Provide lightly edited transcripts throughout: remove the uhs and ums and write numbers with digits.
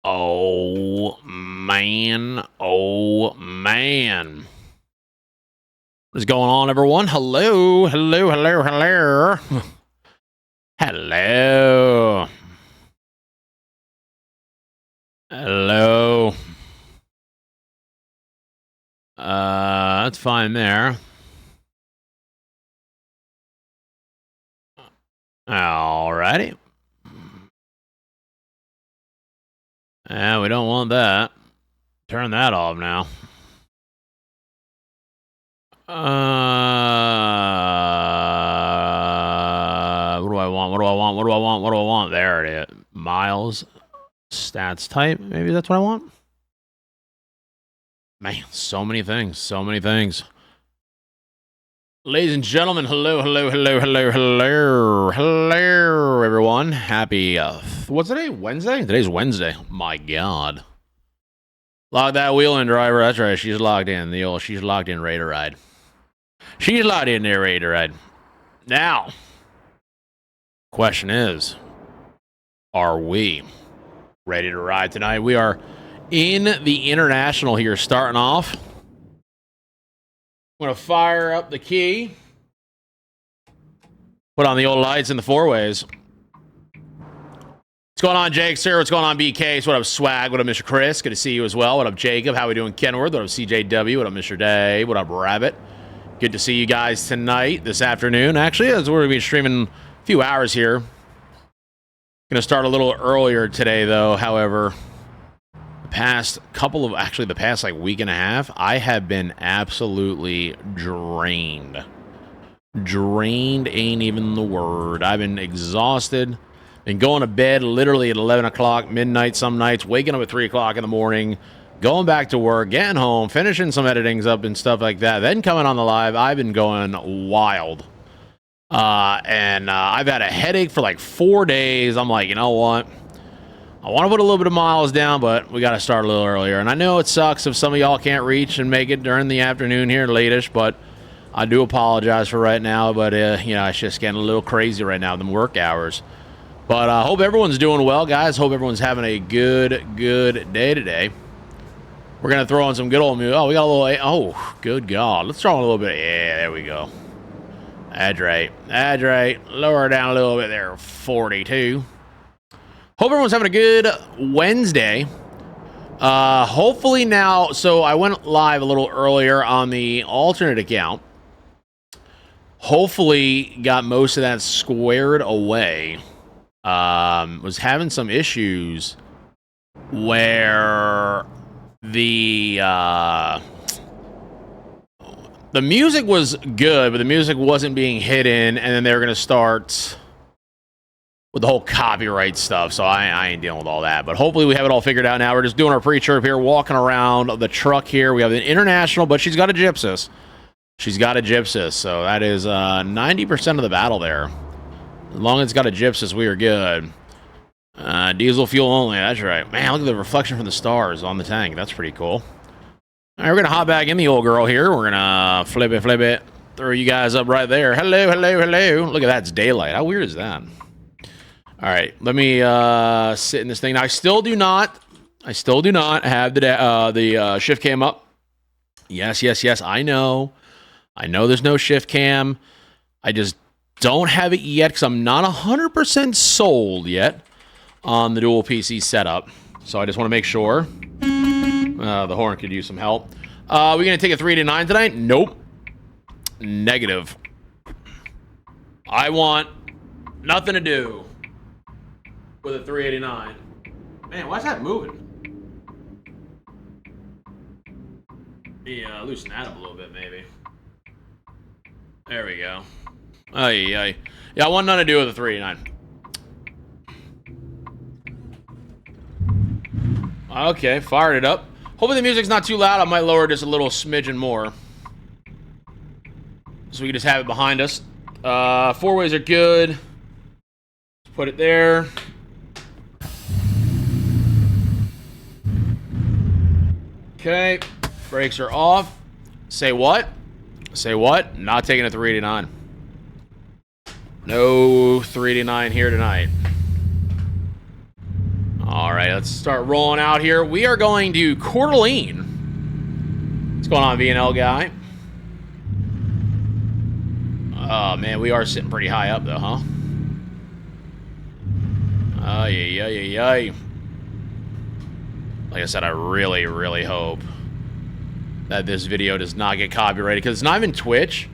Oh, man. Oh, man. What is going on, everyone? Hello. Hello, hello, hello. Hello. Hello. That's fine there. Alrighty. Yeah, we don't want that. Turn that off now. What do I want? What do I want? What do I want? What do I want? There it is. Miles. Stats type. Maybe that's what I want. Man, so many things. So many things. Ladies and gentlemen, hello, hello, hello, hello, hello, hello, everyone. Happy, what's today? Wednesday? Today's Wednesday. My God. Lock that wheel in, driver. That's right. She's locked in. She's locked in, ready to ride. She's locked in there, ready to ride. Now, question is, are we ready to ride tonight? We are in the International here, starting off. I'm going to fire up the key. Put on the old lights in the four-ways. What's going on, Jake? Sir, what's going on, BK? What up, Swag? What up, Mr. Chris? Good to see you as well. What up, Jacob? How we doing, Kenworth? What up, CJW? What up, Mr. Day? What up, Rabbit? Good to see you guys tonight, this afternoon. Actually, as we're going to be streaming a few hours here. Going to start a little earlier today, though. However, the past like week and a half, I have been absolutely drained. Drained ain't even the word. I've been exhausted. Been going to bed literally at 11 o'clock, midnight some nights, waking up at 3 o'clock in the morning, going back to work, getting home, finishing some editings up and stuff like that, then coming on the live. I've been going wild. And I've had a headache for like 4 days. I'm like, you know what? I want to put a little bit of miles down, but we got to start a little earlier. And I know it sucks if some of y'all can't reach and make it during the afternoon here, late-ish, but I do apologize for right now. But, you know, it's just getting a little crazy right now, the work hours. But I hope everyone's doing well, guys. Hope everyone's having a good day today. We're going to throw in some good old music. Oh, we got a little... Oh, good God. Let's throw in a little bit. Yeah, there we go. That's right. That's right. Lower down a little bit there. 42. Hope everyone's having a good Wednesday. Hopefully now... So I went live a little earlier on the alternate account. Hopefully got most of that squared away. Was having some issues where the music was good, but the music wasn't being hidden, and then they were going to start with the whole copyright stuff, so I ain't dealing with all that. But hopefully we have it all figured out now. We're just doing our pre-chirp here, walking around the truck here. We have an International, but she's got a Gypsys. She's got a Gypsys, so that is 90% of the battle there. As long as it's got a Gypsys, we are good. Diesel fuel only, that's right. Man, look at the reflection from the stars on the tank. That's pretty cool. All right, we're going to hop back in the old girl here. We're going to flip it, throw you guys up right there. Hello, hello, hello. Look at that, it's daylight. How weird is that? All right, let me sit in this thing. Now, I still do not have the shift cam up. Yes, I know. I know there's no shift cam. I just don't have it yet because I'm not 100% sold yet on the dual PC setup. So I just want to make sure. The horn could use some help. We going to take a 389 tonight? Nope. Negative. I want nothing to do with a 389. Man, why is that moving? Yeah, loosen that up a little bit, maybe. There we go. Yeah, I want nothing to do with a 389. Okay, fired it up. Hopefully the music's not too loud. I might lower just a little smidgen more, so we can just have it behind us. Four ways are good. Put it there. Okay, brakes are off. Say what? Say what? Not taking a 389. No 389 here tonight. All right. right, let's start rolling out here. We are going to Coeur d'Alene. What's going on, V&L guy? Oh, man, we are sitting pretty high up, though, huh? Ay. Like I said, I really, really hope that this video does not get copyrighted, because it's not even Twitch,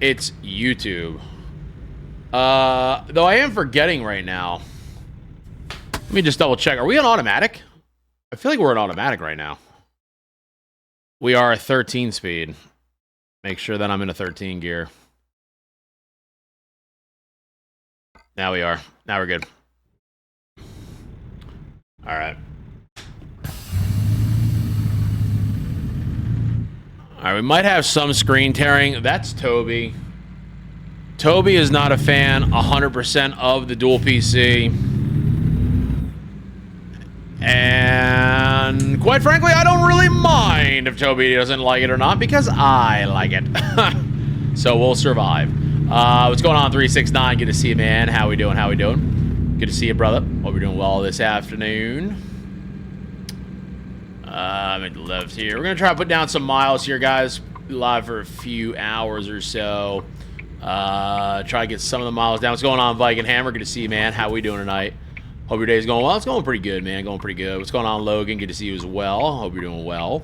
it's YouTube. Though I am forgetting right now. Let me just double check. Are we on automatic? I feel like we're on automatic right now. We are 13 speed. Make sure that I'm in a 13 gear. Now we are. Now we're good. All right. All right, we might have some screen tearing. That's Tobii. Tobii is not a fan 100% of the dual PC. And quite frankly, I don't really mind if Tobii doesn't like it or not, because I like it. So we'll survive. What's going on, 369? Good to see you, man. How we doing? How we doing? Good to see you, brother. Hope we're doing well this afternoon. Make the left here. We're going to try to put down some miles here, guys. Be live for a few hours or so. Try to get some of the miles down. What's going on, Viking Hammer? Good to see you, man. How we doing tonight? Hope your day's going well. It's going pretty good, man. Going pretty good. What's going on, Logan? Good to see you as well. Hope you're doing well.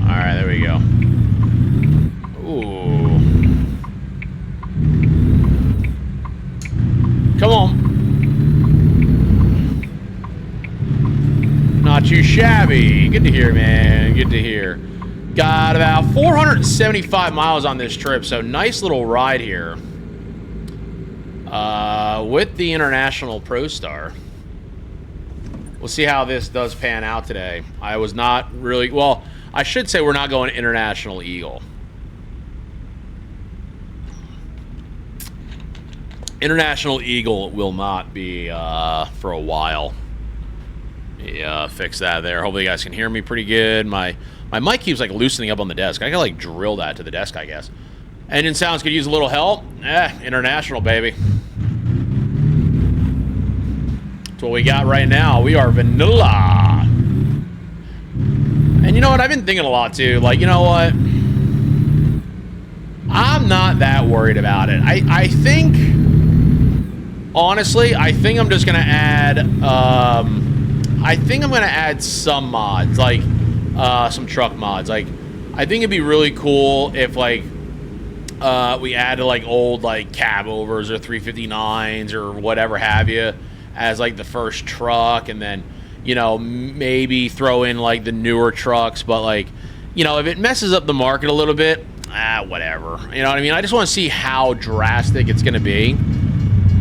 Alright, there we go. Ooh. Come on. Not too shabby. Good to hear, man. Good to hear. Got about 475 miles on this trip, so nice little ride here. With the International Pro Star. We'll see how this does pan out today. I was not really... Well, I should say we're not going International Eagle. International Eagle will not be for a while. Yeah, fix that there. Hopefully you guys can hear me pretty good. My mic keeps like loosening up on the desk. I gotta like drill that to the desk, I guess. Engine sounds could use a little help. International, baby. That's what we got right now. We are vanilla. And you know what? I've been thinking a lot too. Like, you know what? I'm not that worried about it. I think, honestly, I think I'm just gonna add. I think I'm gonna add some mods, like some truck mods. Like, I think it'd be really cool if like we added like old like cab overs or 359s or whatever have you as like the first truck, and then, you know, maybe throw in like the newer trucks. But like, you know, if it messes up the market a little bit, whatever. You know what I mean? I just want to see how drastic it's gonna be.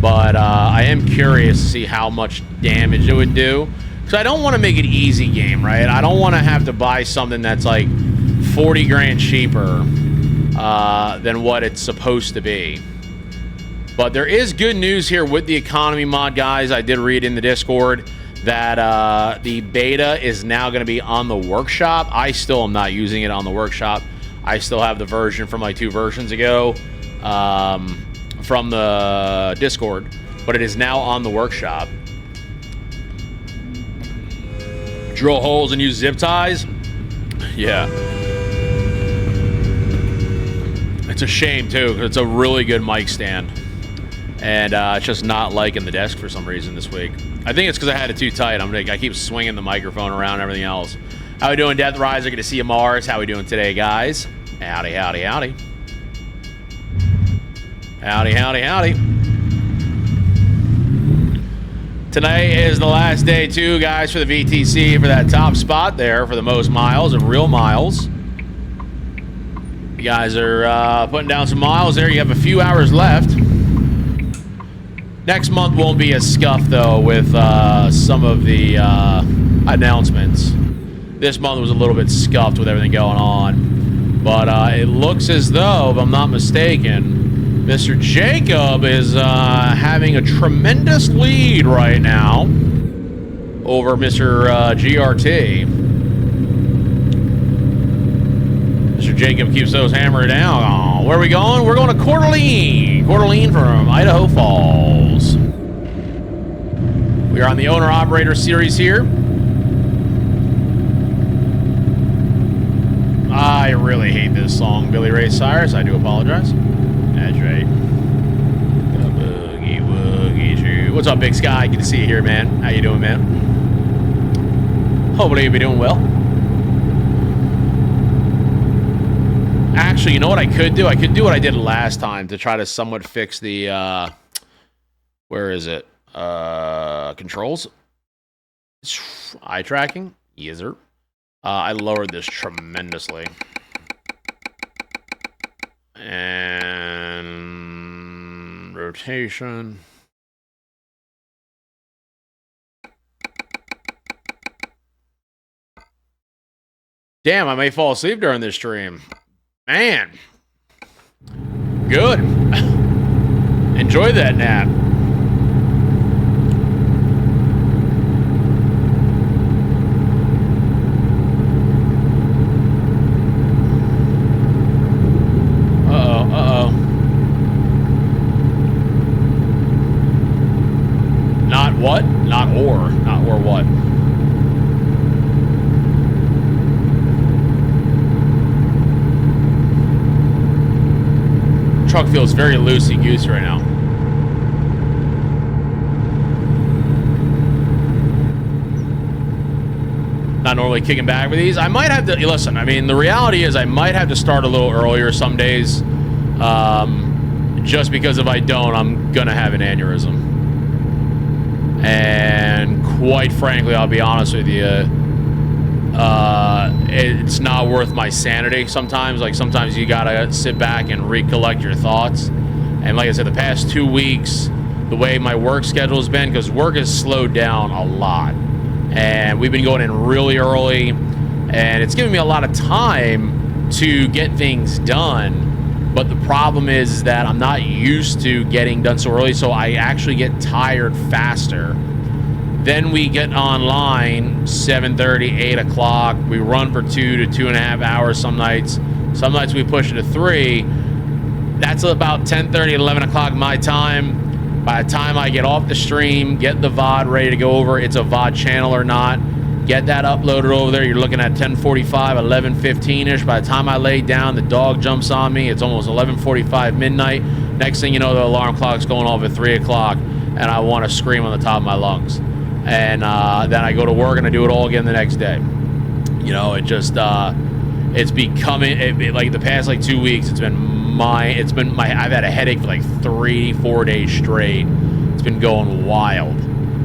But I am curious to see how much damage it would do. So I don't want to make it easy game, right? I don't want to have to buy something that's like 40 grand cheaper than what it's supposed to be. But there is good news here with the economy mod, guys. I did read in the Discord that the beta is now going to be on the workshop. I still am not using it on the workshop. I still have the version from like 2 versions ago from the Discord, but it is now on the workshop. Drill holes and use zip ties? Yeah. It's a shame, too, because it's a really good mic stand. And it's just not liking the desk for some reason this week. I think it's because I had it too tight. I keep swinging the microphone around and everything else. How we doing, Death Riser? Good to see you, Mars. How we doing today, guys? Howdy, howdy, howdy. Howdy, howdy, howdy. Tonight is the last day, too, guys, for the VTC, for that top spot there for the most miles of real miles. You guys are putting down some miles there. You have a few hours left. Next month won't be as scuffed, though, with some of the announcements. This month was a little bit scuffed with everything going on. But it looks as though, if I'm not mistaken, Mr. Jacob is having a tremendous lead right now over Mr. GRT. Mr. Jacob keeps those hammered down. Oh, where are we going? We're going to Coeur d'Alene. Coeur d'Alene from Idaho Falls. We are on the owner-operator series here. I really hate this song, Billy Ray Cyrus. I do apologize. That's right. Boogie woogie choo. What's up, Big Sky? Good to see you here, man. How you doing, man? Hopefully you'll be doing well. Actually, you know what I could do? I could do what I did last time to try to somewhat fix the, where is it? Controls? Eye tracking? Yes, sir. I lowered this tremendously. And rotation. Damn, I may fall asleep during this stream. Man. Good. Enjoy that nap. Not what? Not or. Not or what? Truck feels very loosey-goosey right now. Not normally kicking back with these. I might have to, listen, I mean, the reality is I might have to start a little earlier some days. Just because if I don't, I'm gonna have an aneurysm. And quite frankly, I'll be honest with you, it's not worth my sanity sometimes. Like, sometimes you gotta sit back and recollect your thoughts. And like I said, the past 2 weeks, the way my work schedule has been, because work has slowed down a lot. And we've been going in really early, and it's giving me a lot of time to get things done. But the problem is that I'm not used to getting done so early, so I actually get tired faster. Then we get online 7:30, 8 o'clock. We run for 2 to 2.5 hours some nights. Some nights we push it to 3. That's about 10:30, 11 o'clock my time. By the time I get off the stream, get the VOD ready to go over, it's a VOD channel or not, get that uploaded over there, you're looking at 10:45, 11:15-ish. By the time I lay down, the dog jumps on me. It's almost 11:45 midnight. Next thing you know, the alarm clock's going off at 3 o'clock, and I want to scream on the top of my lungs. And then I go to work, and I do it all again the next day. You know, it just, it's becoming, like the past, like 2 weeks, I've had a headache for like 3-4 days straight. It's been going wild.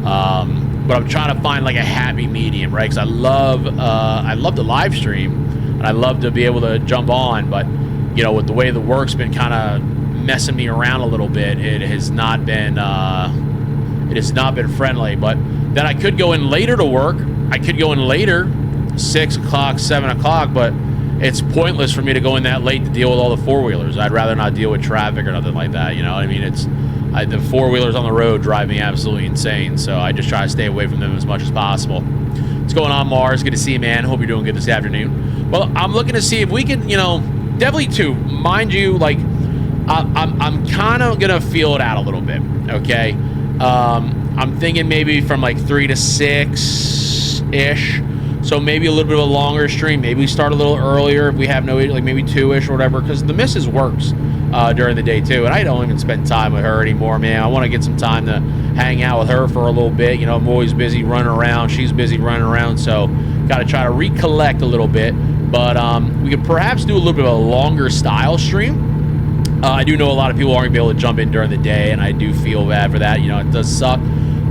But I'm trying to find like a happy medium, right? Because I love the live stream, and I love to be able to jump on. But you know, with the way the work's been kind of messing me around a little bit, it has not been friendly. But then I could go in later to work. I could go in later, 6 o'clock, 7 o'clock, but it's pointless for me to go in that late to deal with all the four-wheelers. I'd rather not deal with traffic or nothing like that, you know what I mean? The four-wheelers on the road drive me absolutely insane, so I just try to stay away from them as much as possible. What's going on, Mars? Good to see you, man. Hope you're doing good this afternoon. Well, I'm looking to see if we can, you know, definitely too, mind you, like, I'm kind of going to feel it out a little bit, okay? I'm thinking maybe from like 3 to 6-ish. So maybe a little bit of a longer stream. Maybe we start a little earlier if we have no, like maybe 2-ish or whatever, because the missus works during the day too, and I don't even spend time with her anymore, man. I want to get some time to hang out with her for a little bit. You know, I'm always busy running around. She's busy running around, so got to try to recollect a little bit. But we could perhaps do a little bit of a longer style stream. I do know a lot of people aren't going to be able to jump in during the day, and I do feel bad for that. You know, it does suck.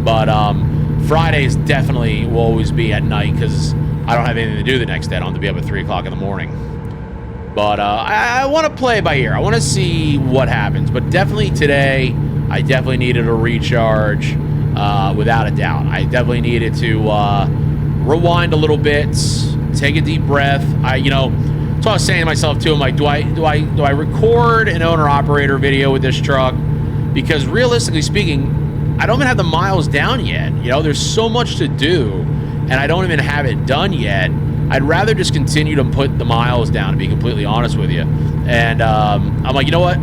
But Fridays definitely will always be at night because I don't have anything to do the next day. I don't have to be up at 3 o'clock in the morning. But I want to play by ear. I want to see what happens. But definitely today, I definitely needed a recharge without a doubt. I definitely needed to rewind a little bit, take a deep breath. You know, so I was saying to myself too, I'm like, do I record an owner-operator video with this truck? Because realistically speaking, I don't even have the miles down yet. You know, there's so much to do, and I don't even have it done yet. I'd rather just continue to put the miles down, to be completely honest with you. And I'm like, you know what?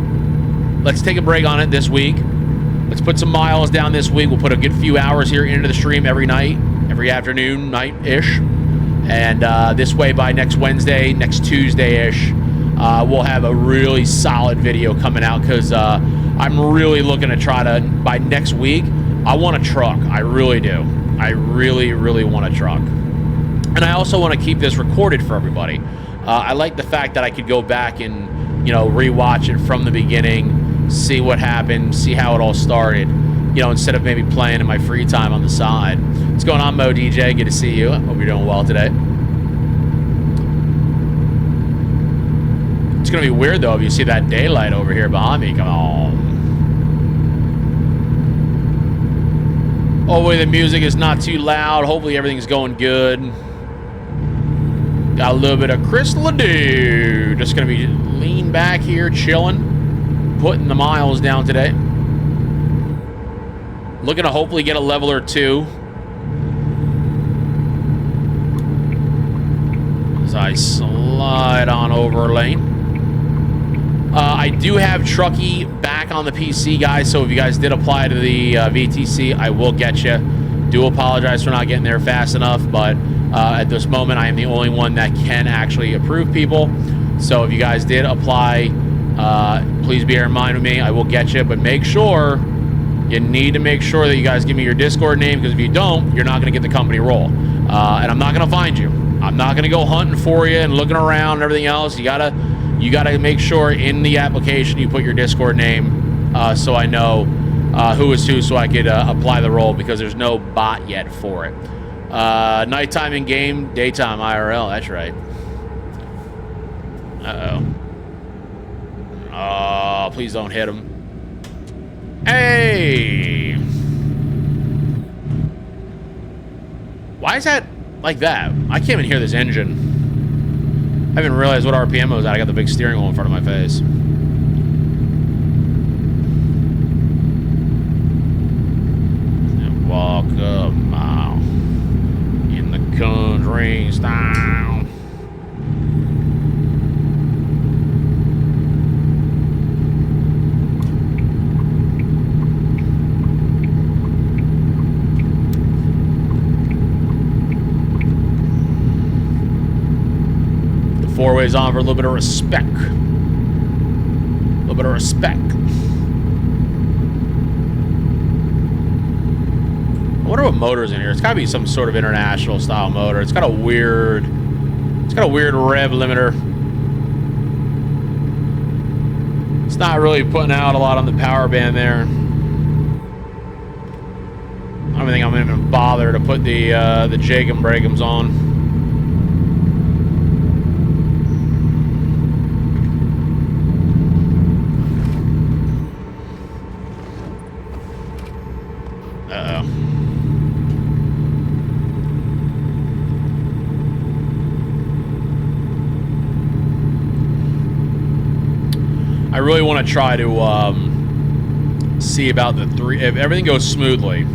Let's take a break on it this week. Let's put some miles down this week. We'll put a good few hours here into the stream every night, every afternoon, night-ish. And this way, by next Wednesday, next Tuesday-ish, we'll have a really solid video coming out, because I'm really looking to try to, by next week, I want a truck. I really do. I really, really want a truck. And I also want to keep this recorded for everybody. I like the fact that I could go back and, you know, rewatch it from the beginning, see what happened, see how it all started, you know, instead of maybe playing in my free time on the side. What's going on, Mo DJ? Good to see you. Hope you're doing well today. It's going to be weird, though, if you see that daylight over here behind me. Come on. Hopefully the music is not too loud. Hopefully everything's going good. Got a little bit of Chris Ledoux. Just going to be lean back here, chilling, putting the miles down today. Looking to hopefully get a level or two. As I slide on over lane. I do have Truckee back on the PC, guys, so if you guys did apply to the VTC, I will get you. Do apologize for not getting there fast enough, but at this moment, I am the only one that can actually approve people. So if you guys did apply, please bear in mind with me. I will get you, but make sure, you need to make sure that you guys give me your Discord name, because if you don't, you're not going to get the company role. And I'm not going to find you. I'm not going to go hunting for you and looking around and everything else. You gotta make sure in the application you put your Discord name, so I know who is who, so I could apply the role, because there's no bot yet for it. Nighttime in game, daytime IRL. That's right. Oh, please don't hit him. Hey! Why is that like that? I can't even hear this engine. I haven't realized what RPM was at. I got the big steering wheel in front of my face. And walk a mile in the country style. Four ways on for a little bit of respect. A little bit of respect. I wonder what motor's in here. It's gotta be some sort of international style motor. It's got a weird rev limiter. It's not really putting out a lot on the power band there. I don't think I'm gonna even bother to put the Jacom Breakums on. I really want to try to see about the three. If everything goes smoothly,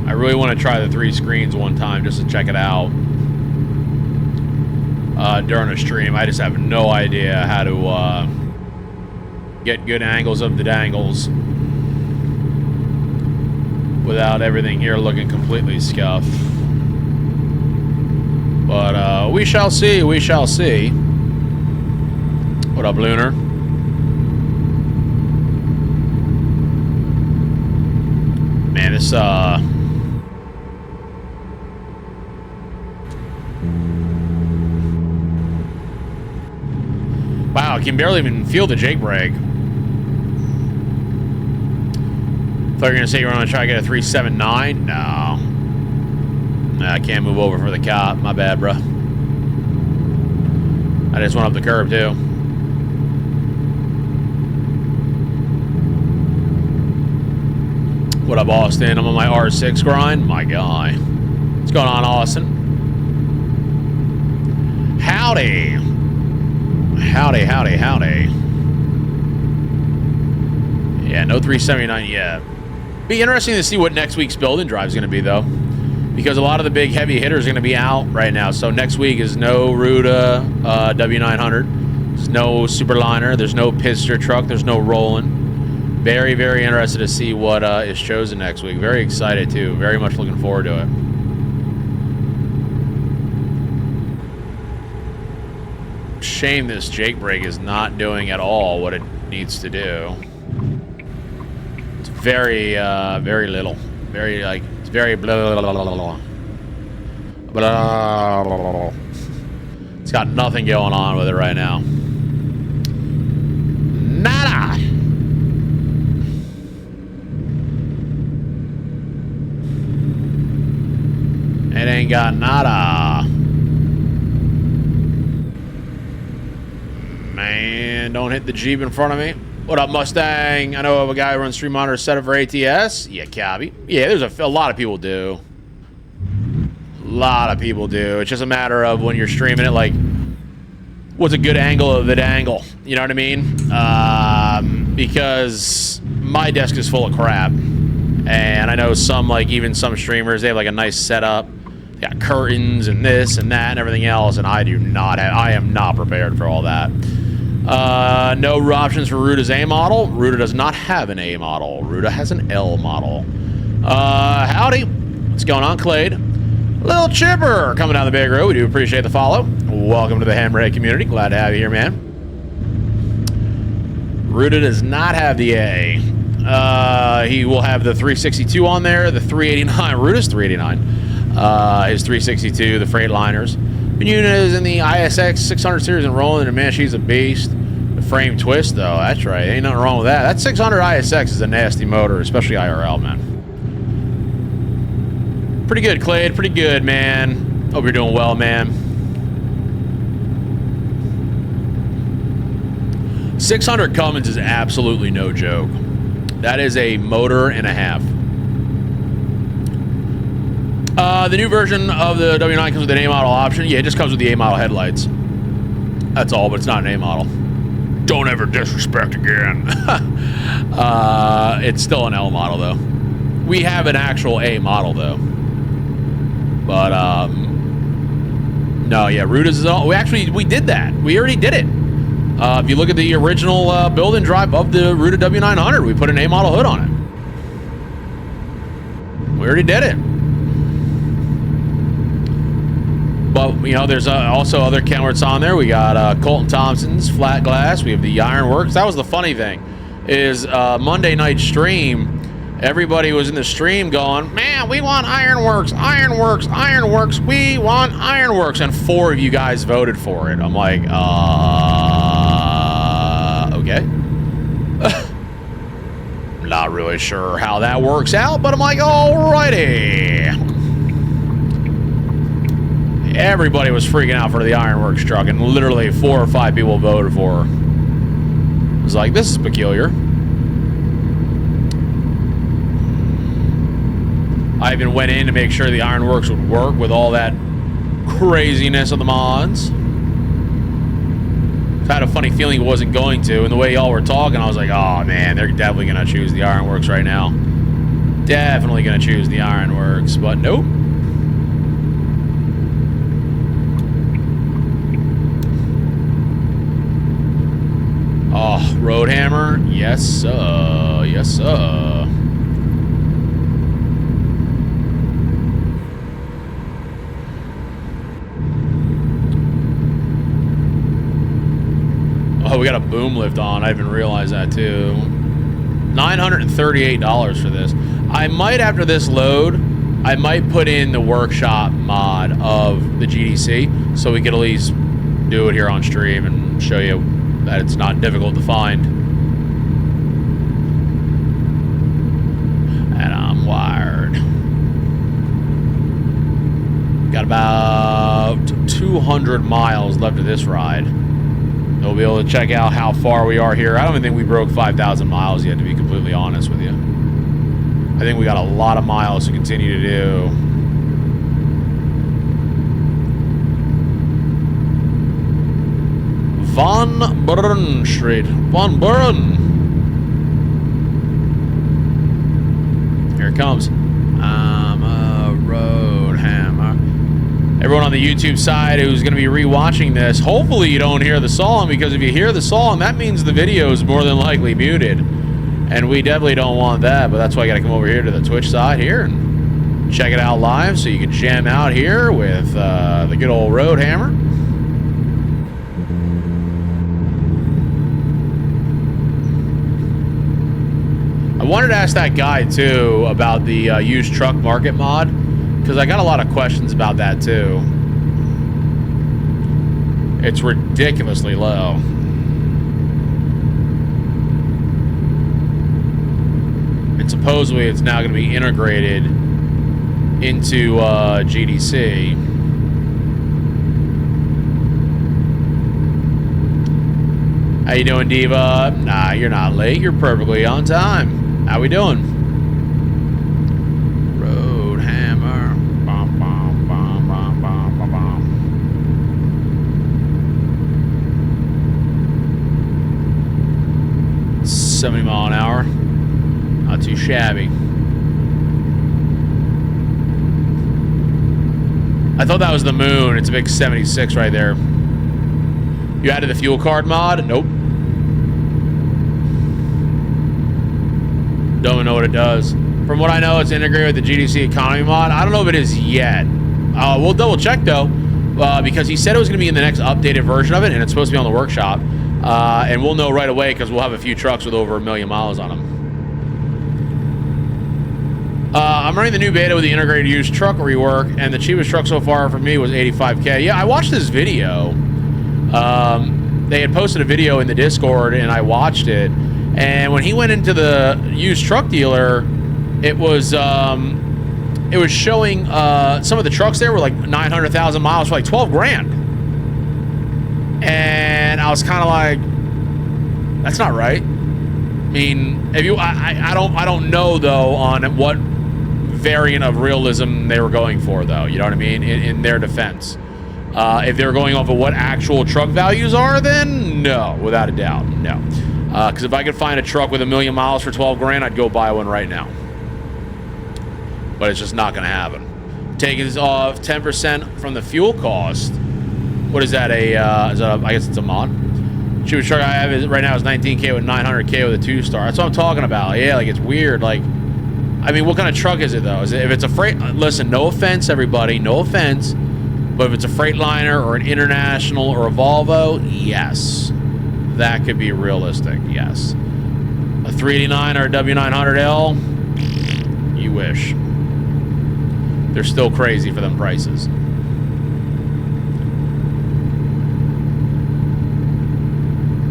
I really want to try the 3 screens one time just to check it out during a stream. I just have no idea how to get good angles of the dangles without everything here looking completely scuffed. But we shall see. We shall see. What up, Lunar? Man, this wow, I can barely even feel the Jake brake. Thought you were gonna say you were gonna try to get a 379. No, I can't move over for the cop. My bad, bro. I just went up the curb too. What up, Austin? I'm on my R6 grind. My guy. What's going on, Austin? Howdy. Howdy, howdy, howdy. Yeah, no 379 yet. Be interesting to see what next week's build and drive is going to be, though. because a lot of the big heavy hitters are going to be out right now. So next week is no Ruda W900. There's no Superliner. There's no Pister truck. There's no Roland. Very, very interested to see what is chosen next week. Very excited, too. Very much looking forward to it. Shame this Jake brake is not doing at all what it needs to do. It's very, very little. Very, like, it's very blah, blah, blah, blah, blah. Blah, blah, blah. It's got nothing going on with it right now. Nada! It ain't got nada. Man, don't hit the Jeep in front of me. What up, Mustang? I know of a guy who runs Stream Monitor setup for ATS. Yeah, Cabby. Yeah, there's a lot of people do. A lot of people do. It's just a matter of when you're streaming it, like, what's a good angle of the dangle? You know what I mean? Because my desk is full of crap. And I know some, like, even some streamers, they have, like, a nice setup. They got curtains and this and that and everything else, and I do not have, I am not prepared for all that. No options for Ruda's A model. Ruda does not have an A model. Ruda has an L model. Howdy. What's going on, Clade? Little Chipper coming down the big road. We do appreciate the follow. Welcome to the Hammerhead community. Glad to have you here, man. Ruda does not have the A. He will have the 362 on there, the 389. Ruda's 389. His 362, the Freightliners. Unit is in the ISX 600 series and rolling, and man, she's a beast. The frame twist, though, that's right. Ain't nothing wrong with that. That 600 ISX is a nasty motor, especially IRL, man. Pretty good, Clade. Pretty good, man. Hope you're doing well, man. 600 Cummins is absolutely no joke. That is a motor and a half. The new version of the W9 comes with an A model option. Yeah, it just comes with the A model headlights. That's all, but it's not an A model. Don't ever disrespect again. It's still an L model, though. We have an actual A model, though. But, no, yeah, Ruda's is all... We did that. We already did it. If you look at the original build and drive of the Ruda W900, we put an A model hood on it. We already did it. But, you know, there's also other Kenworths on there. We got Colton Thompson's flat glass. We have the Ironworks. That was the funny thing, is Monday night stream, everybody was in the stream going, man, we want Ironworks, Ironworks, Ironworks. We want Ironworks. And 4 of you guys voted for it. I'm like, okay. Not really sure how that works out, but I'm like, alrighty. Everybody was freaking out for the Ironworks truck, and literally 4 or 5 people voted for her. I was like, this is peculiar. I even went in to make sure the Ironworks would work with all that craziness of the mods. I had a funny feeling it wasn't going to, and the way y'all were talking, I was like, oh man, they're definitely going to choose the Ironworks right now. Definitely going to choose the Ironworks, but nope. Oh, Road Hammer? Yes, sir. Yes, sir. Oh, we got a boom lift on. I didn't realize that, too. $938 for this. I might, after this load, I might put in the workshop mod of the GDC so we could at least do it here on stream and show you that it's not difficult to find. And I'm wired. Got about 200 miles left of this ride. We'll be able to check out how far we are here. I don't even think we broke 5,000 miles yet, to be completely honest with you. I think we got a lot of miles to continue to do. Van Buren Street. Van Buren. Here it comes. I'm a road Everyone on the YouTube side who's going to be rewatching this, hopefully you don't hear the song, because if you hear the song, that means the video is more than likely muted. And we definitely don't want that, but that's why I got to come over here to the Twitch side here and check it out live so you can jam out here with the good old Road Hammer. I wanted to ask that guy, too, about the used truck market mod, because I got a lot of questions about that, too. It's ridiculously low. And supposedly it's now going to be integrated into GDC. How you doing, Diva? Nah, you're not late. You're perfectly on time. How we doing? Road Hammer. Bum, bum, bum, bum, bum, bum, bum. 70 mile an hour. Not too shabby. I thought that was the moon. It's a big 76 right there. You added the fuel card mod? Nope. Don't even know what it does. From what I know, it's integrated with the GDC economy mod. I don't know if it is yet. We'll double check though, because he said it was going to be in the next updated version of it, and it's supposed to be on the workshop. And we'll know right away because we'll have a few trucks with over 1 million miles on them. I'm running the new beta with the integrated used truck rework, and the cheapest truck so far for me was $85K. Yeah, I watched this video. They had posted a video in the Discord, and I watched it. And when he went into the used truck dealer, it was showing some of the trucks there were like 900,000 miles for like 12 grand. And I was kind of like, that's not right. I mean, if you, I don't know though on what variant of realism they were going for though. You know what I mean? In their defense, if they were going off of what actual truck values are, then no, without a doubt, no. Because if I could find a truck with 1 million miles for 12 grand, I'd go buy one right now. But it's just not going to happen. Taking off 10% from the fuel cost. What is that? I guess it's a mod. Cheapest truck I have is right now is 19K with 900K with a 2-star. That's what I'm talking about. Yeah, like it's weird. Like, I mean, what kind of truck is it though? Is it, if it's a freight? Listen, no offense, everybody, no offense. But if it's a Freightliner or an International or a Volvo, yes. That could be realistic, yes. A 389 or a W900L, you wish. They're still crazy for them prices.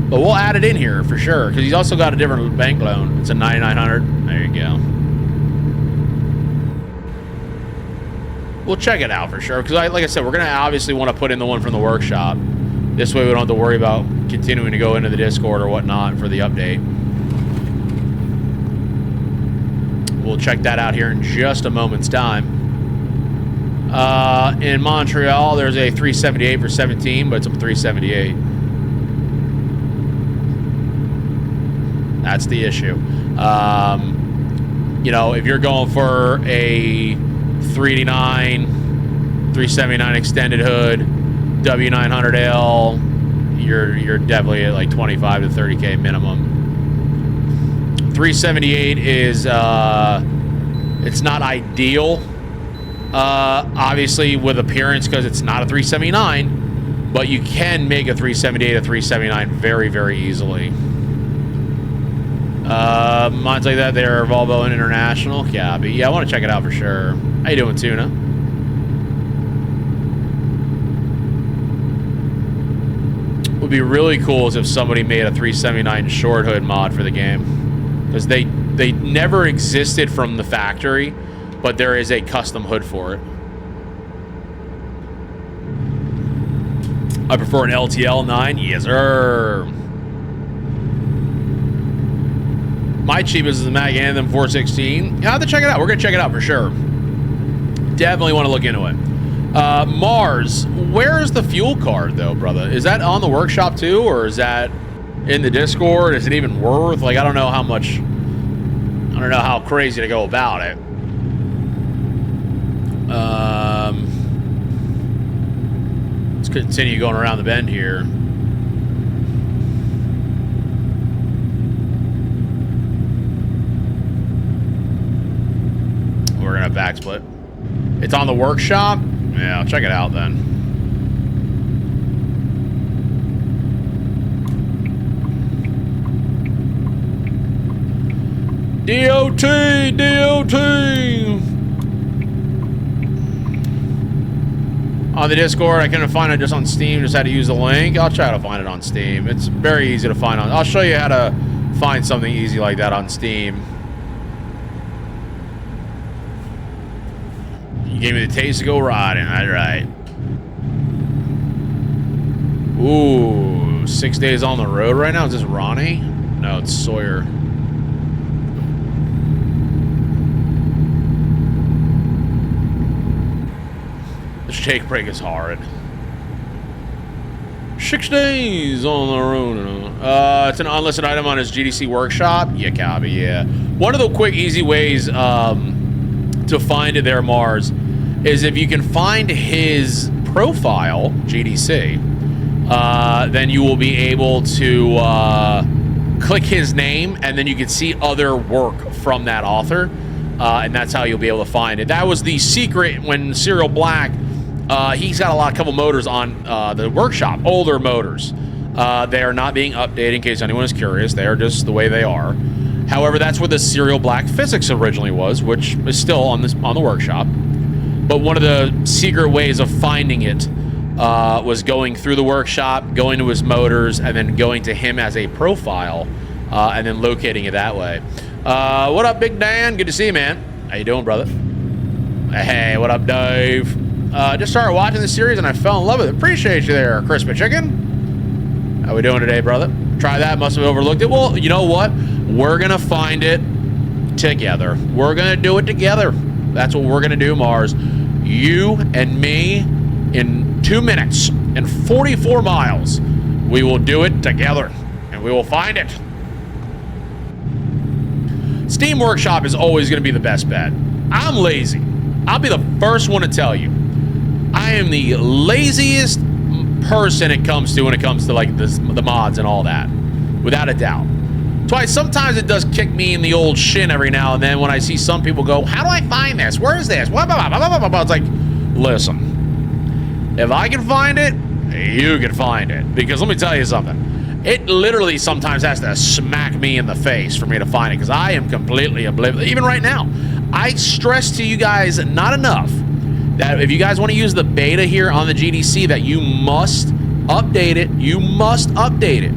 But we'll add it in here for sure, because he's also got a different bank loan. It's a 9900. There you go. We'll check it out for sure, because like I said, we're going to obviously want to put in the one from the workshop. This way we don't have to worry about continuing to go into the Discord or whatnot for the update. We'll check that out here in just a moment's time. In Montreal, there's a 378 for 17, but it's a 378. That's the issue. You know, if you're going for a 389, 379 extended hood, W900L, you're definitely at like 25 to 30K minimum. 378 is it's not ideal, obviously with appearance because it's not a 379, but you can make a 378 a 379 very, very easily. Mods like that, they're Volvo and International. Yeah, but yeah, I want to check it out for sure. How you doing, Tuna? Would be really cool is if somebody made a 379 short hood mod for the game, because they never existed from the factory, but there is a custom hood for it. I prefer an LTL 9. Yes, sir. My cheapest is the Mag Anthem 416. Yeah, I have to check it out. We're gonna check it out for sure. Definitely want to look into it. Mars, where is the fuel card though, brother? Is that on the workshop too, or is that in the Discord? Is it even worth? Like, I don't know how much. I don't know how crazy to go about it. continue going around the bend here. We're gonna backsplit. It's on the workshop? Yeah, I'll check it out then. DOT! DOT! On the Discord, I couldn't find it just on Steam, just had to use the link. I'll try to find it on Steam. It's very easy to find on. I'll show you how to find something easy like that on Steam. You gave me the taste to go riding, all right. Ooh, 6 days on the road right now. Is this Ronnie? No, it's Sawyer. The shake break is hard. 6 days on the road. It's an unlisted item on his GDC workshop. Yeah, copy, yeah. One of the quick, easy ways to find it there, Mars, is if you can find his profile, GDC, then you will be able to click his name, and then you can see other work from that author, and that's how you'll be able to find it. That was the secret when Serial Black, he's got a couple motors on the workshop, older motors. They are not being updated, in case anyone is curious. They are just the way they are. However, that's where the Serial Black physics originally was, which is still on the workshop. But one of the secret ways of finding it was going through the workshop, going to his motors, and then going to him as a profile, and then locating it that way. What up, Big Dan? Good to see you, man. How you doing, brother? Hey, what up, Dave? Just started watching the series, and I fell in love with it. Appreciate you there, Crispy Chicken. How we doing today, brother? Try that. Must have overlooked it. Well, you know what? We're going to find it together. We're going to do it together. That's what we're going to do, Mars. You and me, in 2 minutes and 44 miles, we will do it together, and we will find it. Steam Workshop is always going to be the best bet. I'm lazy. I'll be the first one to tell you. I am the laziest person when it comes to like the mods and all that, without a doubt. That's why sometimes it does kick me in the old shin every now and then when I see some people go, how do I find this? Where is this? It's like, listen, if I can find it, you can find it. Because let me tell you something. It literally sometimes has to smack me in the face for me to find it, because I am completely oblivious. Even right now, I stress to you guys not enough that if you guys want to use the beta here on the GDC, that you must update it. You must update it.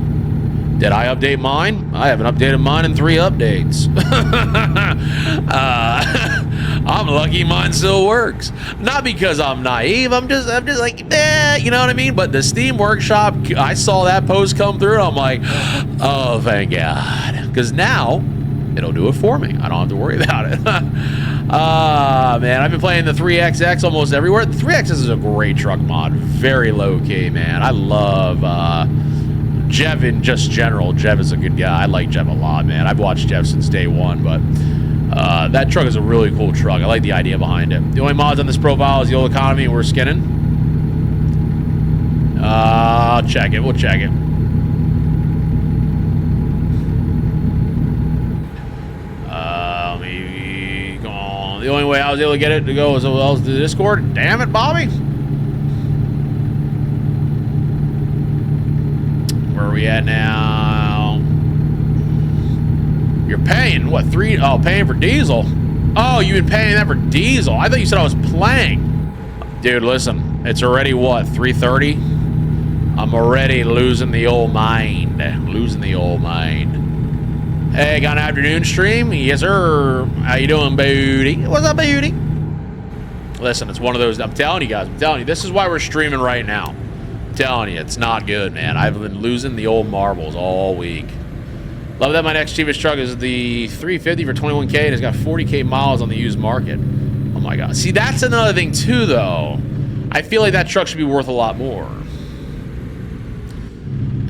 Did I update mine? I haven't updated mine in 3 updates. I'm lucky mine still works. Not because I'm naive. I'm just like, you know what I mean? But the Steam Workshop, I saw that post come through, and I'm like, oh, thank God. Because now, it'll do it for me. I don't have to worry about it. Man, I've been playing the 3XX almost everywhere. The 3XX is a great truck mod. Very low-key, man. I love Jev in just general. Jev is a good guy. I like Jev a lot, man. I've watched Jev since day one, but that truck is a really cool truck. I like the idea behind it. The only mods on this profile is the old economy, and we're skinning. I'll check it. We'll check it. Maybe go on. The only way I was able to get it to go was to the Discord. Damn it, Bobby. Where are we at now? You're paying, what, paying for diesel? Oh, you've been paying that for diesel. I thought you said I was playing. Dude, listen, it's already, what, 3:30? I'm already losing the old mind. Losing the old mind. Hey, got an afternoon stream? Yes, sir. How you doing, Booty? What's up, Booty? Listen, it's one of those, I'm telling you guys, this is why we're streaming right now. I'm telling you, it's not good, man. I've been losing the old marbles all week. Love that my next cheapest truck is the 350 for 21K, and it's got 40K miles on the used market. Oh my God. See, that's another thing too, though. I feel like that truck should be worth a lot more.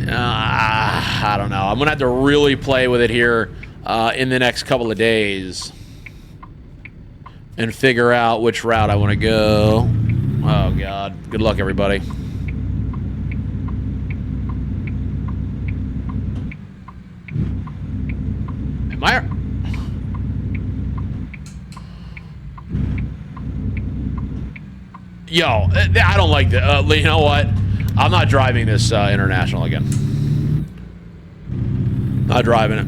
I don't know. I'm going to have to really play with it here in the next couple of days and figure out which route I want to go. Oh, God. Good luck, everybody. Yo, I don't like that. You know what? I'm not driving this international again. Not driving it.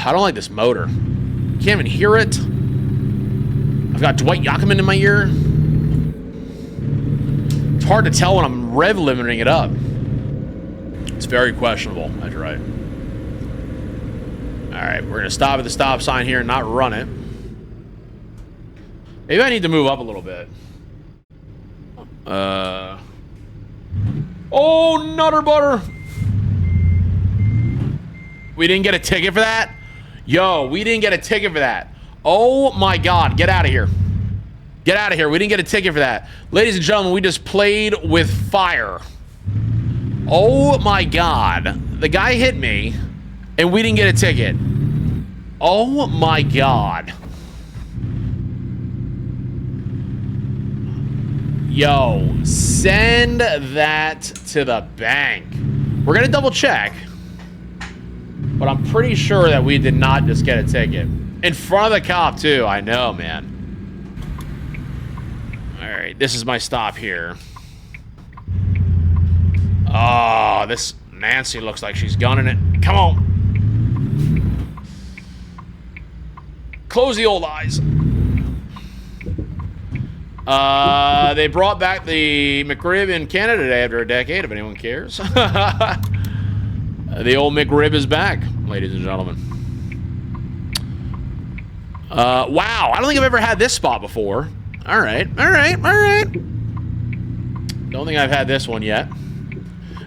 I don't like this motor. Can't even hear it. I've got Dwight Yoakam in my ear. It's hard to tell when I'm rev limiting it up. It's very questionable. That's right. All right, we're gonna stop at the stop sign here and not run it. Maybe I need to move up a little bit. Oh, nutter butter. We didn't get a ticket for that? Yo, we didn't get a ticket for that. Oh my God, get out of here. Get out of here. We didn't get a ticket for that. Ladies and gentlemen, we just played with fire. Oh my God. The guy hit me and we didn't get a ticket. Oh my God. Yo, send that to the bank. We're gonna double check, but I'm pretty sure that we did not just get a ticket. In front of the cop too, I know, man. All right, this is my stop here. Oh, this Nancy looks like she's gunning it. Come on. Close the old eyes. They brought back the McRib in Canada today after a decade, if anyone cares. The old McRib is back, ladies and gentlemen. Wow, I don't think I've ever had this spot before. All right, all right, all right. Don't think I've had this one yet.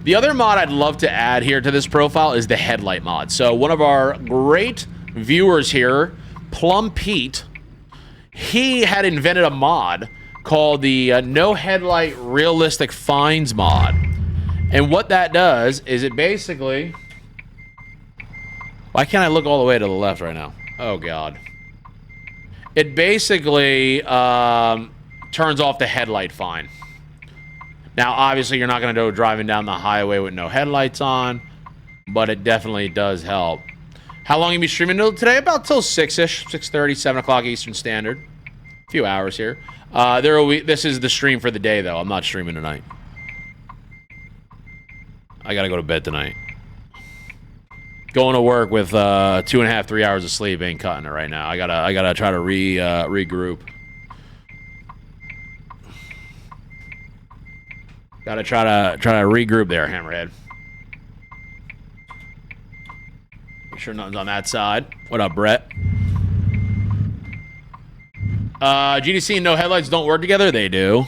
The other mod I'd love to add here to this profile is the headlight mod. So one of our great viewers here, Plum Pete, he had invented a mod called the No Headlight Realistic Finds mod. And what that does is it basically... Why can't I look all the way to the left right now? Oh, God. It basically turns off the headlight find. Now, obviously, you're not going to go driving down the highway with no headlights on, but it definitely does help. How long you be streaming till today? About till 6-ish, 6:30, 7 o'clock Eastern Standard. A few hours here. This is the stream for the day, though. I'm not streaming tonight. I got to go to bed tonight. Going to work with 2.5, 3 hours of sleep ain't cutting it right now. I gotta try to regroup. Gotta try to regroup there, Hammerhead. Make sure nothing's on that side. What up, Brett? GDC and no headlights don't work together? They do.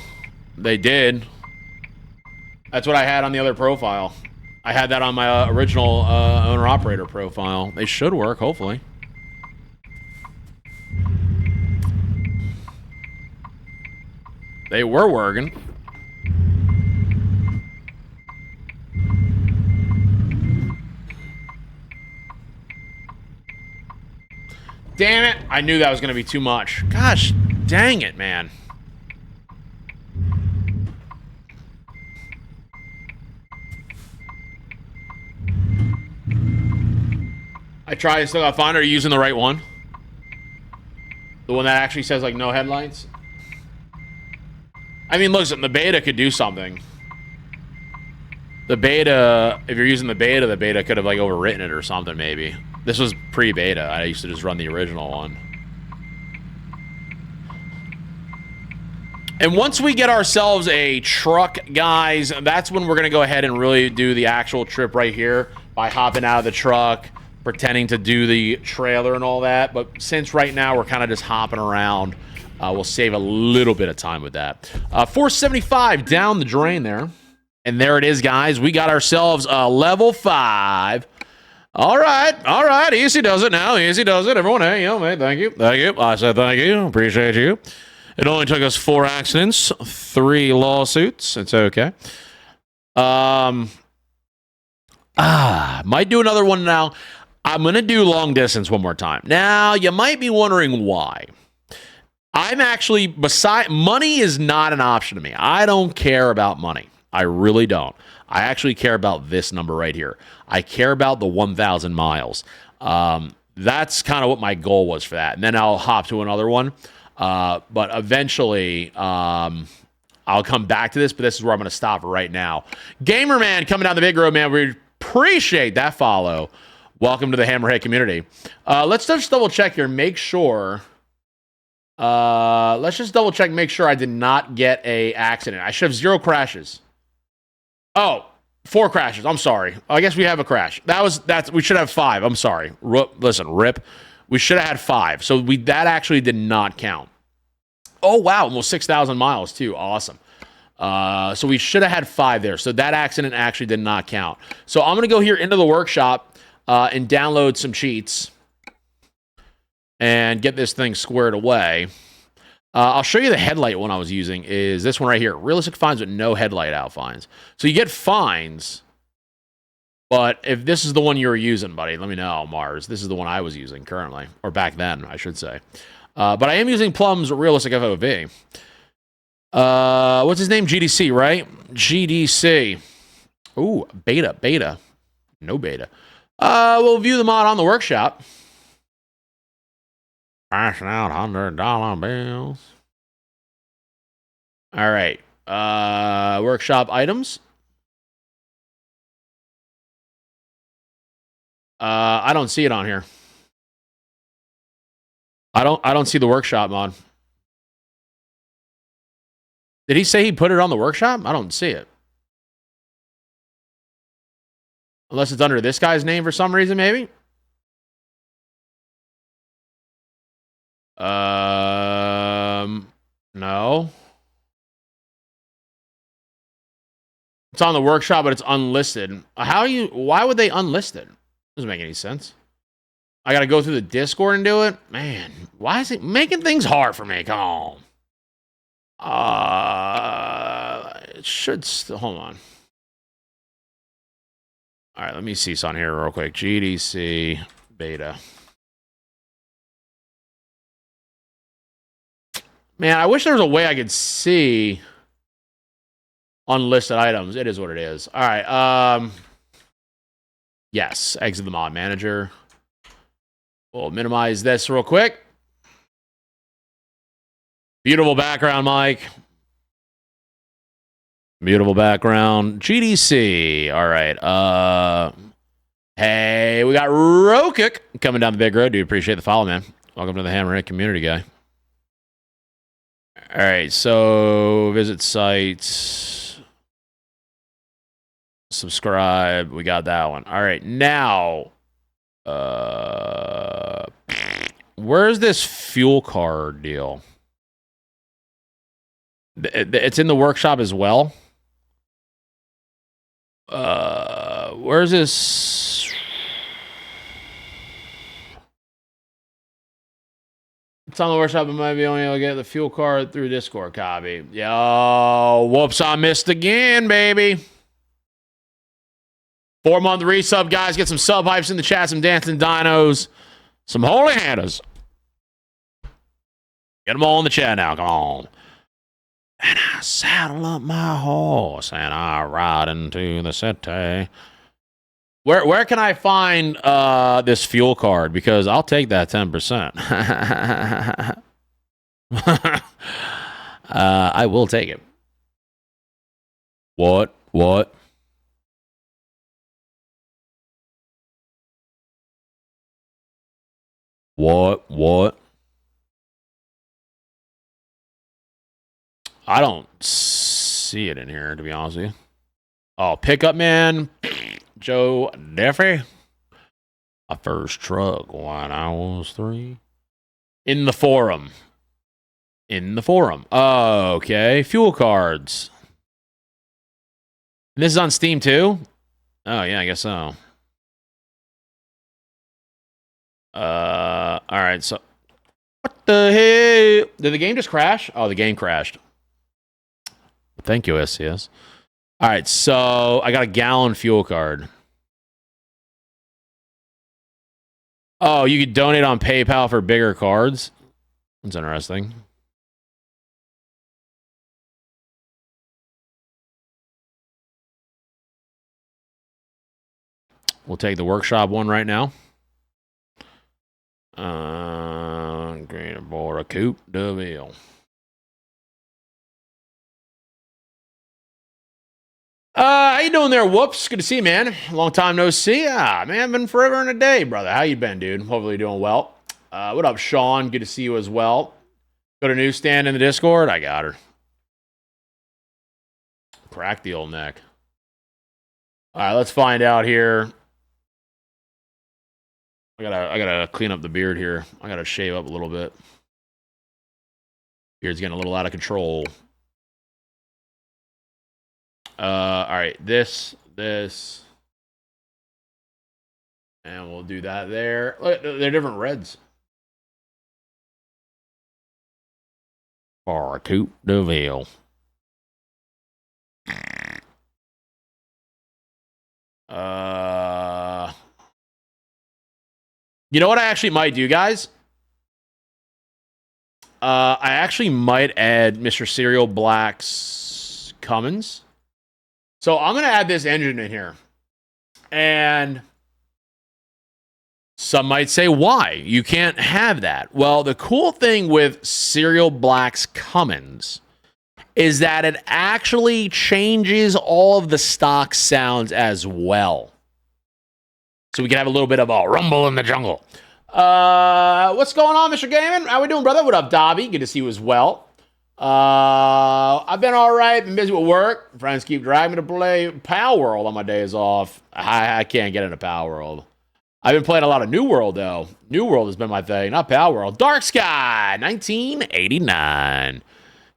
They did. That's what I had on the other profile. I had that on my original owner-operator profile. They should work, hopefully. They were working. Damn it! I knew that was going to be too much. Gosh, dang it, man. I tried, still got fine. Are you using the right one? The one that actually says, like, no headlights? I mean, listen, the beta could do something. The beta, if you're using the beta could have, like, overwritten it or something, maybe. This was pre-beta. I used to just run the original one. And once we get ourselves a truck, guys, that's when we're going to go ahead and really do the actual trip right here by hopping out of the truck, pretending to do the trailer and all that. But since right now we're kind of just hopping around, we'll save a little bit of time with that. 475 down the drain there. And there it is, guys. We got ourselves a level 5. All right. Easy does it now. Easy does it. Everyone, hey, yo, man, thank you. Thank you. I said thank you. Appreciate you. It only took us 4 accidents, 3 lawsuits. It's okay. Might do another one now. I'm going to do long distance one more time. Now, you might be wondering why. I'm actually, money is not an option to me. I don't care about money. I really don't. I actually care about this number right here. I care about the 1,000 miles. that's kind of what my goal was for that. And then I'll hop to another one. But eventually, I'll come back to this, but this is where I'm going to stop right now. Gamerman coming down the big road, man. We appreciate that follow. Welcome to the Hammerhead community. Let's just double check here. Make sure. Let's just double check. Make sure I did not get a accident. I should have 0 crashes. Oh, 4 crashes. I'm sorry. I guess we have a crash. We should have 5. I'm sorry. Listen, rip. We should have had 5. So that actually did not count. Oh, wow. Almost 6,000 miles, too. Awesome. So we should have had 5 there. So that accident actually did not count. So I'm going to go here into the workshop and download some cheats and get this thing squared away. I'll show you the headlight one I was using is this one right here. Realistic fines with no headlight out fines. So you get fines, but if this is the one you were using, buddy, let me know, Mars. This is the one I was using currently, or back then, I should say. But I am using Plum's Realistic FOV. What's his name? GDC, right? GDC. Ooh, beta. No beta. We'll view the mod on the workshop. Passing out $100 bills. All right. Workshop items. I don't see it on here. I don't see the workshop mod. Did he say he put it on the workshop? I don't see it. Unless it's under this guy's name for some reason, maybe. No. It's on the workshop, but it's unlisted. Why would they unlist it? Doesn't make any sense. I gotta go through the Discord and do it? Man, why is it making things hard for me? Come on. It should still, hold on. All right, let me see something here real quick. GDC beta. Man, I wish there was a way I could see unlisted items. It is what it is. All right. Yes, exit the mod manager. We'll minimize this real quick. Beautiful background, Mike. Beautiful background. GDC. All right. Hey, we got Rokik coming down the big road. Dude, appreciate the follow, man. Welcome to the Hammerhead community, guy. All right, so visit sites, subscribe. We got that one. All right, now, where's this fuel card deal? It's in the workshop as well. Where's this? It's on the workshop. It might be only able to get the fuel card through Discord copy. Yo, whoops, I missed again, baby. 4-month resub, guys. Get some sub hypes in the chat, some dancing dinos, some holy handers. Get them all in the chat now. Come on. And I saddle up my horse and I ride into the city. Where can I find this fuel card? Because I'll take that 10%. I will take it. What? What? I don't see it in here, to be honest with you. Oh, pickup man. Joe Diffie. My first truck when I was 3. In the forum. In the forum. Okay. Fuel cards. And this is on Steam too? Oh, yeah, I guess so. All right, so. What the hell? Did the game just crash? Oh, the game crashed. Thank you, SCS. All right, so I got a gallon fuel card. Oh, you could donate on PayPal for bigger cards? That's interesting. We'll take the workshop one right now. Green aboard a coupe de ville. How you doing there, Whoops? Good to see you, man. Long time no see. Ah, man, been forever and a day, brother. How you been, dude? Hopefully you're doing well. What up, Sean? Good to see you as well. Go to newsstand in the Discord. I got her. Crack the old neck. All right, let's find out here. I gotta clean up the beard here. I gotta shave up a little bit. Beard's getting a little out of control. All right, this, and we'll do that there. Look, they're different reds. For a coupe de ville. You know what I actually might do, guys? I actually might add Mr. Cereal Black's Cummins. So I'm going to add this engine in here. And some might say, why? You can't have that. Well, the cool thing with Cereal Black's Cummins is that it actually changes all of the stock sounds as well. So we can have a little bit of a rumble in the jungle. What's going on, Mr. Gaiman? How we doing, brother? What up, Dobby? Good to see you as well. I've been all right. Been busy with work. Friends keep dragging me to play Power World on my days off. I can't get into Power World. I've been playing a lot of New World, though. New World has been my thing, not Power World. Dark Sky, 1989.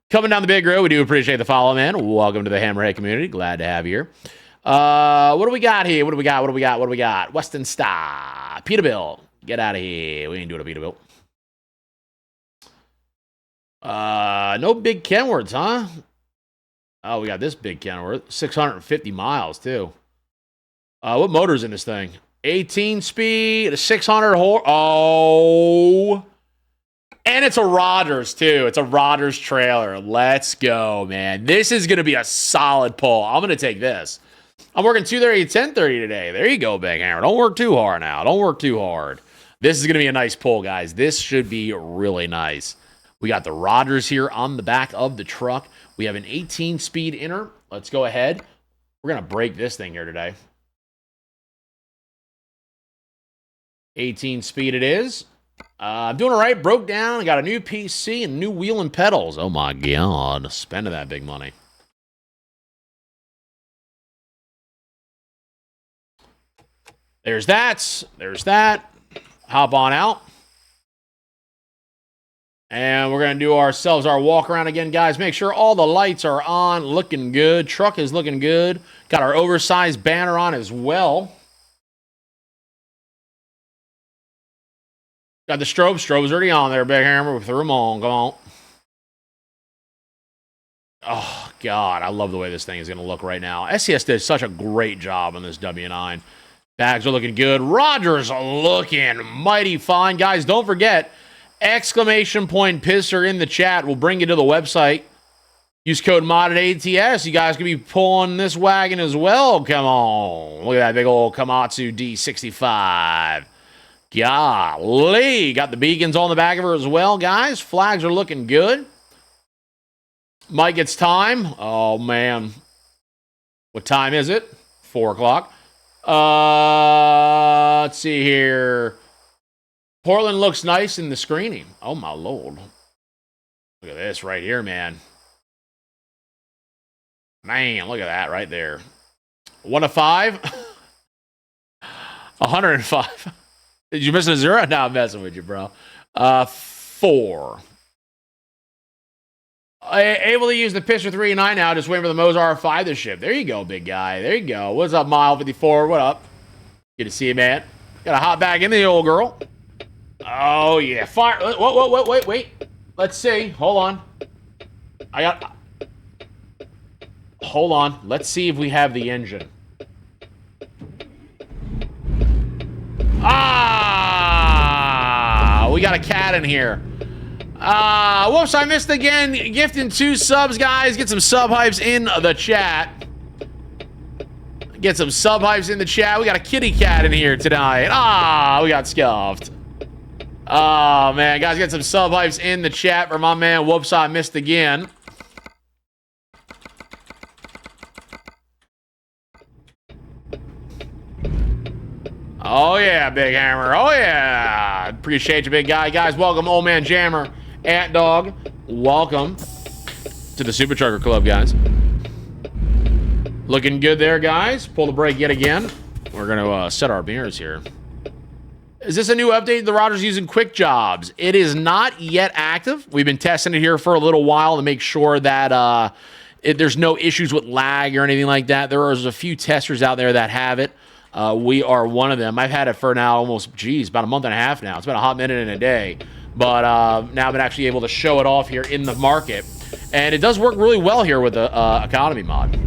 Coming down the big road, we do appreciate the follow, man. Welcome to the Hammerhead community. Glad to have you here. What do we got here? What do we got? Weston Star. Peterbilt. Get out of here. We ain't doing a Peterbilt. No big Kenworths, huh? Oh, we got this big Kenworth. 650 miles, too. What motor's in this thing? 18 speed, a 600 horse. Oh. And it's a Rogers, too. It's a Rogers trailer. Let's go, man. This is going to be a solid pull. I'm going to take this. I'm working 2:30 to 10:30 today. There you go, Big Hammer. Don't work too hard now. Don't work too hard. This is going to be a nice pull, guys. This should be really nice. We got the Rogers here on the back of the truck. We have an 18-speed inner. Let's go ahead. We're going to break this thing here today. 18 speed it is. I'm doing all right. Broke down. I got a new PC and new wheel and pedals. Oh, my God. Spending that big money. There's that. There's that. Hop on out. And we're going to do ourselves our walk around again, guys. Make sure all the lights are on. Looking good. Truck is looking good. Got our oversized banner on as well. Got the strobe. Strobe's already on there, Big Hammer. We threw them on. Come on. Oh, God. I love the way this thing is going to look right now. SCS did such a great job on this W9. Bags are looking good. Rogers looking mighty fine. Guys, don't forget, ! Pisser in the chat. We'll bring you to the website. Use code ModdedATS. You guys can be pulling this wagon as well. Come on. Look at that big old Komatsu D65. Golly. Got the beacons on the back of her as well, guys. Flags are looking good. Mike, it's time. Oh, man. What time is it? 4 o'clock. Let's see here. Portland looks nice in the screening. Oh, my Lord. Look at this right here, man. Man, look at that right there. 1 of 5. 105. Did you miss a 0? No, I'm messing with you, bro. 4. Able to use the Pisser 3.9 now. Just waiting for the Mozart 5 to ship. There you go, big guy. There you go. What's up, Mile 54? What up? Good to see you, man. Got to hop back in the old girl. Oh, yeah. Fire. Wait. Let's see. Hold on. Hold on. Let's see if we have the engine. Ah! We got a cat in here. Whoops, I missed again. Gifting 2 subs, guys. Get some sub hypes in the chat. Get some sub hypes in the chat. We got a kitty cat in here tonight. Ah, we got scuffed. Oh, man. Guys, get some sub hypes in the chat for my man. Whoops, I missed again. Oh, yeah, Big Hammer. Oh, yeah. Appreciate you, big guy. Guys, welcome, Old Man Jammer. Ant Dog, welcome to the Super Trucker Club, guys. Looking good there, guys. Pull the brake yet again. We're going to set our mirrors here. Is this a new update? The Rogers using quick jobs. It is not yet active. We've been testing it here for a little while to make sure that there's no issues with lag or anything like that. There is a few testers out there that have it. We are one of them. I've had it for now almost, about a month and a half now. It's been a hot minute and a day. But now I've been actually able to show it off here in the market. And it does work really well here with the economy mod.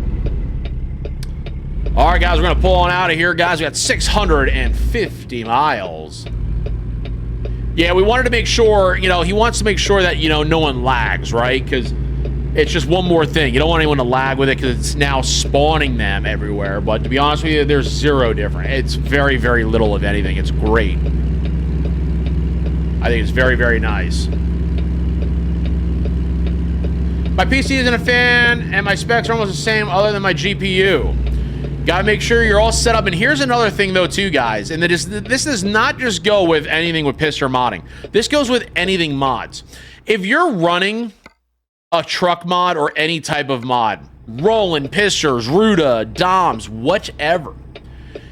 All right, guys, we're going to pull on out of here, guys. We got 650 miles. Yeah, we wanted to make sure, you know, he wants to make sure that, you know, no one lags, right? Because it's just one more thing. You don't want anyone to lag with it because it's now spawning them everywhere. But to be honest with you, there's zero different. It's very, very little of anything. It's great. I think it's very, very nice. My PC isn't a fan, and my specs are almost the same other than my GPU. Gotta make sure you're all set up. And here's another thing, though, too, guys. And this does not just go with anything with piston modding. This goes with anything mods. If you're running a truck mod or any type of mod, Roland, Pisters, Ruda, Doms, whatever,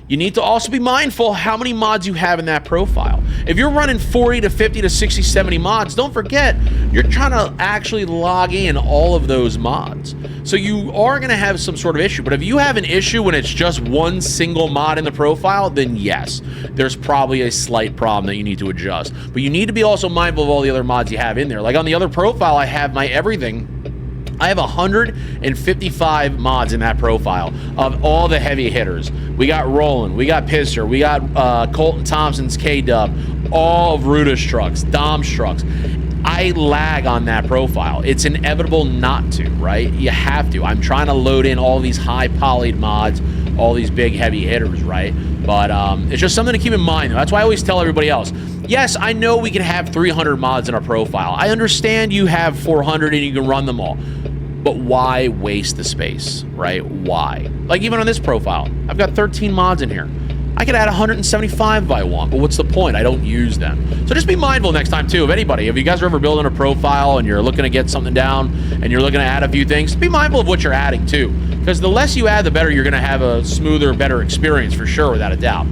you need to also be mindful how many mods you have in that profile. If you're running 40 to 50 to 60, 70 mods, don't forget, you're trying to actually log in all of those mods. So you are going to have some sort of issue. But if you have an issue when it's just one single mod in the profile, then yes, there's probably a slight problem that you need to adjust. But you need to be also mindful of all the other mods you have in there. Like on the other profile, I have my everything. I have 155 mods in that profile of all the heavy hitters. We got Roland, we got Pisser, we got Colton Thompson's K-Dub, all of Ruda's trucks, Dom's trucks. I lag on that profile. It's inevitable not to, right? You have to. I'm trying to load in all these high-polyed mods, all these big heavy hitters, right? But it's just something to keep in mind. That's why I always tell everybody else, yes, I know we can have 300 mods in our profile. I understand you have 400 and you can run them all. But why waste the space, right? Why? Like even on this profile, I've got 13 mods in here. I could add 175 if I want, but what's the point? I don't use them. So just be mindful next time too of anybody. If you guys are ever building a profile and you're looking to get something down and you're looking to add a few things, be mindful of what you're adding too. Because the less you add, the better you're gonna have a smoother, better experience for sure, without a doubt.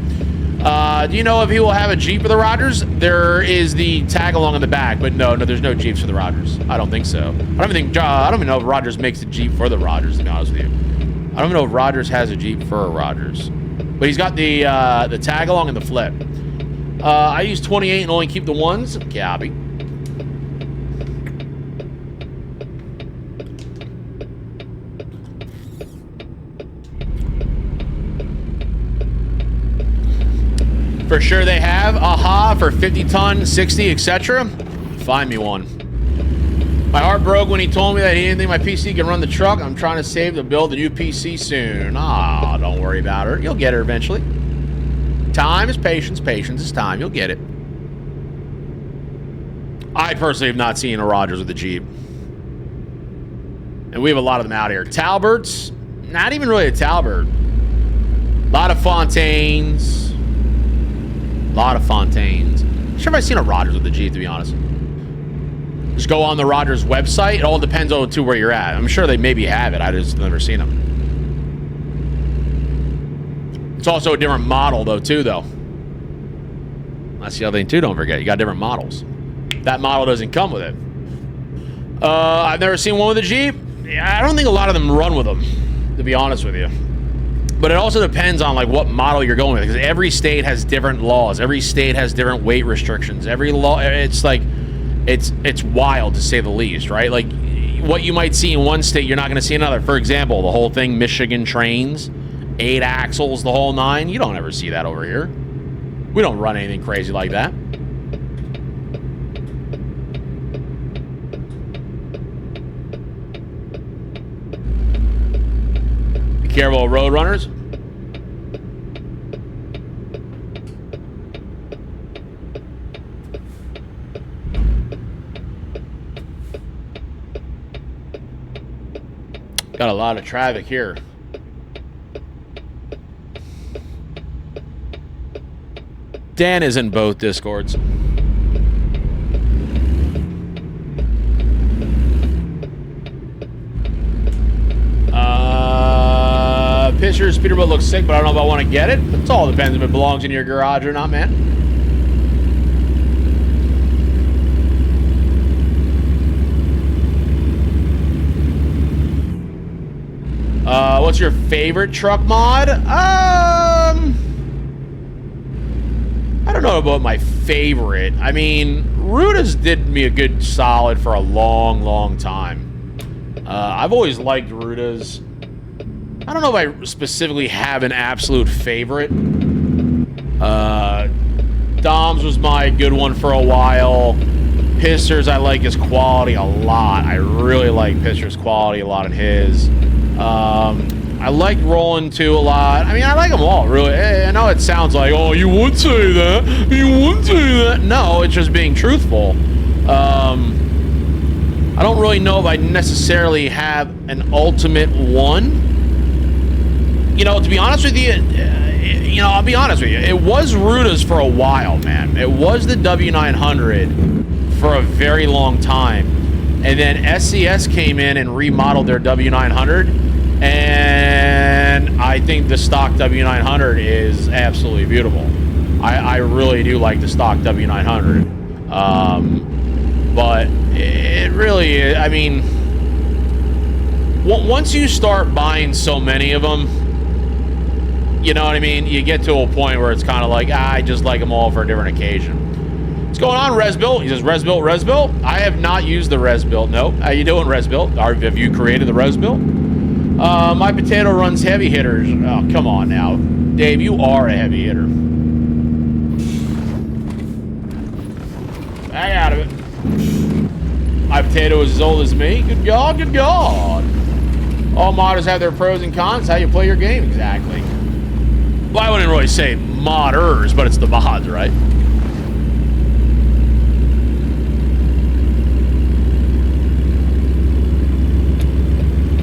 Do you know if he will have a Jeep for the Rogers? There is the tag along in the back, but no, there's no Jeeps for the Rogers. I don't think so. I don't even know if Rogers makes a Jeep for the Rogers, to be honest with you. I don't even know if Rogers has a Jeep for a Rogers. But he's got the tag along and the flip. I use 28 and only keep the ones. Gabby. For sure they have. Aha, for 50 ton, 60, etc. Find me one. My heart broke when he told me that he didn't think my PC can run the truck. I'm trying to save to build a new PC soon. Ah, don't worry about her. You'll get her eventually. Time is patience. Patience is time. You'll get it. I personally have not seen a Rogers with a Jeep. And we have a lot of them out here. Talberts, not even really a Talbert. A lot of Fontaines. A lot of Fontaines. I'm not sure if I've seen a Rogers with a Jeep, to be honest. Just go on the Rogers website. It all depends on where you're at. I'm sure they maybe have it. I just never seen them. It's also a different model, though, too, though. That's the other thing, too, don't forget. You got different models. That model doesn't come with it. I've never seen one with a Jeep. Yeah, I don't think a lot of them run with them, to be honest with you. But it also depends on like what model you're going with, because every state has different laws. Every state has different weight restrictions. Every law, it's like, it's wild to say the least, right? Like what you might see in one state, you're not going to see another. For example, the whole thing, Michigan trains, 8 axles, the whole 9. You don't ever see that over here. We don't run anything crazy like that. Careful, road runners. Got a lot of traffic here. Dan is in both Discords. Fisher's Peterbilt looks sick, but I don't know if I want to get it. It all depends if it belongs in your garage or not, man. What's your favorite truck mod? I don't know about my favorite. I mean, Ruda's did me a good solid for a long, long time. I've always liked Ruda's. I don't know if I specifically have an absolute favorite. Dom's was my good one for a while. Pisser's, I like his quality a lot. I really like Pisser's quality a lot in his. I like Roland too a lot. I mean, I like them all, really. I know it sounds like, oh, you would say that. You would say that. No, it's just being truthful. I don't really know if I necessarily have an ultimate one. You know, to be honest with you, I'll be honest with you. It was Ruda's for a while, man. It was the W900 for a very long time. And then SCS came in and remodeled their W900. And I think the stock W900 is absolutely beautiful. I really do like the stock W900. But it really is, I mean, once you start buying so many of them, you know what I mean? You get to a point where it's kind of like, I just like them all for a different occasion. What's going on, Resbuilt? He says, Resbuilt? I have not used the Resbuilt. No. How you doing, Resbuilt? Have you created the Resbuilt? My potato runs heavy hitters. Oh, come on now. Dave, you are a heavy hitter. Hang out of it. My potato is as old as me. Good God, good God. All modders have their pros and cons. How you play your game, exactly. Well, I wouldn't really say modders, but it's the mods, right?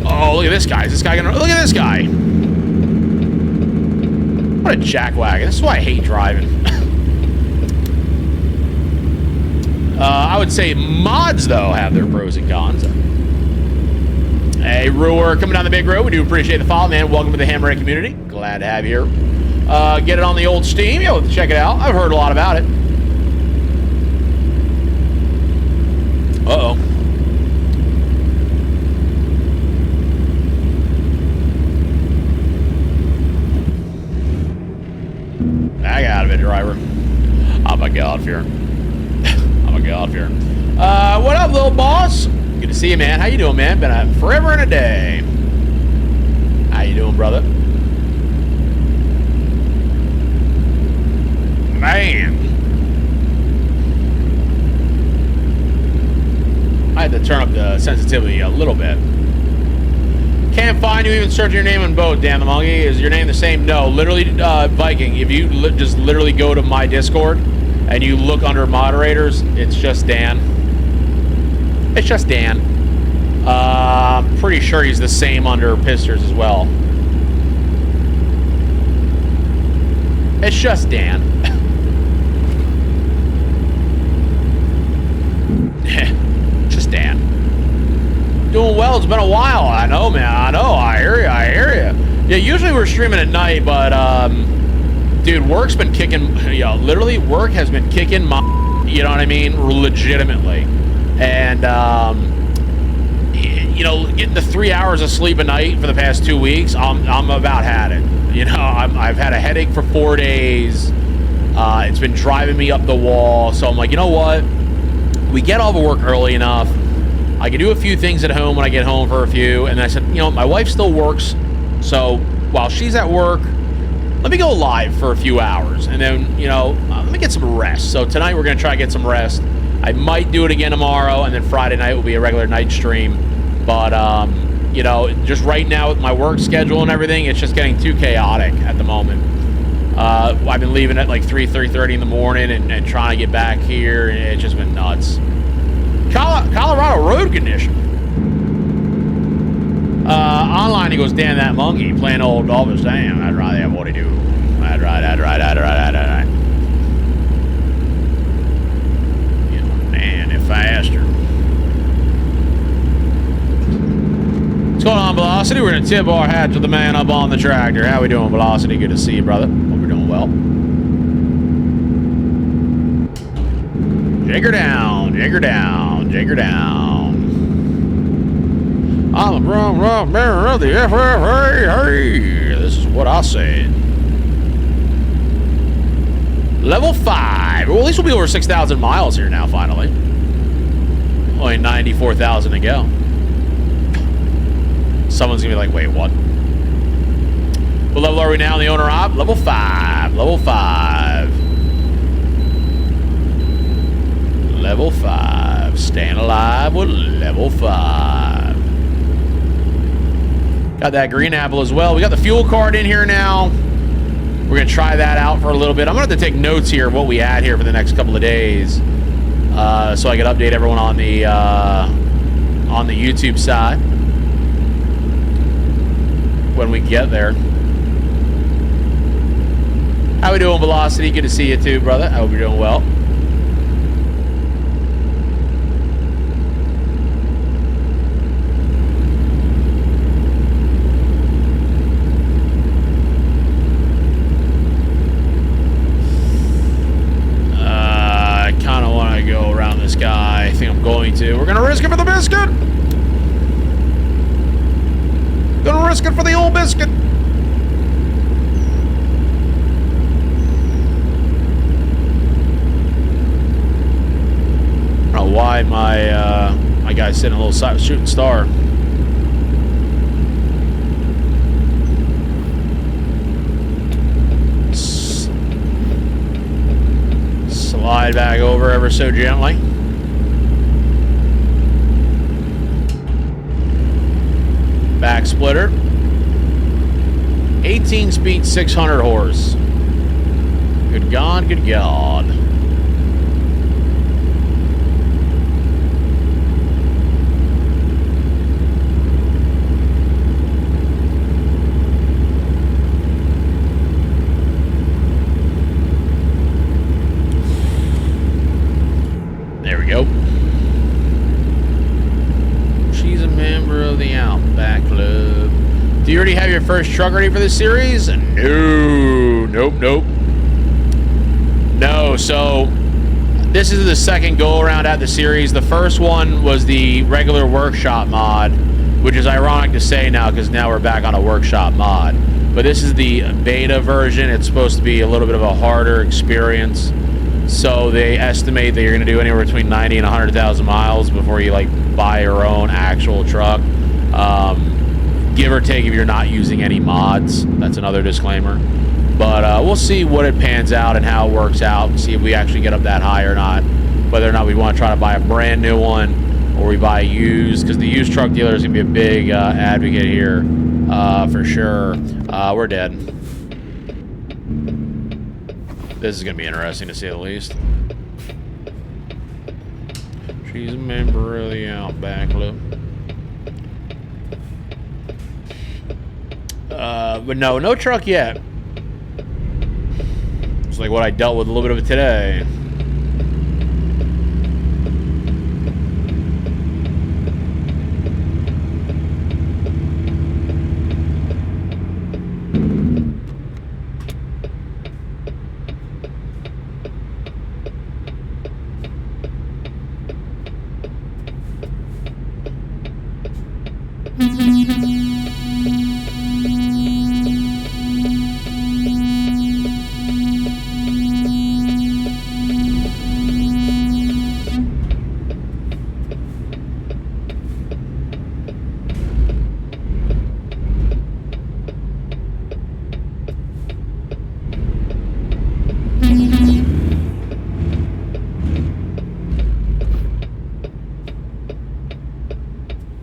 Oh, look at this guy. Is this guy gonna... Look at this guy. What a jackwagon. This is why I hate driving. I would say mods, though, have their pros and cons. Hey, Ruer, coming down the big road. We do appreciate the follow, man. Welcome to the Hammerhead community. Glad to have you here. Get it on the old Steam. Yo, check it out. I've heard a lot about it. Uh-oh. I got out of it, driver. I'm a God-fearer. I'm a God-fearer. What up, little boss? Good to see you, man. How you doing, man? Been a forever and a day. How you doing, brother? Man. I had to turn up the sensitivity a little bit. Can't find you, even searching your name on both, Dan the Monkey. Is your name the same? No, literally, Viking, if you just literally go to my Discord and you look under moderators, it's just Dan. It's just Dan. I'm pretty sure he's the same under Pisters as well. It's just Dan. Just Dan. Doing well. It's been a while. I know, man. I know. I hear you. I hear you. Yeah, usually we're streaming at night, but, dude, work's been kicking, literally, work has been kicking my, you know what I mean? Legitimately. And, getting the 3 hours of sleep a night for the past 2 weeks, I'm about had it. I've had a headache for 4 days. It's been driving me up the wall. So I'm like, you know what? We get off of work early enough. I can do a few things at home when I get home for a few. And I said, my wife still works. So while she's at work, let me go live for a few hours. And then, let me get some rest. So tonight we're going to try to get some rest. I might do it again tomorrow. And then Friday night will be a regular night stream. But, just right now with my work schedule and everything, it's just getting too chaotic at the moment. I've been leaving at like 3:30 in the morning and trying to get back here, and it's just been nuts. Colorado road condition. Online, he goes, damn that monkey playing old Elvis. Damn, I'd rather have what he do. I'd right. Yeah, man, if faster. What's going on, Velocity? We're gonna tip our hat to the man up on the tractor. How we doing, Velocity? Good to see you, brother. Hope you're doing well. Jigger down, jigger down, jigger down. I'm a wrong member of the FFA. This is what I said. Level 5. Well, at least we'll be over 6,000 miles here now, finally. Only 94,000 to go. Someone's gonna be like, wait, what? What level are we now in the owner op? Level 5. Level 5. Level 5. Staying alive with level 5. Got that green apple as well. We got the fuel card in here now. We're going to try that out for a little bit. I'm going to have to take notes here of what we had here for the next couple of days. So I can update everyone on the YouTube side when we get there. How we doing, Velocity? Good to see you too, brother. I hope you're doing well. Guy, I think I'm going to. We're gonna risk it for the biscuit. Gonna risk it for the old biscuit. I don't know why my guy's sitting a little shooting star. Slide back over ever so gently. Back splitter. 18 speed, 600 horse. Good God, good God. There we go. She's a member of the Outback Club. Do you already have your first truck ready for this series? No. Nope. No, so this is the second go-around at the series. The first one was the regular workshop mod, which is ironic to say now because now we're back on a workshop mod. But this is the beta version. It's supposed to be a little bit of a harder experience. So they estimate that you're going to do anywhere between 90 and 100,000 miles before you like buy your own actual truck. Give or take if you're not using any mods. That's another disclaimer. But we'll see what it pans out and how it works out and see if we actually get up that high or not. Whether or not we want to try to buy a brand new one or we buy used, because the used truck dealer is going to be a big advocate here for sure. We're dead. This is going to be interesting to say the least. She's a member of the Outback Club. But no truck yet. It's like what I dealt with a little bit of it today.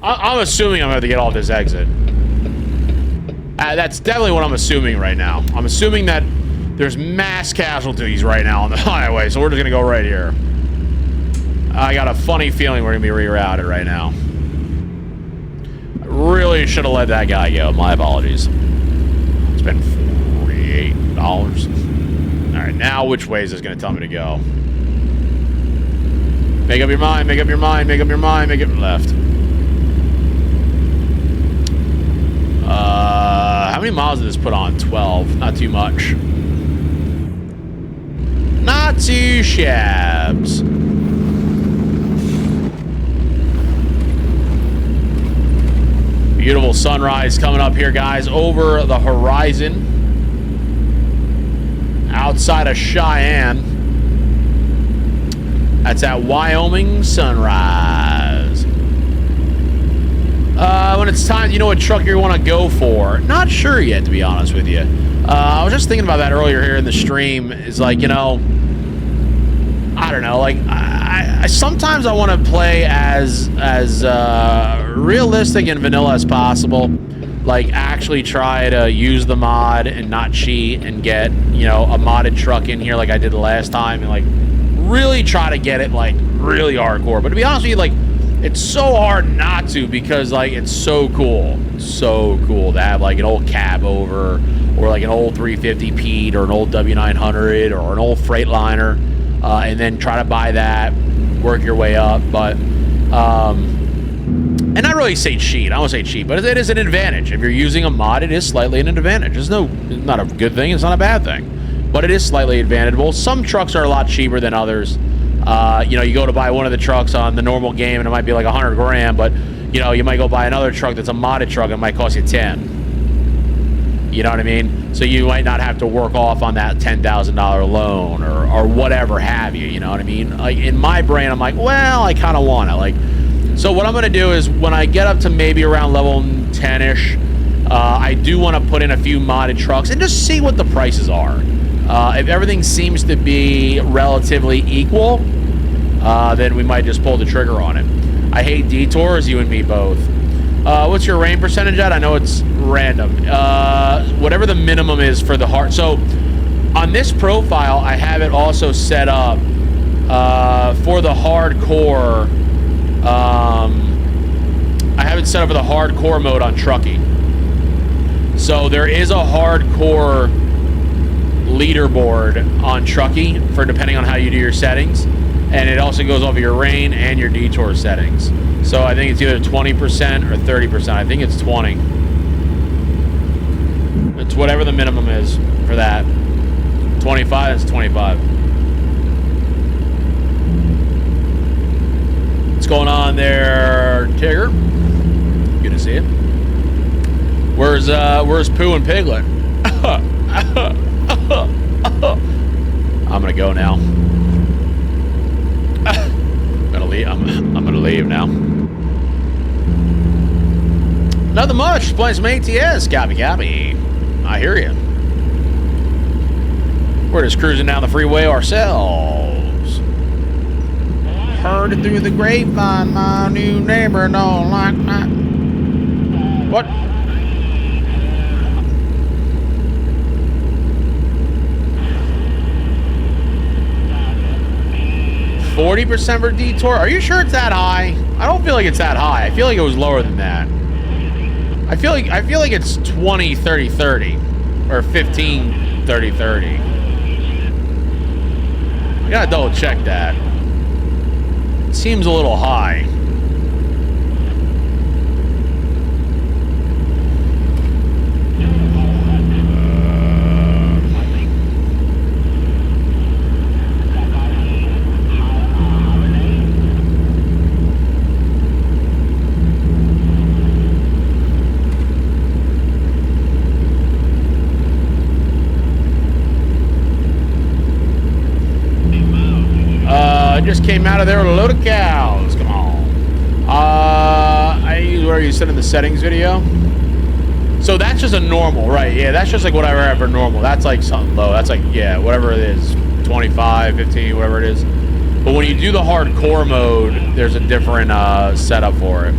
I'm assuming I'm going to have to get off this exit. That's definitely what I'm assuming right now. I'm assuming that there's mass casualties right now on the highway, so we're just going to go right here. I got a funny feeling we're going to be rerouted right now. Really should have let that guy go. My apologies. Spent $48. All right, now which way is this going to tell me to go? Make up your mind, make up your mind, make up your mind, make it left. How many miles did this put on? 12. Not too much. Not too shabs. Beautiful sunrise coming up here, guys, over the horizon. Outside of Cheyenne. That's at Wyoming Sunrise. When it's time, you know what truck you want to go for? Not sure yet, to be honest with you. I was just thinking about that earlier here in the stream. Is like, you know, I don't know. Like, I sometimes I want to play as realistic and vanilla as possible. Like, actually try to use the mod and not cheat and get, you know, a modded truck in here like I did the last time, and like really try to get it like really hardcore. But to be honest with you, like, it's so hard not to, because like it's so cool. So cool to have like an old cab over, or like an old 350 Pete, or an old W900, or an old Freightliner, and then try to buy that, work your way up. But and not really say cheat. I don't say cheat, but it is an advantage. If you're using a mod, it is slightly an advantage. It's not a good thing. It's not a bad thing, but it is slightly advantageable. Some trucks are a lot cheaper than others. You know, you go to buy one of the trucks on the normal game and it might be like 100 grand, but you know, you might go buy another truck that's a modded truck and it might cost you 10. You know what I mean? So you might not have to work off on that $10,000 loan or whatever have you. You know what I mean? Like, in my brain, I'm like, well, I kind of want it. Like, so what I'm going to do is when I get up to maybe around level 10-ish, I do want to put in a few modded trucks and just see what the prices are. If everything seems to be relatively equal, then we might just pull the trigger on it. I hate detours, you and me both. What's your rain percentage at? I know it's random. Whatever the minimum is for the hard. So on this profile, I have it also set up for the hardcore. I have it set up for the hardcore mode on trucking. So there is a hardcore leaderboard on Truckee for depending on how you do your settings, and it also goes over your rain and your detour settings. So I think it's either 20% or 30%. I think it's 20. It's whatever the minimum is for that. 25 is 25. What's going on there, Tigger? Good to see you. Where's Pooh and Piglet? I'm gonna go now. I'm gonna leave. I'm gonna leave now. Nothing much. Just playing some ATS. Copy. I hear you. We're just cruising down the freeway ourselves. Heard it through the grapevine. My new neighbor don't like that. What? 40% for detour? Are you sure it's that high? I don't feel like it's that high. I feel like it was lower than that. I feel like it's 20, 30, 30. Or 15, 30, 30. I gotta double check that. It seems a little high. Just came out of there with a load of cows. Come on. Where you said in the settings video. So that's just a normal, right? Yeah, that's just like whatever I have for normal. That's like something low. That's like, yeah, whatever it is, 25, 15, whatever it is. But when you do the hardcore mode, there's a different setup for it.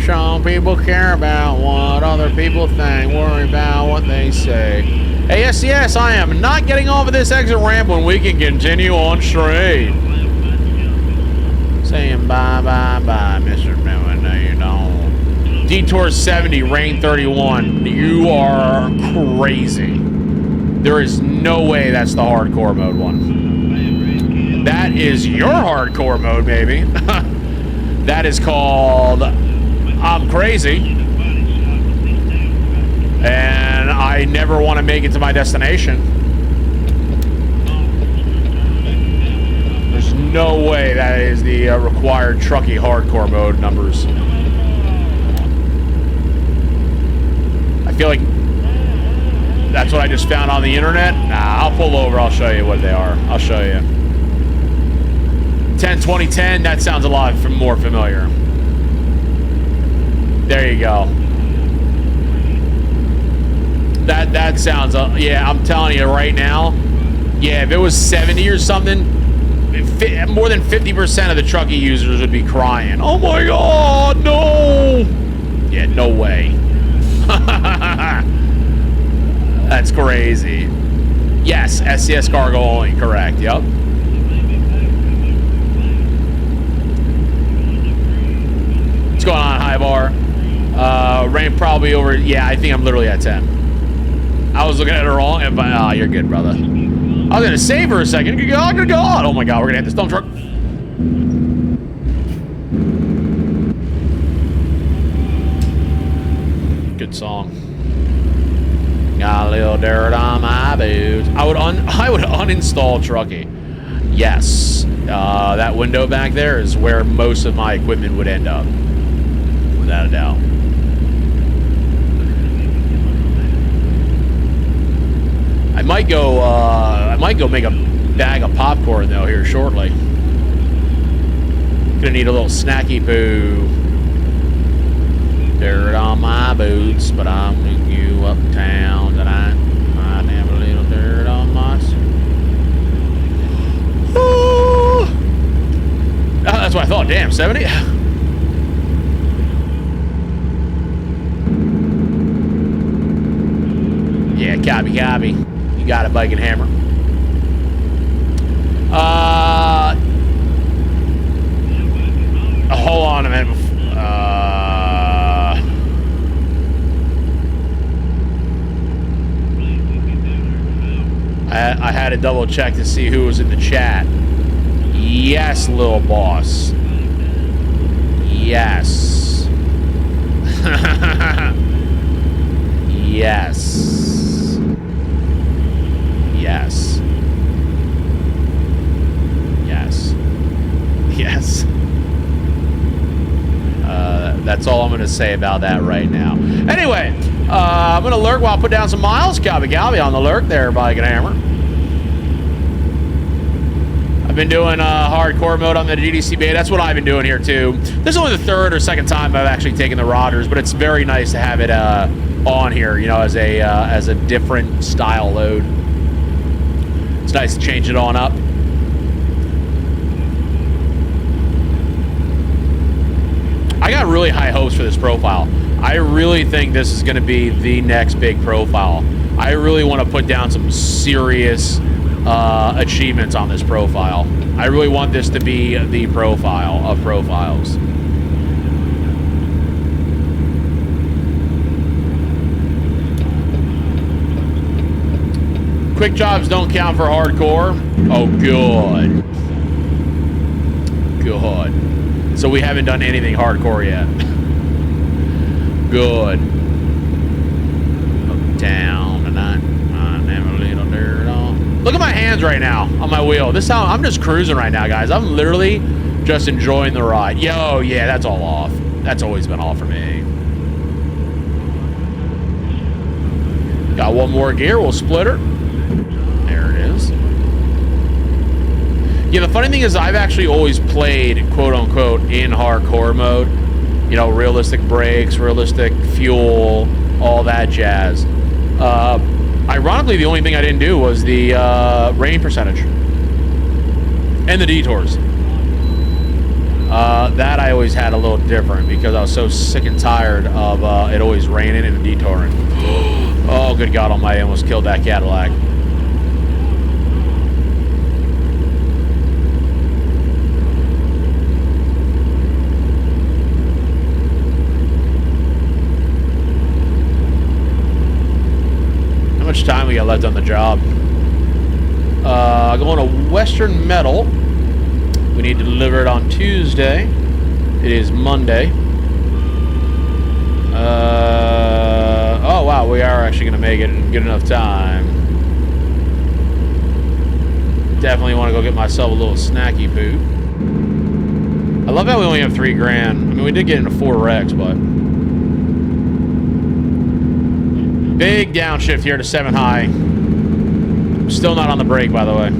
Some people care about what other people think, worry about what they say. ASCS, I am not getting off of this exit ramp when we can continue on straight. Saying bye, bye, bye, Mr. Miller. No, you don't. Detour 70, Rain 31. You are crazy. There is no way that's the hardcore mode one. That is your hardcore mode, maybe. That is called I'm Crazy. And I never want to make it to my destination. There's no way that is the required trucky hardcore mode numbers. I feel like that's what I just found on the internet. Nah, I'll pull over. I'll show you what they are. I'll show you. 10, 20, 10. That sounds a lot more familiar. There you go. That sounds, yeah, I'm telling you right now, yeah, if it was 70 or something, more than 50% of the trucky users would be crying. Oh my God, no! Yeah, no way. That's crazy. Yes, SCS cargo only, correct, yep. What's going on, High Bar? Rain probably over, yeah, I think I'm literally at 10. I was looking at it wrong, and oh, you're good, brother. I was gonna save for a second. Good God, good God. Oh my God, we're gonna hit this dump truck. Good song. Got a little dirt on my boots. I would uninstall Truckee. Yes, that window back there is where most of my equipment would end up, without a doubt. I might go make a bag of popcorn though here shortly. Gonna need a little snacky poo. Dirt on my boots, but I'm with you uptown tonight. I have a little dirt on my suit. Oh, that's what I thought. Damn, 70. Yeah, copy. Got it, Bike and Hammer. Hold on a minute. I had to double check to see who was in the chat. Yes, little boss. Yes. Yes. Yes. Yes. Yes. That's all I'm going to say about that right now. Anyway, I'm going to lurk while I put down some miles. Copy on the lurk there, Bike and Hammer. I've been doing hardcore mode on the GDC beta. That's what I've been doing here, too. This is only the third or second time I've actually taken the rodders, but it's very nice to have it on here, you know, as a different style load. It's nice to change it on up. I got really high hopes for this profile. I really think this is going to be the next big profile. I really want to put down some serious achievements on this profile. I really want this to be the profile of profiles. Quick jobs don't count for hardcore. Oh, good. Good. So we haven't done anything hardcore yet. Good. Uptown tonight. I have a little dirt on. Look at my hands right now on my wheel. This how I'm just cruising right now, guys. I'm literally just enjoying the ride. Yo, yeah, that's all off. That's always been off for me. Got one more gear. We'll split her. There it is. Yeah, the funny thing is I've actually always played, quote-unquote, in hardcore mode. You know, realistic brakes, realistic fuel, all that jazz. Ironically, the only thing I didn't do was the rain percentage. And the detours. That I always had a little different because I was so sick and tired of it always raining and detouring. Oh, good God almighty, I almost killed that Cadillac. How much time we got left on the job? Going to Western Metal. We need to deliver it on Tuesday. It is Monday. Oh wow, we are actually going to make it in good enough time. Definitely want to go get myself a little snacky poo. I love how we only have $3 grand. I mean, we did get into 4 wrecks, but big downshift here to 7 high. Still not on the brake, by the way.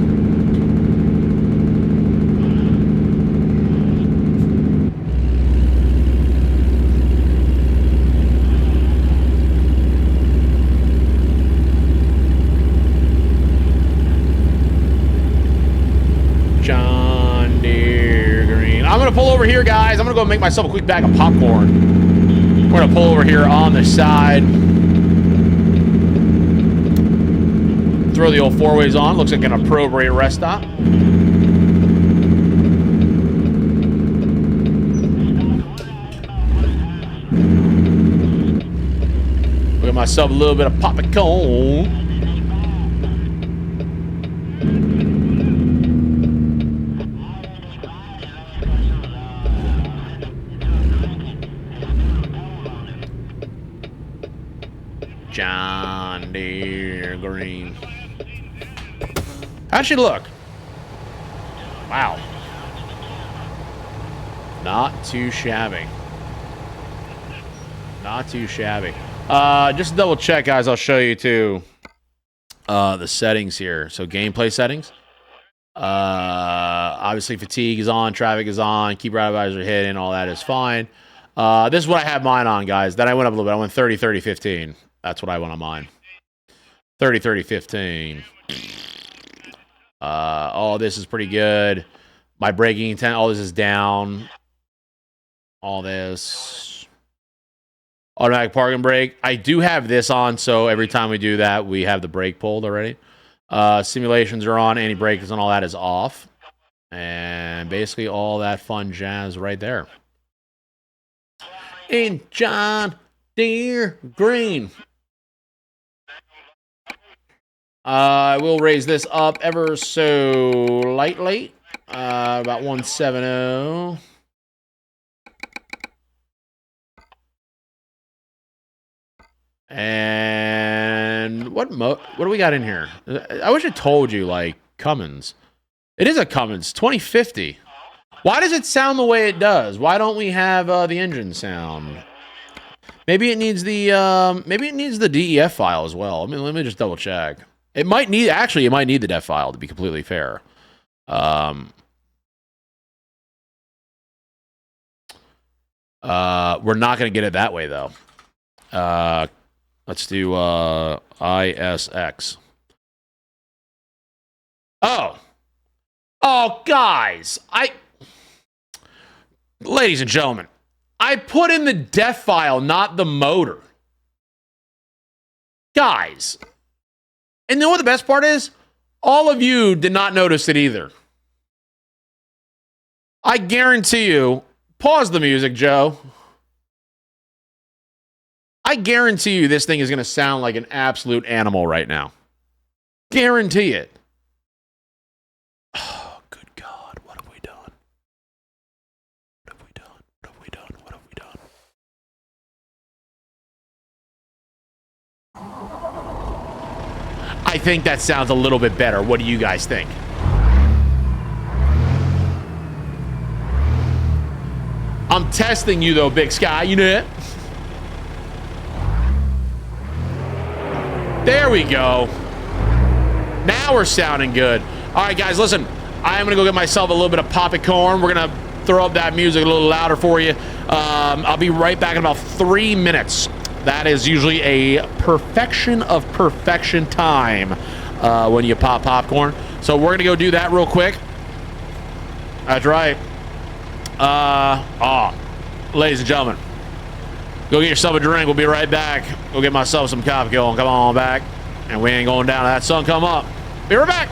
John Deere Green. I'm gonna pull over here, guys. I'm gonna go make myself a quick bag of popcorn. We're gonna pull over here on the side. Throw the old 4-ways on. Looks like an appropriate rest stop. Look at myself a little bit of popcorn. John Deere Green. How'd she look? Wow. Not too shabby. Not too shabby. Just to double check, guys, I'll show you too the settings here. So gameplay settings. Obviously fatigue is on, traffic is on, keep ride advisor hidden, all that is fine. This is what I have mine on, guys. Then I went up a little bit. I went 30, 30, 15. That's what I went on mine. 30, 30, 15. Oh, this is pretty good. My braking intent, all this is down. All this. Automatic parking brake. I do have this on, so every time we do that, we have the brake pulled already. Simulations are on, anti-brakes and all that is off. And basically all that fun jazz right there. In John Deere Green. I will raise this up ever so lightly. About 170. And what do we got in here? I wish I told you, like, Cummins. It is a Cummins 2050. Why does it sound the way it does? Why don't we have the engine sound? Maybe it needs the DEF file as well. I mean, let me just double check. It might need, actually, it might need the def file, to be completely fair. We're not going to get it that way, though. Let's do ISX. Oh, guys, ladies and gentlemen, I put in the def file, not the motor. Guys. And you know what the best part is? All of you did not notice it either. I guarantee you, pause the music, Joe. I guarantee you this thing is going to sound like an absolute animal right now. Guarantee it. Oh, good God. What have we done? What have we done? What have we done? What have we done? I think that sounds a little bit better. What do you guys think? I'm testing you, though, Big Sky. You know it. There we go. Now we're sounding good. All right, guys, listen. I am going to go get myself a little bit of popcorn. We're going to throw up that music a little louder for you. I'll be right back in about 3 minutes. That is usually a perfection of perfection time when you pop popcorn. So we're going to go do that real quick. That's right. Ladies and gentlemen, Go get yourself a drink. We'll be right back. Go get myself some coffee going. Come on back. And we ain't going down to that sun come up. Be right back.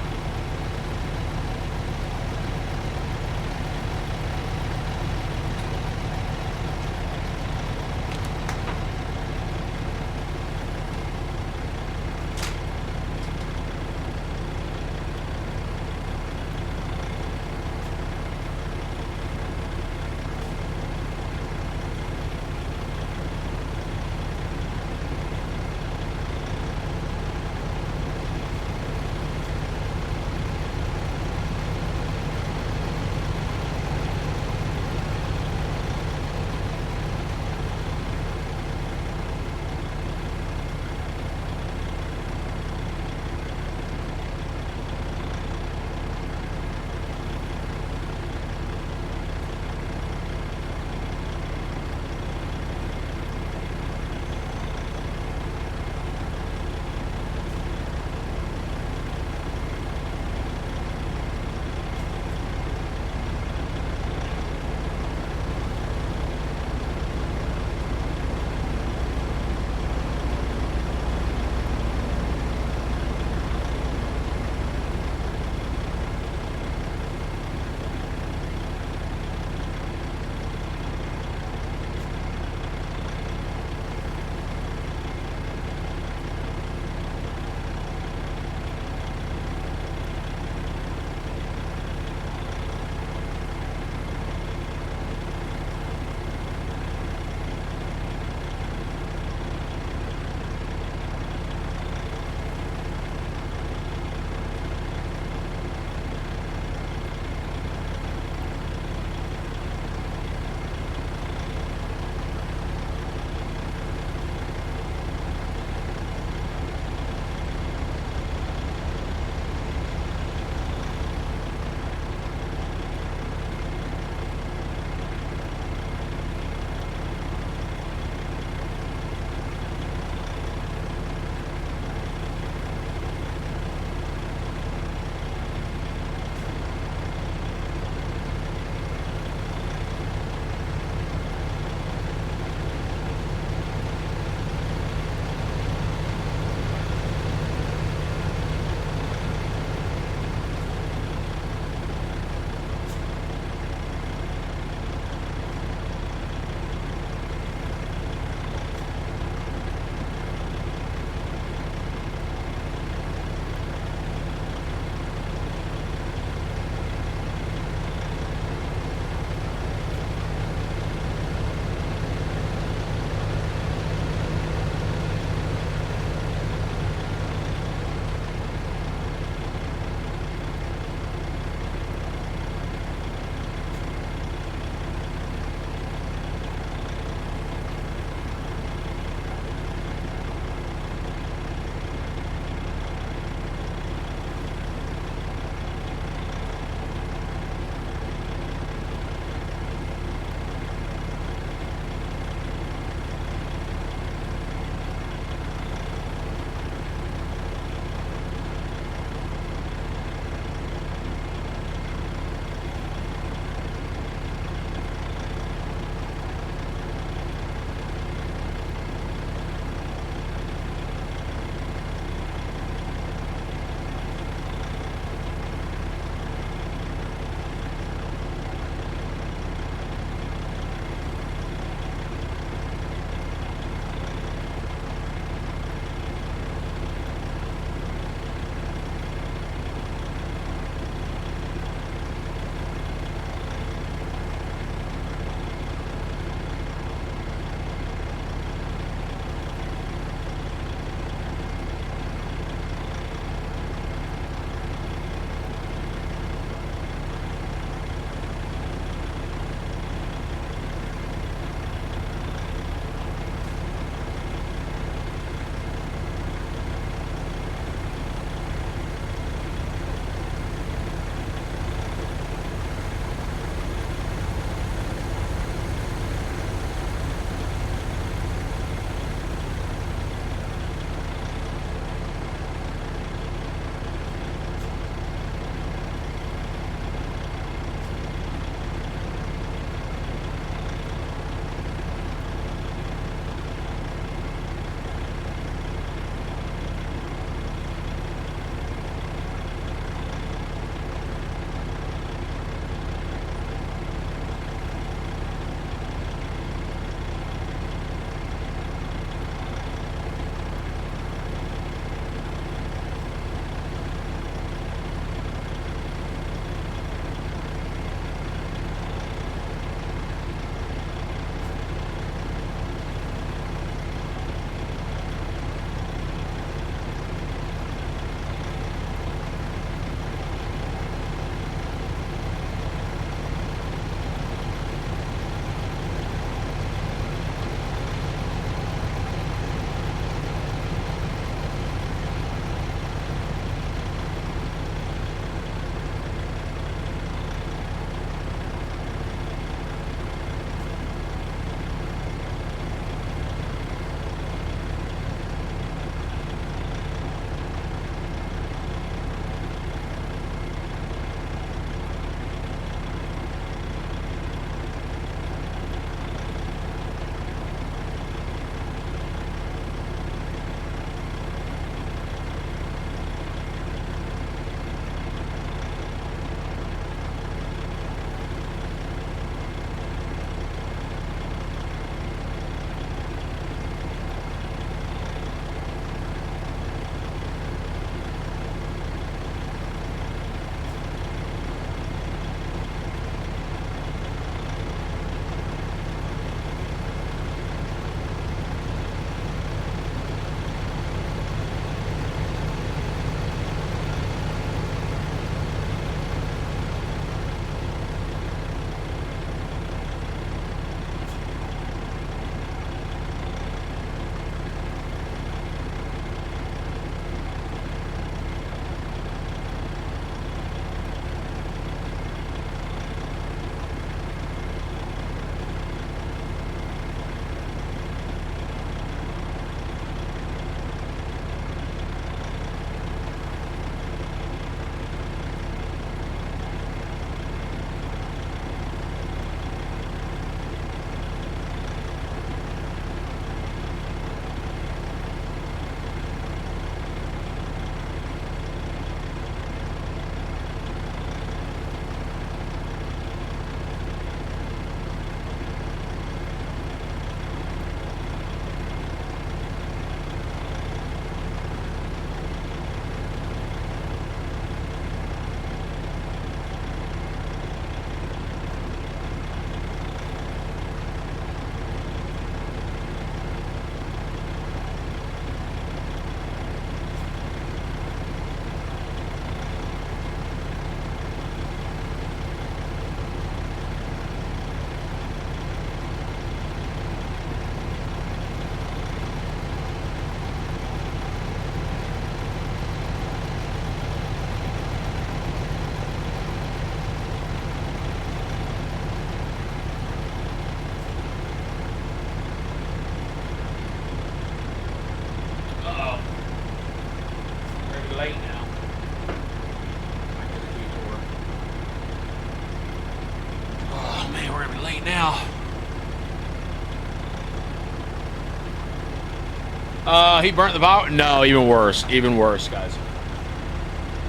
He burnt the power. No, even worse. Even worse, guys.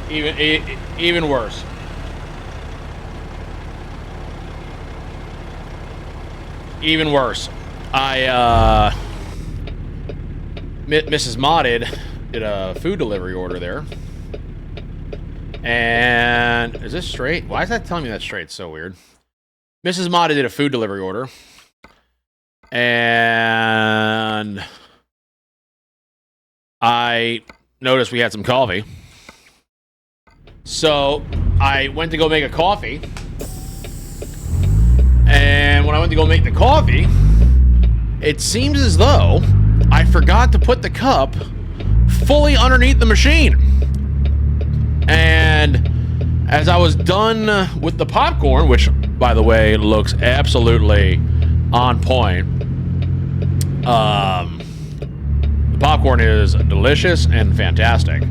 Even worse. Even worse. Mrs. Modded did a food delivery order there. And is this straight? Why is that telling me that's straight? It's so weird. Mrs. Modded did a food delivery order. And I noticed we had some coffee. So I went to go make a coffee. And when I went to go make the coffee, it seems as though I forgot to put the cup fully underneath the machine. And as I was done with the popcorn, which, by the way, looks absolutely on point, the popcorn is delicious and fantastic.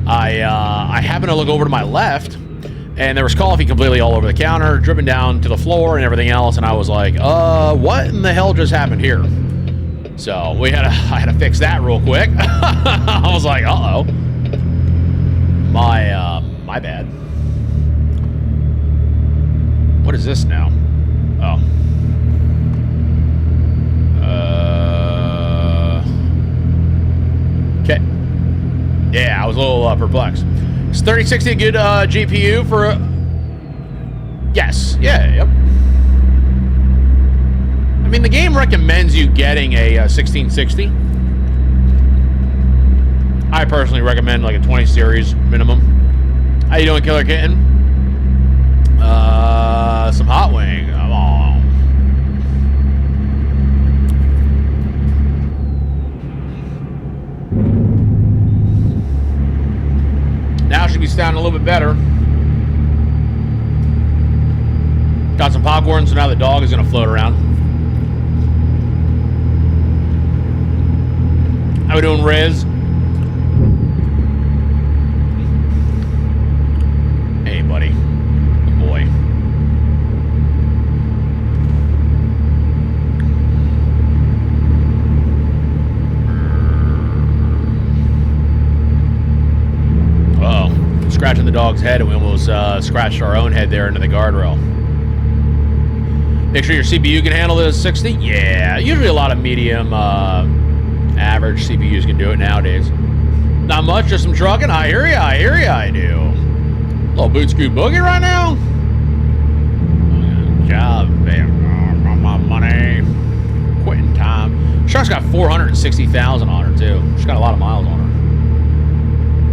I happened to look over to my left, and there was coffee completely all over the counter, driven down to the floor and everything else, and I was like, what in the hell just happened here? So I had to fix that real quick. I was like, uh-oh. My bad. What is this now? Oh. Okay. Yeah, I was a little perplexed. Is 3060 a good GPU for? Yes. Yeah. Yep. I mean, the game recommends you getting a 1660. I personally recommend like a 20 series minimum. How you doing, Killer Kitten? Some hot wing. Come on. Now should be sounding a little bit better. Got some popcorn, so now the dog is going to float around. How we doing, Riz? Hey, buddy. Good boy. Uh-oh. Scratching the dog's head, and we almost scratched our own head there into the guardrail. Make sure your CPU can handle the 60. Yeah, usually a lot of medium, average CPUs can do it nowadays. Not much, just some trucking. I hear ya, I do. Little boot scoot boogie right now. Good job, man. My money. Quitting time. Truck's got 460,000 on her too. She's got a lot of miles on her.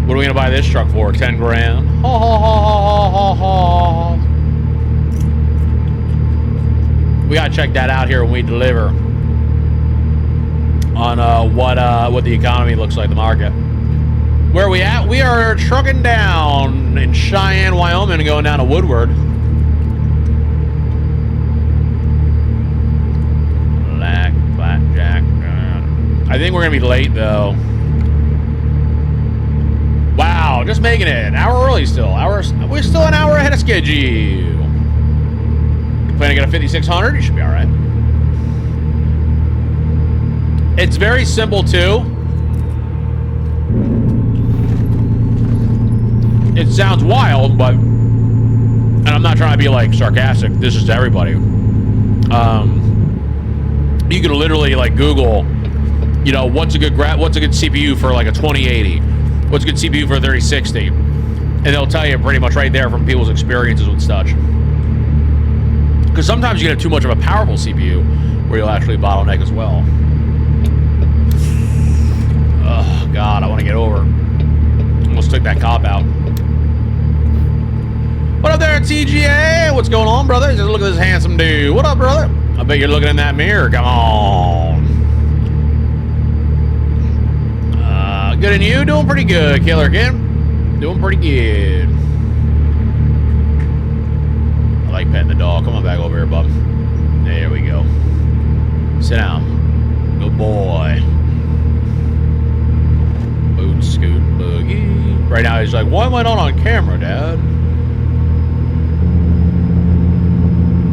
What are we gonna buy this truck for? 10 grand. Ha ha ha ha ha ha. We gotta check that out here when we deliver on what the economy looks like, the market. Where are we at? We are trucking down in Cheyenne, Wyoming, and going down to Woodward. Blackjack. I think we're gonna be late though. Wow, just making it an hour early still. We're still an hour ahead of schedule. Planning to get a 5600, you should be all right. It's very simple too. It sounds wild, but, and I'm not trying to be like sarcastic. This is to everybody. You can literally like Google, you know, what's a good CPU for like a 2080? What's a good CPU for a 3060? And they'll tell you pretty much right there from people's experiences with such. Because sometimes you get too much of a powerful CPU where you'll actually bottleneck as well. Oh, God, I want to get over. Almost took that cop out. What up there, TGA? What's going on, brother? Just look at this handsome dude. What up, brother? I bet you're looking in that mirror. Come on. Good and you? Doing pretty good, Killer Kid. Doing pretty good. I like petting the dog. Come on back over here, bub. There we go. Sit down. Good boy. Boot scoot boogie. Right now he's like, why am I not on camera, Dad?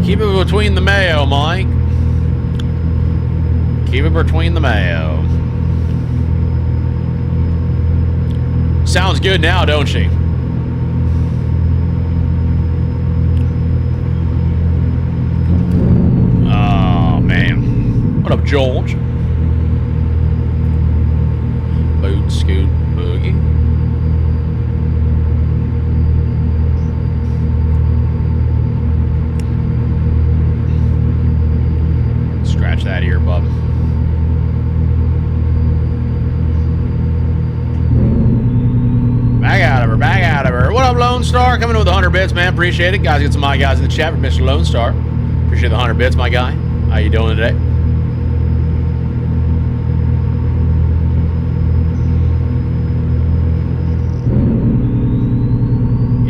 Keep it between the mayo, Mike. Keep it between the mayo. Sounds good now, don't she? Oh, man. What up, George? Boot, scoot, boogie. Scratch that ear, bub. Back out of her, back out of her. What up, Lone Star? Coming in with 100 bits, man. Appreciate it. Guys, get some of my guys in the chat for Mr. Lone Star. Appreciate the 100 bits, my guy. How you doing today?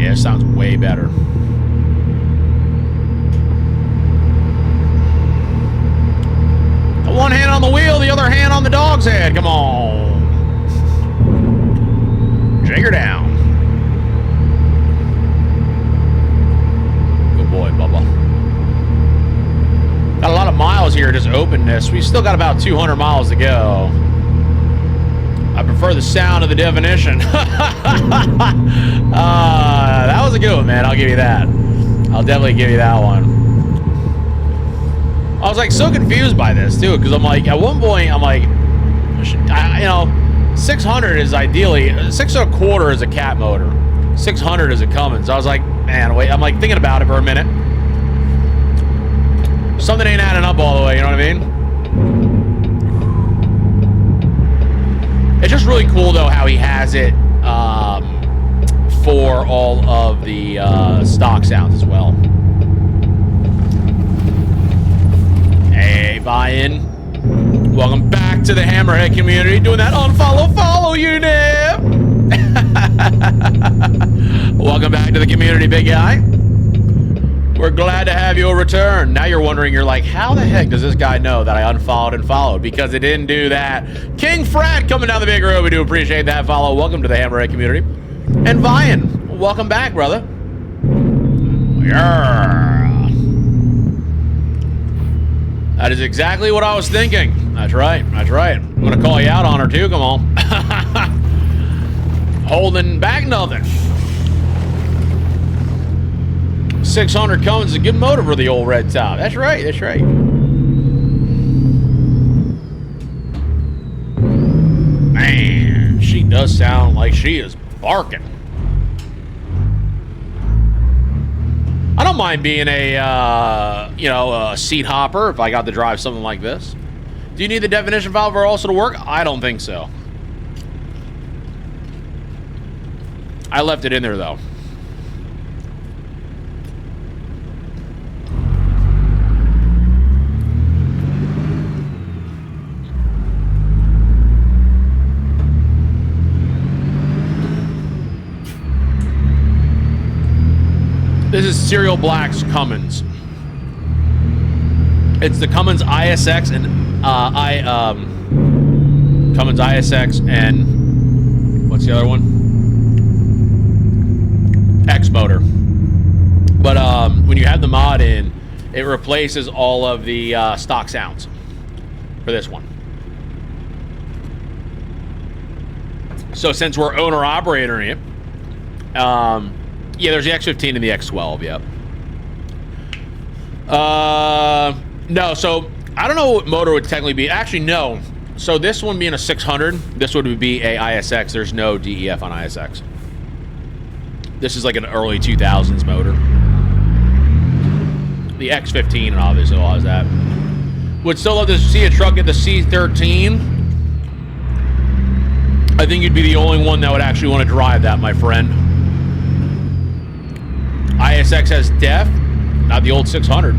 Yeah, sounds way better. One hand on the wheel, the other hand on the dog's head. Come on. Shake her down. Good boy, Bubba. Got a lot of miles here, just open this. We still got about 200 miles to go. I prefer the sound of the definition. That was a good one, man. I'll give you that. I'll definitely give you that one. I was like so confused by this too, because I'm like, at one point, I'm like, you know, 600 is ideally 6.25 is a cat motor, 600 is a Cummins. I was like, man, wait. I'm like thinking about it for a minute. Something ain't adding up all the way. You know what I mean? It's just really cool though how he has it for all of the stock sounds as well. Hey, buy-in. Welcome back to the Hammerhead community. Doing that follow unit. Welcome back to the community, big guy. We're glad to have you return. Now you're wondering, you're like, how the heck does this guy know that I unfollowed and followed? Because it didn't do that. King Frat coming down the big road. We do appreciate that follow. Welcome to the Hammerhead community. And Vian, welcome back, brother. Yeah. That is exactly what I was thinking. That's right. That's right. I'm going to call you out on her, too. Come on. Holding back nothing. 600 Cummins is a good motor for the old red top. That's right. That's right. Man, she does sound like she is barking. I don't mind being a, you know, a seat hopper if I got to drive something like this. Do you need the definition valve for also to work? I don't think so. I left it in there, though. This is Serial Black's Cummins. It's the Cummins ISX and Cummins ISX and what's the other one? X motor. But when you have the mod in, it replaces all of the stock sounds for this one. So since we're owner operator in it, yeah, there's the X15 and the X12, yep. No, so I don't know what motor would technically be. Actually, no. So this one being a 600, this would be a ISX. There's no DEF on ISX. This is like an early 2000s motor. The X15 obviously has that. Would still love to see a truck get the C13. I think you'd be the only one that would actually want to drive that, my friend. ISX has DEF, not the old 600.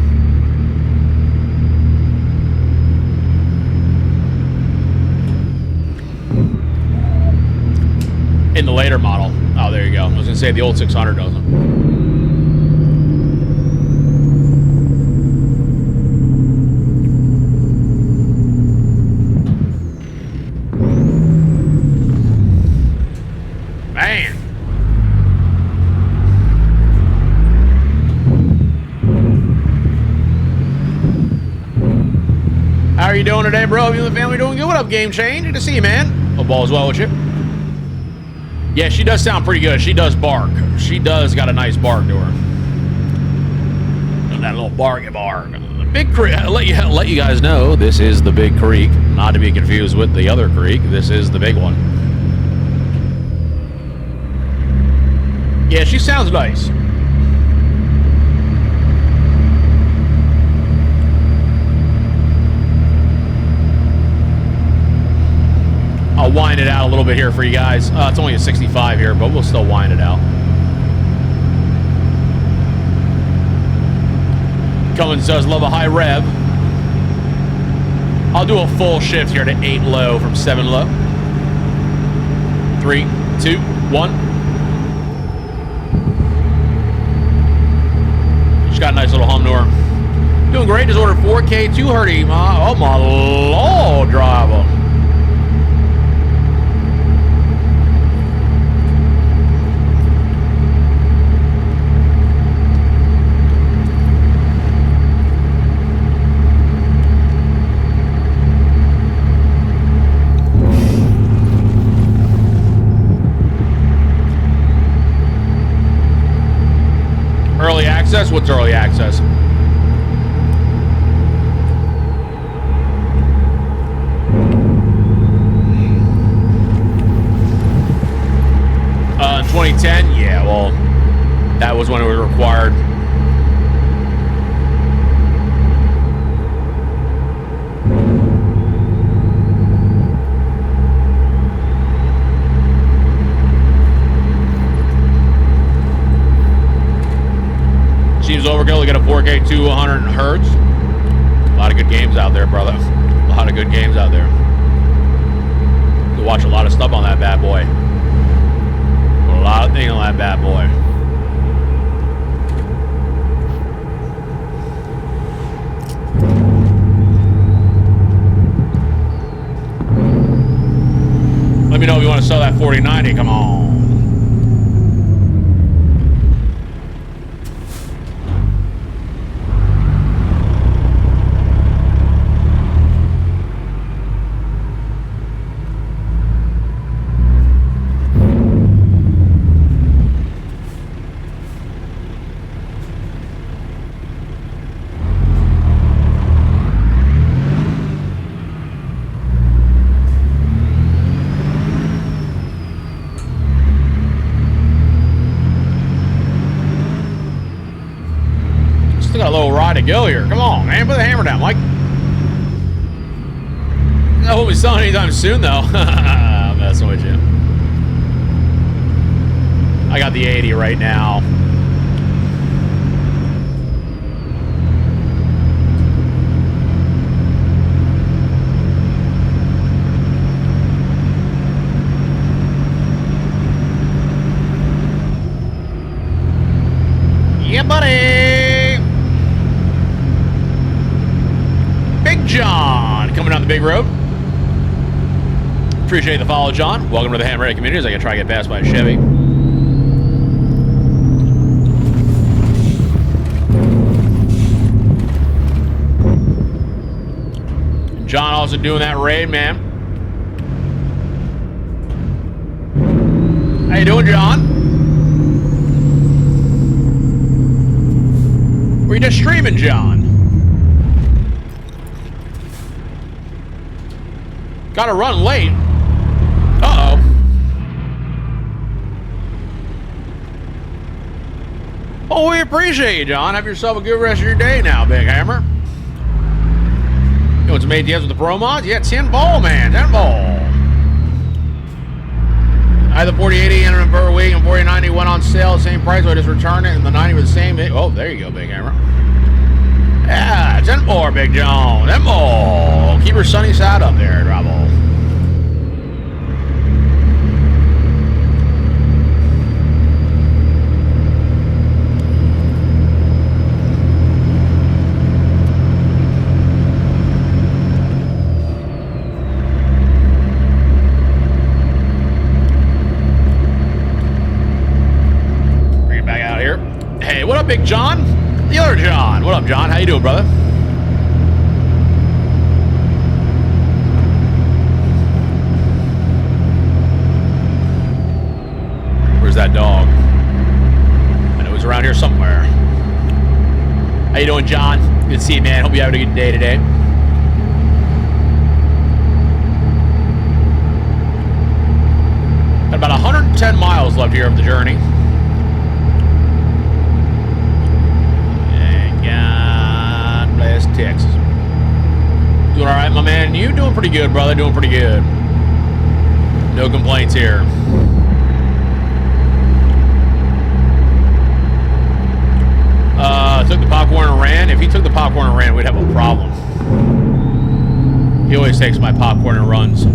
In the later model. Oh, there you go. I was going to say the old 600 doesn't. Man. How are you doing today, bro? You and the family doing good? What up, Game Change? Good to see you, man. Hope all is well with you. Yeah, she does sound pretty good. She does bark. She does got a nice bark to her. That little barky bark. The big creek. I'll let you guys know, this is the big creek. Not to be confused with the other creek. This is the big one. Yeah, she sounds nice. I'll wind it out a little bit here for you guys. It's only a 65 here, but we'll still wind it out. Cummins does love a high rev. I'll do a full shift here to 8 low from 7 low. 3, 2, 1. She's got a nice little hum to her. Doing great. Just ordered 4K 230. Oh my lord, driver. Early access? What's early access? In 2010? Yeah, well, that was when it was required. Seems overkill to get a 4K 200 hertz. A lot of good games out there, brother. A lot of good games out there. You can watch a lot of stuff on that bad boy. A lot of things on that bad boy. Let me know if you want to sell that 4090. Come on. Still got a little ride to go here. Come on, man. Put the hammer down, Mike. That won't be selling anytime soon, though. I'm messing with you. I got the 80 right now. Yeah, buddy. Big John coming down the big road. Appreciate the follow, John. Welcome to the ham radio community as I can try to get passed by a Chevy. John also doing that raid, man. How you doing, John? Were you just streaming, John? Gotta run late. Uh-oh. Oh, we appreciate you, John. Have yourself a good rest of your day now, Big Hammer. You want some ATS with the Pro mods? Yeah, 10 ball, man. 10 ball. I had the 4080 in per week and 4090 went on sale, same price, so I just returned it, and the 90 was the same. Oh, there you go, Big Hammer. Yeah, 10 more, Big John. 10 more. Keep your sunny side up there, Bravo. Bring it back out here. Hey, what up, Big John? The other John. What up, John? How you doing, brother? to see you, man. Hope you're having a good day today. Got about 110 miles left here of the journey. And God bless Texas. Doing all right, my man. You doing pretty good, brother. Doing pretty good. No complaints here. Took the popcorn and ran. If he took the popcorn and ran, we'd have a problem. He always takes my popcorn and runs.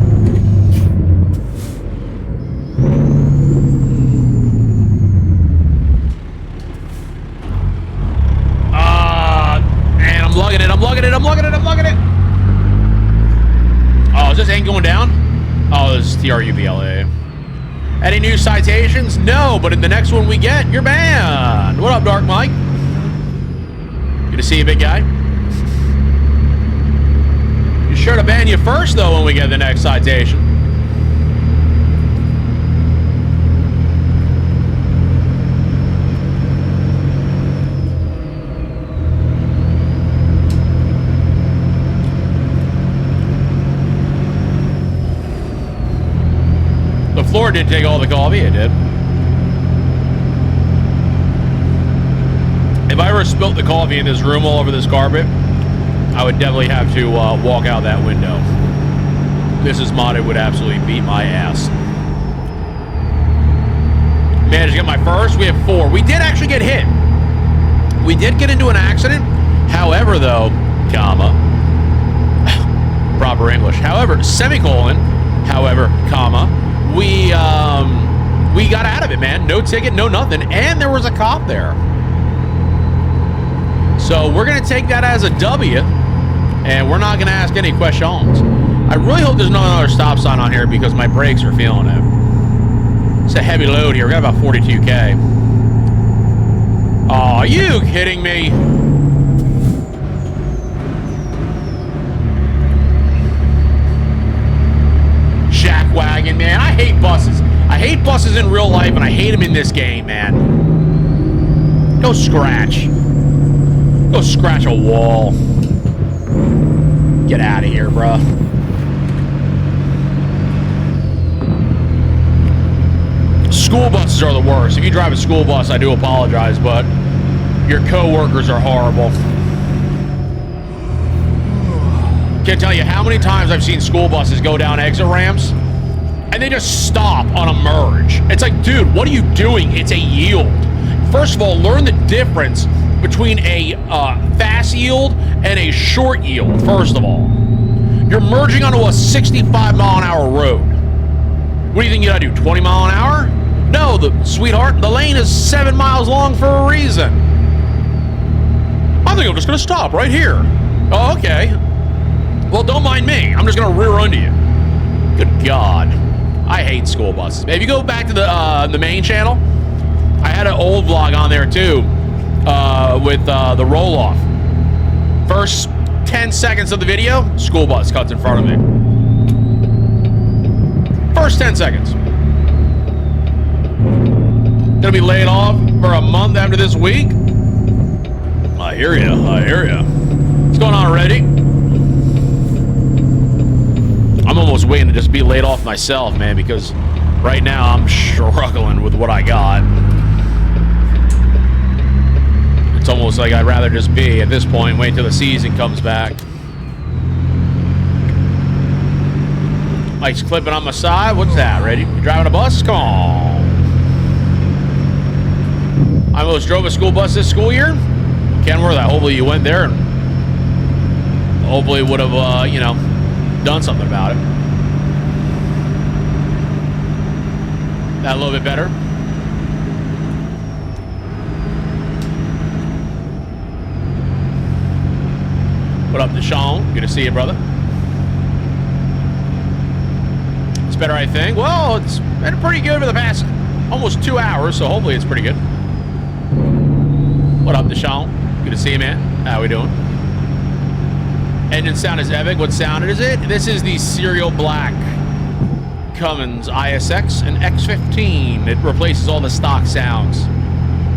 Man, I'm lugging it. I'm lugging it. I'm lugging it. I'm lugging it. Oh, is this ain't going down? Oh, this is TRUBLA. Any new citations? No, but in the next one we get, you're banned. What up, Dark Mike? Good to see you, big guy. Be sure to ban you first, though, when we get the next citation. The floor did take all the coffee, it did. If I ever spilt the coffee in this room all over this carpet, I would definitely have to walk out that window. Mrs. Modded would absolutely beat my ass. Managed to get my first. We have 4. We did actually get hit. We did get into an accident. However, though, comma, proper English. However, semicolon, however, comma, we got out of it, man. No ticket, no nothing. And there was a cop there. So we're going to take that as a W, and we're not going to ask any questions. I really hope there's not another stop sign on here because my brakes are feeling it. It's a heavy load here. We got about 42K. Oh, are you kidding me? Jack wagon, man. I hate buses. I hate buses in real life, and I hate them in this game, man. Go scratch. Go scratch a wall. Get out of here, bruh. School buses are the worst. If you drive a school bus, I do apologize, but your co-workers are horrible. Can't tell you how many times I've seen school buses go down exit ramps and they just stop on a merge. It's like, dude, what are you doing? It's a yield. First of all, learn the difference between a fast yield and a short yield, first of all. You're merging onto a 65-mile-an-hour road. What do you think you gotta do, 20 mile an hour? No, sweetheart, the lane is 7 miles long for a reason. I think I'm just gonna stop right here. Oh, okay. Well, don't mind me. I'm just gonna rear under you. Good God. I hate school buses. If you go back to the main channel, I had an old vlog on there too, with the roll-off. First 10 seconds of the video, school bus cuts in front of me. First 10 seconds. Gonna be laid off for a month after this week. I hear you. I hear you. What's going on, Reddy? I'm almost waiting to just be laid off myself, man, because right now I'm struggling with what I got. It's almost like I'd rather just be, at this point, wait till the season comes back. Mike's clipping on my side. What's that, Reddy? You driving a bus? Come on. I almost drove a school bus this school year. Kenworth, hopefully you went there and hopefully would have, you know, done something about it. That a little bit better. What up, Deshaun? Good to see you, brother. It's better, I think. Well, it's been pretty good for the past almost 2 hours, so hopefully it's pretty good. What up, Deshaun? Good to see you, man. How we doing? Engine sound is epic. What sound is it? This is the Serial Black Cummins ISX and X15. It replaces all the stock sounds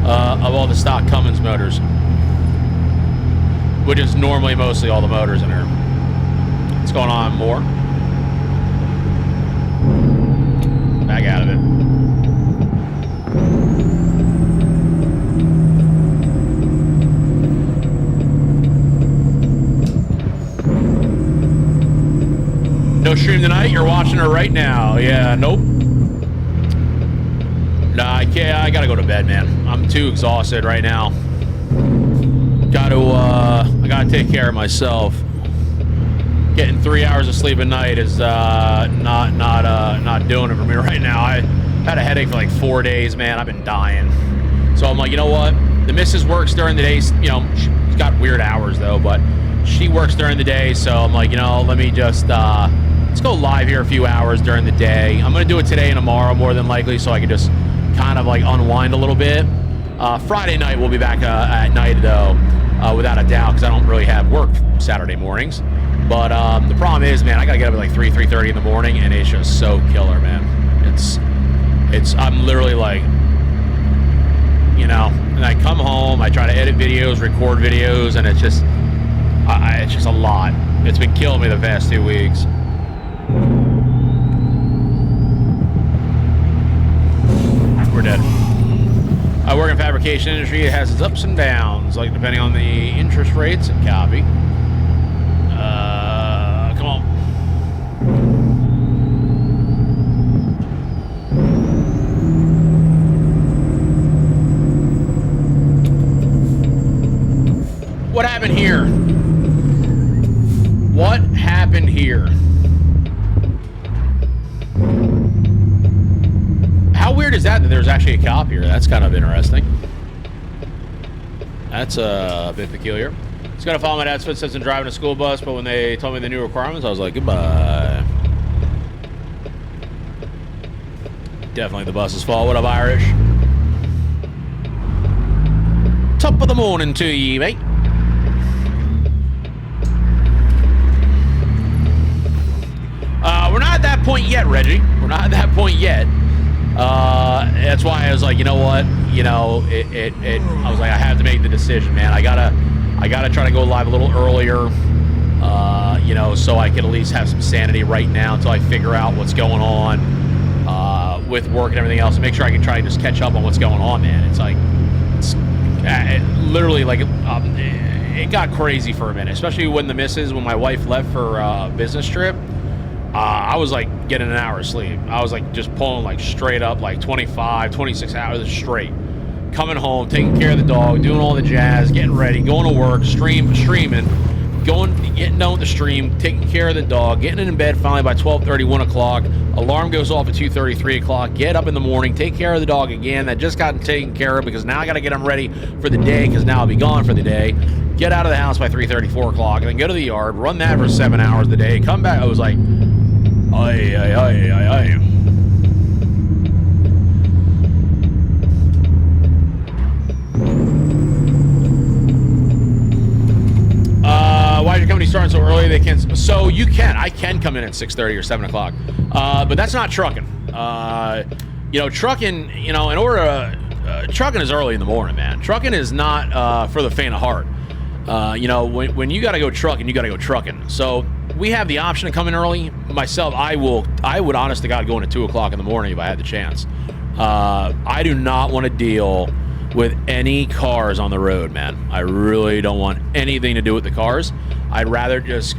of all the stock Cummins motors. which is normally mostly all the motors in here. What's going on, more? Back out of it. No stream tonight? You're watching her right now. Yeah, nope. Nah, I can't. I gotta go to bed, man. I'm too exhausted right now. I gotta take care of myself. Getting 3 hours of sleep a night is not doing it for me right now. I had a headache for like 4 days, man. I've been dying. So I'm like, you know what? The missus works during the day. You know, she's got weird hours though, but she works during the day. So I'm like, you know, let me just let's go live here a few hours during the day. I'm gonna do it today and tomorrow more than likely, so I can just kind of like unwind a little bit. Friday night we'll be back at night though, without a doubt, because I don't really have work Saturday mornings. But the problem is, man, I gotta get up at like 3:30 in the morning, and it's just so killer, man. I'm literally like, you know, and I come home, I try to edit videos, record videos, and it's just a lot. It's been killing me the past 2 weeks. We're dead. I work in the fabrication industry. It has its ups and downs, like depending on the interest rates and copy. Come on. What happened here? What happened here? How weird is that there's actually a cop here? That's kind of interesting. That's a bit peculiar. Just gotta follow my dad's footsteps in driving a school bus, but when they told me the new requirements, I was like, goodbye. Definitely the bus's fault. What up, Irish? Top of the morning to you, mate. We're not at that point yet, Reggie. We're not at that point yet. That's why I was like, you know what? You know, I was like, I have to make the decision, man. I gotta try to go live a little earlier, you know, so I can at least have some sanity right now until I figure out what's going on with work and everything else, and make sure I can try to just catch up on what's going on, man. It's like, it literally, like, it got crazy for a minute, especially when my wife left for a business trip. I was like getting an hour of sleep. I was like just pulling like straight up like 25, 26 hours straight. Coming home, taking care of the dog, doing all the jazz, getting ready, going to work, streaming, getting done with the stream, taking care of the dog, getting in bed finally by 12:30, 1 o'clock. Alarm goes off at 2:30, 3 o'clock. Get up in the morning, take care of the dog again. That just got taken care of because now I got to get him ready for the day because now I'll be gone for the day. Get out of the house by 3:30, 4 o'clock, and then go to the yard, run that for 7 hours a day, come back. I was like, Aye. Why is your company starting so early? They can't. So you can. I can come in at 6:30 or 7 o'clock. But that's not trucking. You know, trucking. You know, in order to trucking is early in the morning, man. Trucking is not for the faint of heart. You know, when you got to go trucking, you got to go trucking. So we have the option to come in early. Myself, I would honest to God go in at 2 o'clock in the morning if I had the chance. I do not want to deal with any cars on the road, man. I really don't want anything to do with the cars. I'd rather just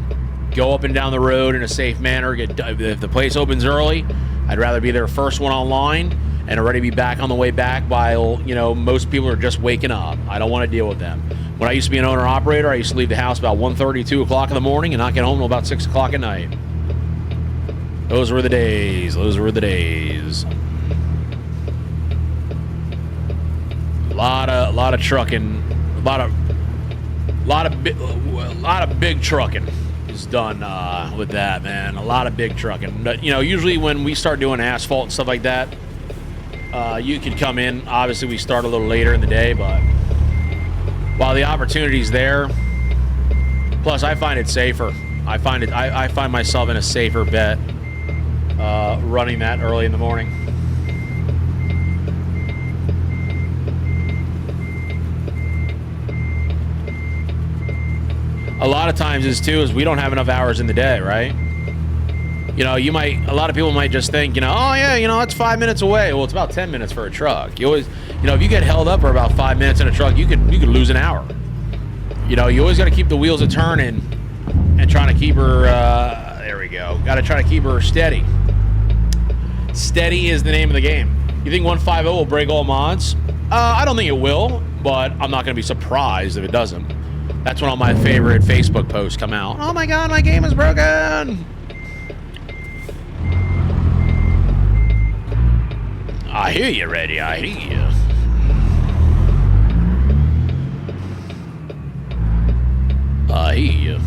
go up and down the road in a safe manner. If the place opens early, I'd rather be there first one online and already be back on the way back while, you know, most people are just waking up. I don't want to deal with them. When I used to be an owner-operator, I used to leave the house about 1:30, 2 o'clock in the morning and not get home until about 6 o'clock at night. Those were the days. Those were the days. A lot of trucking. A lot of big trucking is done with that, man. A lot of big trucking. But, you know, usually when we start doing asphalt and stuff like that, you can come in. Obviously, we start a little later in the day, but while the opportunity's there, plus I find it safer. I find myself in a safer bet running that early in the morning. a lot of times is too is we don't have enough hours in the day, right? You know, a lot of people might just think, you know, oh yeah, you know, it's 5 minutes away. Well, it's about 10 minutes for a truck. You always, you know, if you get held up for about 5 minutes in a truck, you could lose an hour. You know, you always got to keep the wheels a turning and trying to keep her, there we go. Got to try to keep her steady. Steady is the name of the game. You think 150 will break all mods? I don't think it will, but I'm not going to be surprised if it doesn't. That's when all my favorite Facebook posts come out. Oh my god, my game is broken! I hear you, Reddy. I hear you. I hear you.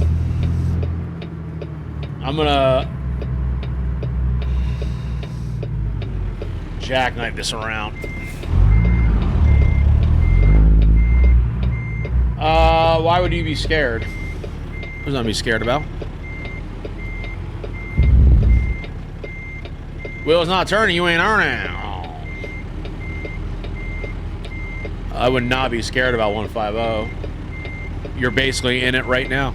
I'm gonna jackknife this around. Why would you be scared? Who's not be scared about? Wheel's not turning, you ain't earning. Oh. I would not be scared about 150. You're basically in it right now.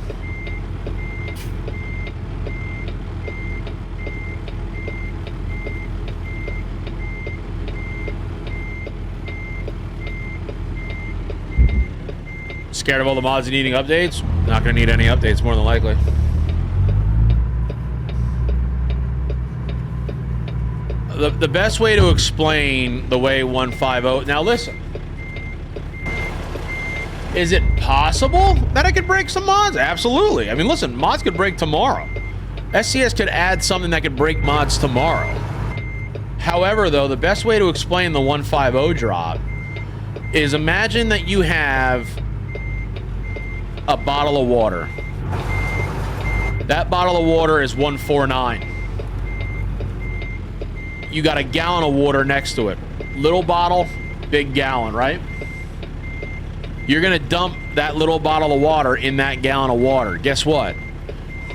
Scared of all the mods needing updates? Not going to need any updates, more than likely. The best way to explain the way 150... Now listen. Is it possible that I could break some mods? Absolutely. I mean, listen, mods could break tomorrow. SCS could add something that could break mods tomorrow. However, though, the best way to explain the 150 drop is imagine that you have a bottle of water. That bottle of water is 149. You got a gallon of water next to it. Little bottle, big gallon, right? You're gonna dump that little bottle of water in that gallon of water. Guess what?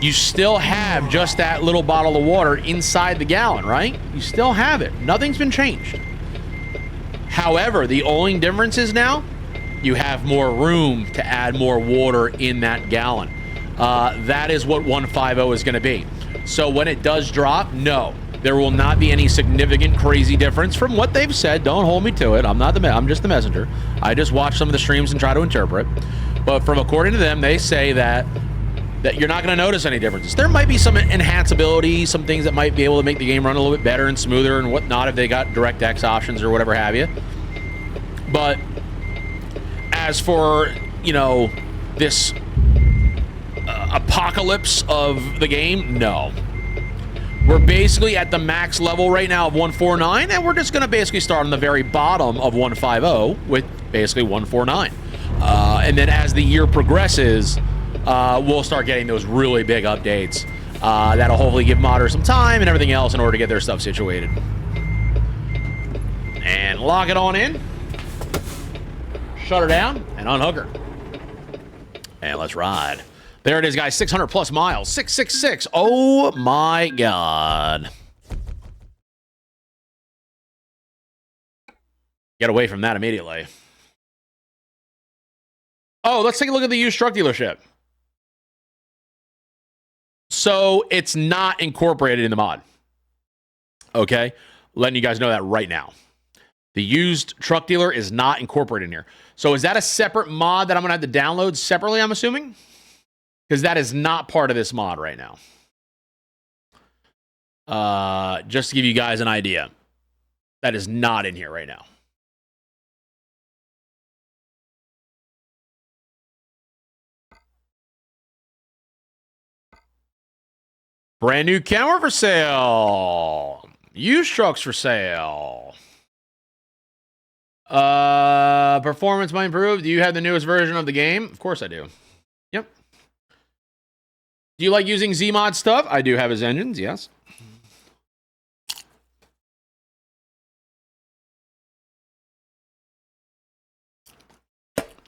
You still have just that little bottle of water inside the gallon, right? You still have it. Nothing's been changed. However, the only difference is now you have more room to add more water in that gallon. That is what 150 is going to be. So when it does drop, no, there will not be any significant crazy difference from what they've said. Don't hold me to it. I'm just the messenger. I just watch some of the streams and try to interpret. But from according to them, they say that you're not going to notice any differences. There might be some enhanceability, some things that might be able to make the game run a little bit better and smoother and whatnot if they got DirectX options or whatever have you. But as for, you know, this apocalypse of the game, no. We're basically at the max level right now of 149, and we're just going to basically start on the very bottom of 150 with basically 149. And then as the year progresses, we'll start getting those really big updates that'll hopefully give modders some time and everything else in order to get their stuff situated. And lock it on in. Shut her down and unhook her. And let's ride. There it is, guys. 600 plus miles. 666. Oh my God. Get away from that immediately. Oh, let's take a look at the used truck dealership. So it's not incorporated in the mod. Okay. Letting you guys know that right now. The used truck dealer is not incorporated in here. So is that a separate mod that I'm going to have to download separately, I'm assuming? Because that is not part of this mod right now. Just to give you guys an idea. That is not in here right now. Brand new camera for sale. Used trucks for sale. Performance might improve. Do you have the newest version of the game? Of course I do. Yep. Do you like using Zmod stuff? I do have his engines, yes.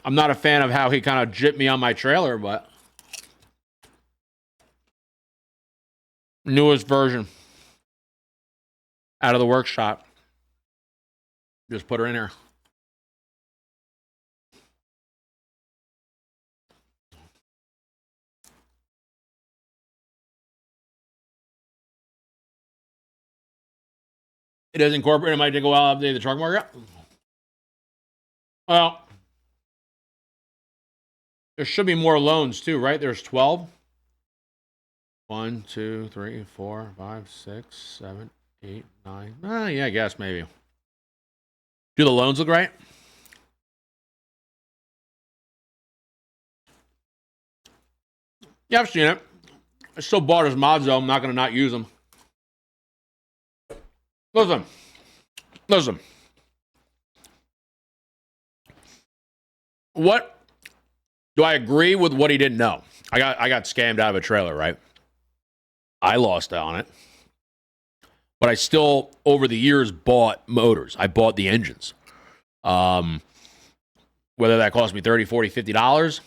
I'm not a fan of how he kind of jipped me on my trailer, but newest version. Out of the workshop. Just put her in here. It is incorporated. It might take a while to update the truck market. Well, there should be more loans too, right? There's 12. 1, 2, 3, 4, 5, 6, 7, 8, 9. Yeah, I guess maybe. Do the loans look right? Yeah, I've seen it. I still bought his mods though. I'm not going to not use them. Listen. What do I agree with what he didn't know? I got scammed out of a trailer, right? I lost on it. But I still, over the years, bought motors. I bought the engines. Whether that cost me $30, $40, $50,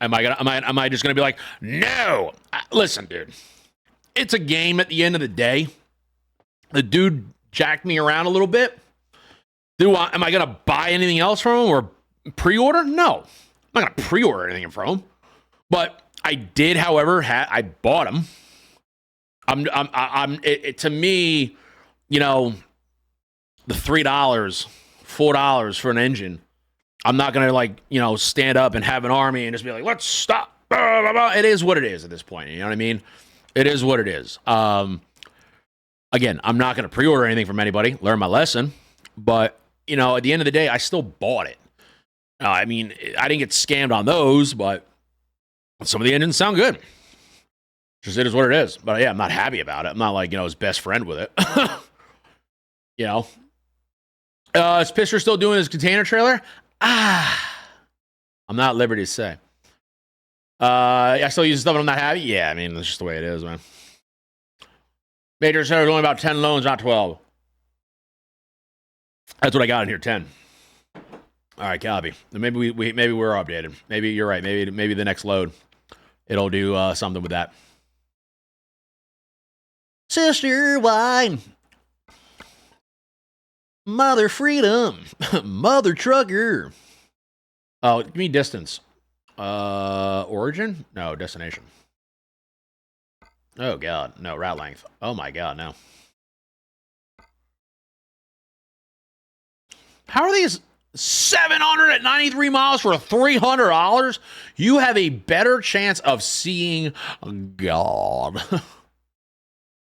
am I just gonna be like, no? Listen, dude. It's a game at the end of the day. The dude jacked me around a little bit. Am I gonna buy anything else from him or pre-order? No. I'm not gonna pre-order anything from him. But I did, however, I bought him. To me, you know, the $3, $4 for an engine, I'm not gonna like, you know, stand up and have an army and just be like, let's stop. Blah, blah, blah. It is what it is at this point. You know what I mean? It is what it is. Again, I'm not gonna pre-order anything from anybody. Learn my lesson. But you know, at the end of the day, I still bought it. I mean, I didn't get scammed on those, but some of the engines sound good. Just it is what it is. But yeah, I'm not happy about it. I'm not like, you know, his best friend with it. You know. Is Pisser still doing his container trailer? I'm not at liberty to say. I still use stuff and I'm not happy? Yeah, I mean, that's just the way it is, man. Major Center's only about 10 loans, not 12. That's what I got in here, 10. All right, copy. Maybe maybe we're updated. Maybe you're right. Maybe the next load, it'll do something with that. Sister wine, mother freedom, mother trucker. Oh, give me distance. Origin? No, destination. Oh god, no, route length. Oh my god, no. How are these 793 miles for $300? You have a better chance of seeing God.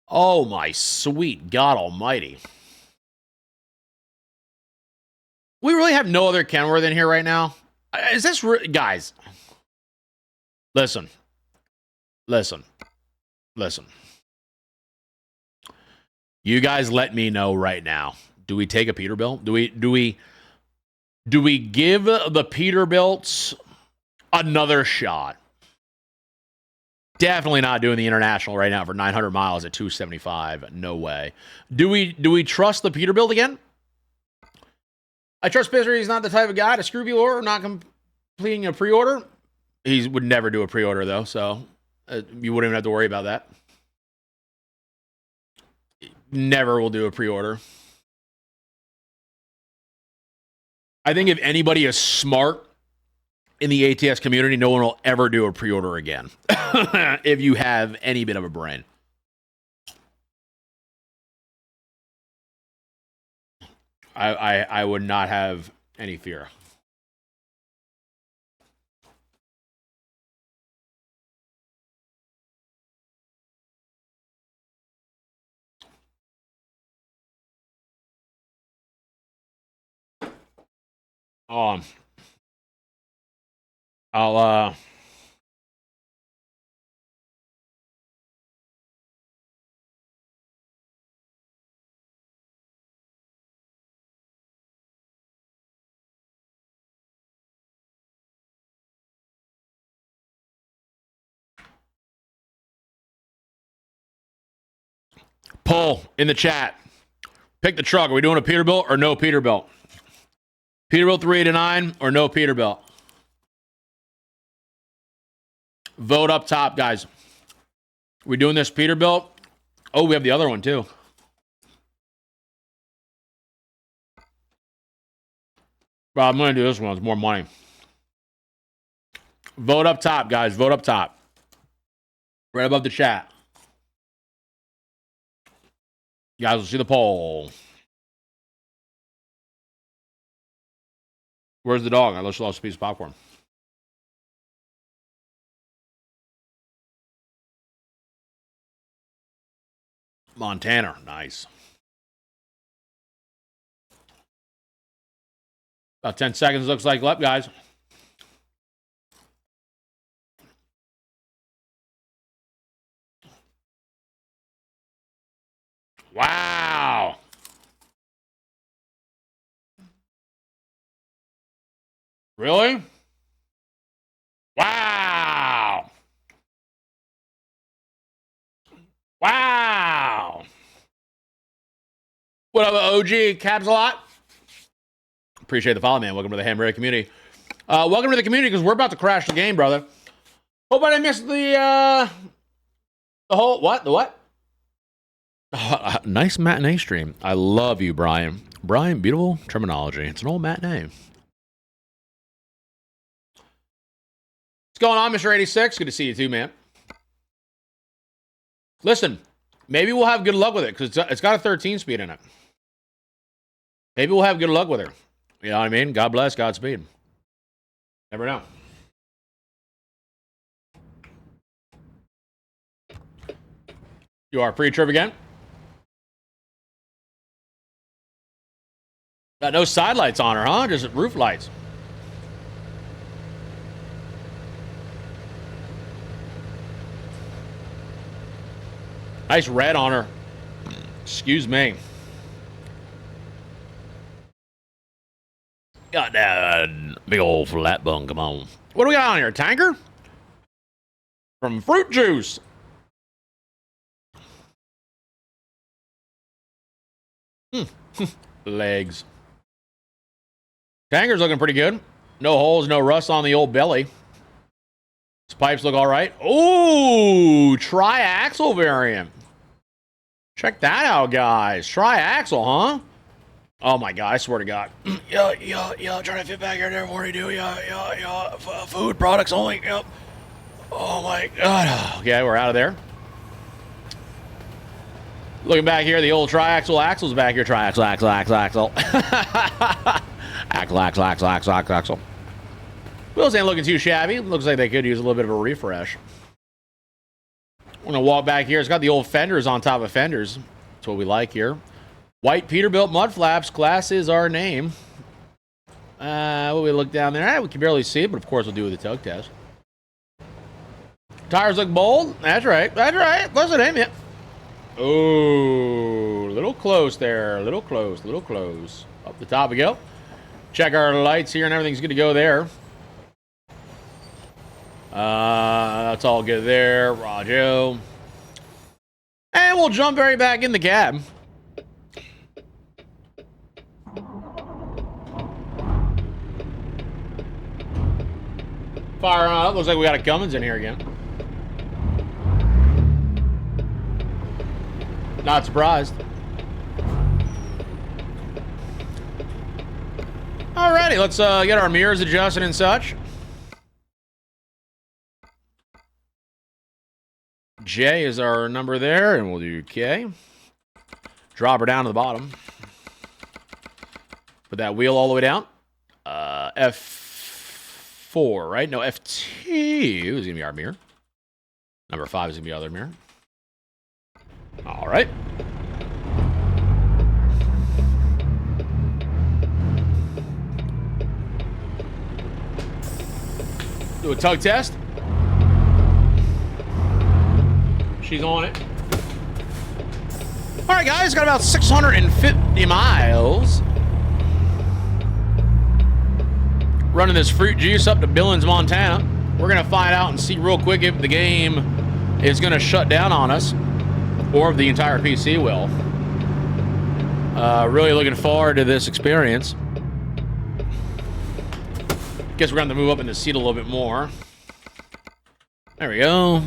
Oh my sweet God almighty. We really have no other Kenworth in here right now? Is this guys? Listen. You guys let me know right now. Do we take a Peterbilt? Do we give the Peterbilts another shot? Definitely not doing the international right now for 900 miles at 275. No way. Do we trust the Peterbilt again? I trust Pisser. He's not the type of guy to screw you or not completing a pre-order. He would never do a pre-order though, so you wouldn't even have to worry about that. Never will do a pre-order. I think if anybody is smart in the ATS community, no one will ever do a pre-order again. If you have any bit of a brain. I would not have any fear. I'll poll in the chat. Pick the truck. Are we doing a Peterbilt or no Peterbilt? Peterbilt 389 or no Peterbilt? Vote up top, guys. We doing this Peterbilt? Oh, we have the other one too. Well, I'm going to do this one. It's more money. Vote up top, guys. Vote up top. Right above the chat. You guys will see the poll. Where's the dog? I just lost a piece of popcorn. Montana. Nice. About 10 seconds looks like left, guys. Wow. Really? Wow. Wow. What up, OG? Cabs a lot. Appreciate the follow, man. Welcome to the Hamburger community. Welcome to the community because we're about to crash the game, brother. Hope I didn't miss the whole what? The what? Nice matinee stream. I love you, Brian. Brian, beautiful terminology. It's an old matinee. What's going on, Mr. 86? Good to see you too, man. Listen, maybe we'll have good luck with it because it's got a 13 speed in it. Maybe we'll have good luck with her. You know what I mean? God bless, Godspeed. Never know. You are pre-trip again? Got no side lights on her, huh? Just roof lights. Nice red on her. Excuse me. Got that big old flat bun. Come on. What do we got on here? Tanker? From Fruit Juice. Legs. Tanker's looking pretty good. No holes, no rust on the old belly. His pipes look all right. Ooh, tri-axle variant. Check that out, guys. Tri-axle, huh? Oh my God, I swear to God. Yeah, trying to fit back here there. What do you do? Yeah. Food products only. Yep. Oh my God. Okay, we're out of there. Looking back here, the old tri-axle axle's back here. Tri-axle, axle. Axle. Wheels ain't looking too shabby. Looks like they could use a little bit of a refresh. I'm gonna walk back here. It's got the old fenders on top of fenders. That's what we like here. White Peterbilt mud flaps. Class is our name. What we look down there? We can barely see it, but of course we'll do with the tug test. Tires look bold. That's right. Close it, ain't it? Oh, a little close there. A little close. Up the top we go. Check our lights here and everything's good to go there. That's all good there. Rajo. And we'll jump right back in the cab. Fire on up. Looks like we got a Cummins in here again. Not surprised. Alrighty, let's get our mirrors adjusted and such. J is our number there, and we'll do K. Drop her down to the bottom. Put that wheel all the way down. F4, right? No, F2 is going to be our mirror. Number 5 is going to be the other mirror. All right. Do a tug test. She's on it. All right, guys, got about 650 miles. Running this fruit juice up to Billings, Montana. We're gonna find out and see real quick if the game is gonna shut down on us or if the entire PC will. Really looking forward to this experience. Guess we're gonna have to move up in the seat a little bit more. There we go.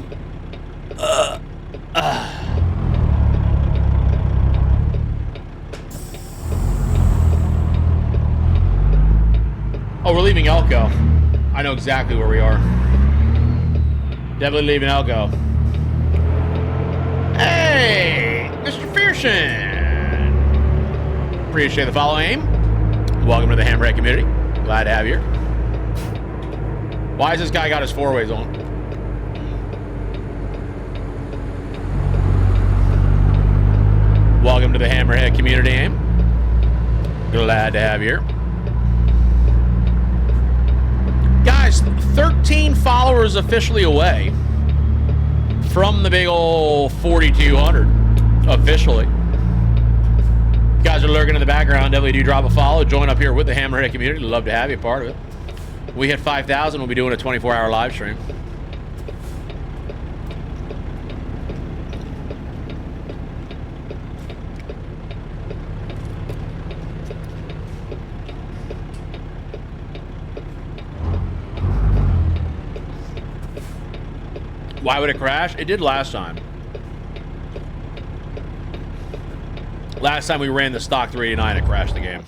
Oh, we're leaving Elko. I know exactly where we are. Definitely leaving Elko. Hey, Mr. Fearshin. Appreciate the follow, AIM. Welcome to the Hammerhead community. Glad to have you here. Why has this guy got his four-ways on? Welcome to the Hammerhead community, AIM. Glad to have you here. Guys, 13 followers officially away from the big old 4,200 officially. You guys are lurking in the background. Definitely do drop a follow. Join up here with the Hammerhead community. Love to have you a part of it. We hit 5,000. We'll be doing a 24-hour live stream. Why would it crash? It did last time. Last time we ran the stock 389, it crashed the game.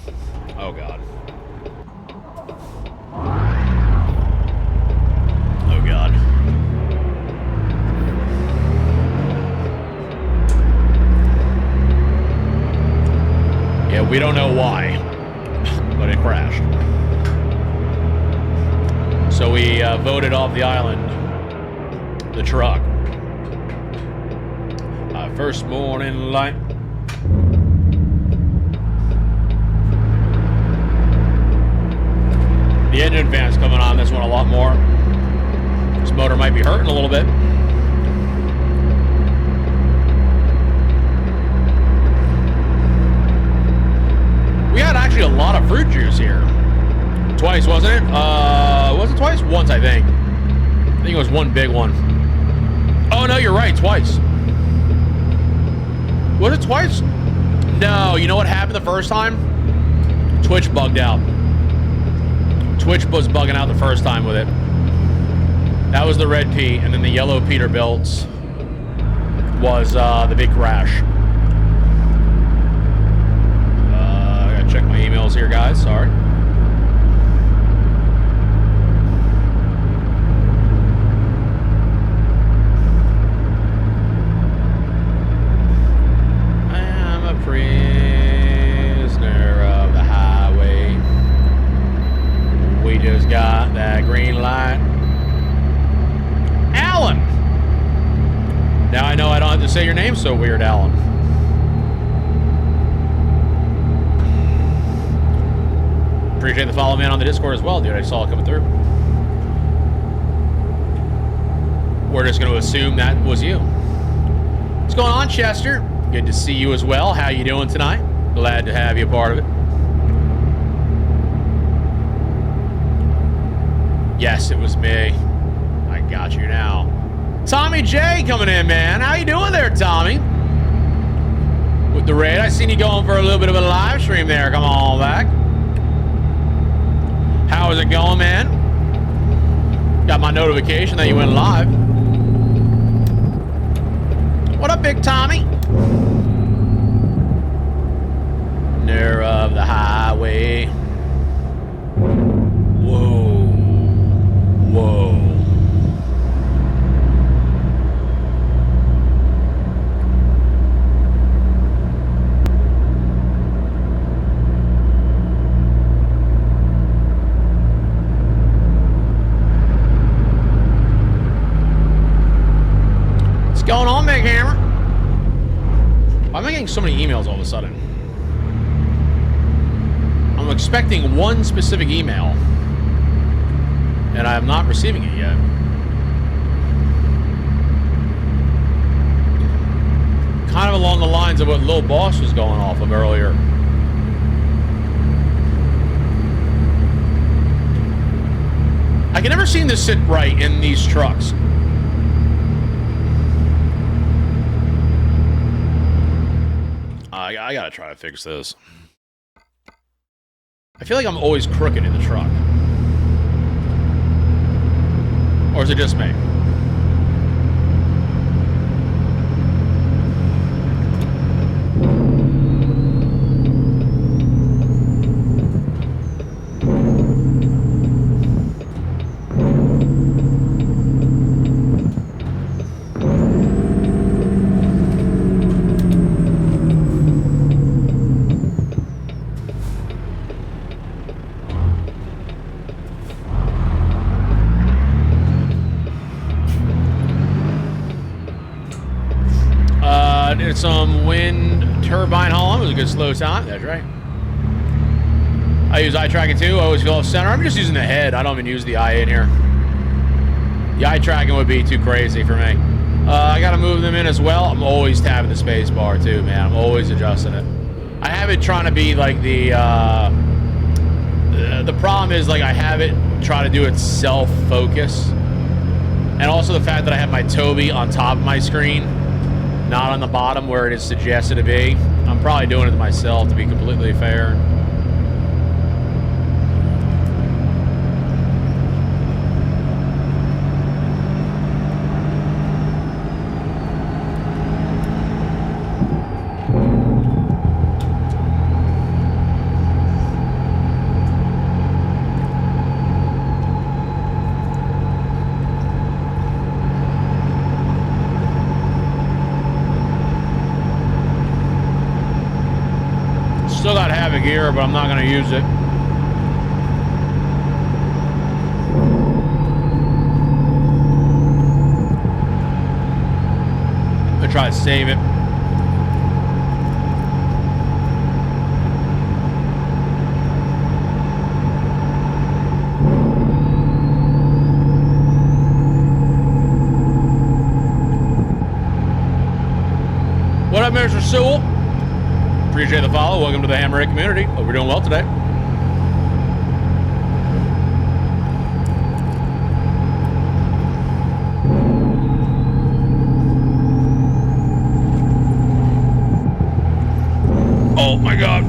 Oh, God. Oh, God. Yeah, we don't know why, but it crashed. So we voted off the island. The truck. First morning light. The engine fan's coming on this one a lot more. This motor might be hurting a little bit. We had actually a lot of fruit juice here. Twice, wasn't it? Was it twice? Once, I think. I think it was one big one. Oh, no, you're right. Twice. Was it twice? No. You know what happened the first time? Twitch bugged out. Twitch was bugging out the first time with it. That was the red P, and then the yellow Peterbilt's was the big crash. I gotta check my emails here, guys. Sorry. Prisoner of the highway. We just got that green light. Alan! Now I know I don't have to say your name so weird, Alan. Appreciate the follow, man, on the Discord as well, dude. I saw it coming through. We're just going to assume that was you. What's going on, Chester? Good to see you as well. How you doing tonight? Glad to have you a part of it. Yes, it was me. I got you now. Tommy J coming in, man. How you doing there, Tommy? With the raid, I seen you going for a little bit of a live stream there. Come on back. How is it going, man? Got my notification that you went live. What up, Big Tommy? Near of the highway. Whoa. Whoa. What's going on, Big Hammer? Why am I getting so many emails all of a sudden? I'm expecting one specific email, and I am not receiving it yet. Kind of along the lines of what Lil Boss was going off of earlier. I can never seem to sit right in these trucks. I gotta try to fix this. I feel like I'm always crooked in the truck. Or is it just me? Did some wind turbine hauling. It was a good slow time. That's right. I use eye tracking too. I always feel off center. I'm just using the head. I don't even use the eye in here. The eye tracking would be too crazy for me. I got to move them in as well. I'm always tapping the space bar too, man. I'm always adjusting it. I have it trying to be like the problem is like I have it try to do it self-focus. And also the fact that I have my Tobii on top of my screen, not on the bottom where it is suggested to be. I'm probably doing it to myself, to be completely fair. Still got Havoc here, but I'm not going to use it. I'm going to try to save it. What up, Mr. Sewell? Appreciate the follow. Welcome to the Hammerhead community. Hope we're doing well today. Oh my God.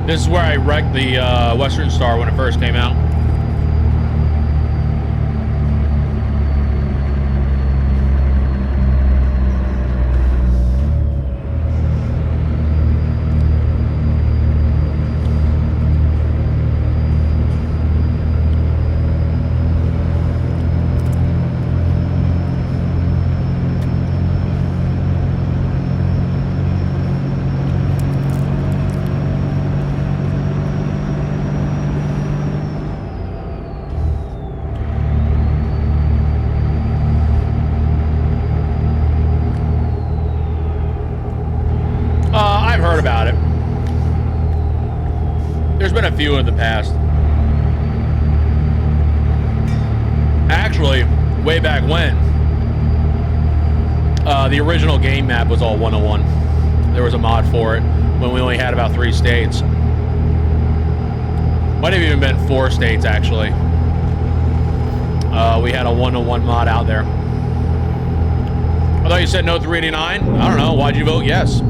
This is where I wrecked the Western Star when it first came out. About it. There's been a few in the past. Actually, way back when, the original game map was all 101. There was a mod for it when we only had about 3 states. Might have even been 4 states, actually. We had a 101 mod out there. I thought you said no 389. I don't know. Why'd you vote yes?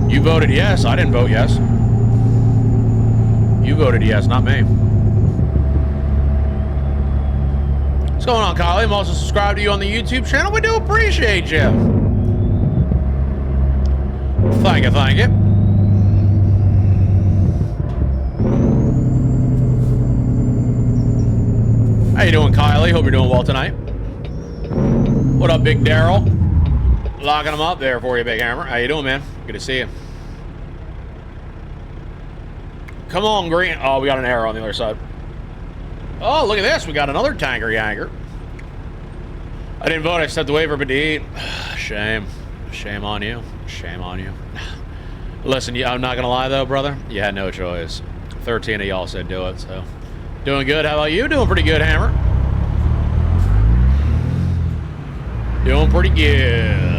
You voted yes. I didn't vote yes. You voted yes, not me. What's going on, Kylie? I'm also subscribed to you on the YouTube channel. We do appreciate you. Thank you, thank you. How you doing, Kylie? Hope you're doing well tonight. What up, Big Daryl? Locking them up there for you, Big Hammer. How you doing, man? Good to see you. Come on, Green. Oh, we got an arrow on the other side. Oh, look at this. We got another tanker yanker. I didn't vote. I stepped away for Badee. Shame. Shame on you. Shame on you. Listen, I'm not going to lie, though, brother. You had no choice. 13 of y'all said do it, so. Doing good. How about you? Doing pretty good, Hammer. Doing pretty good.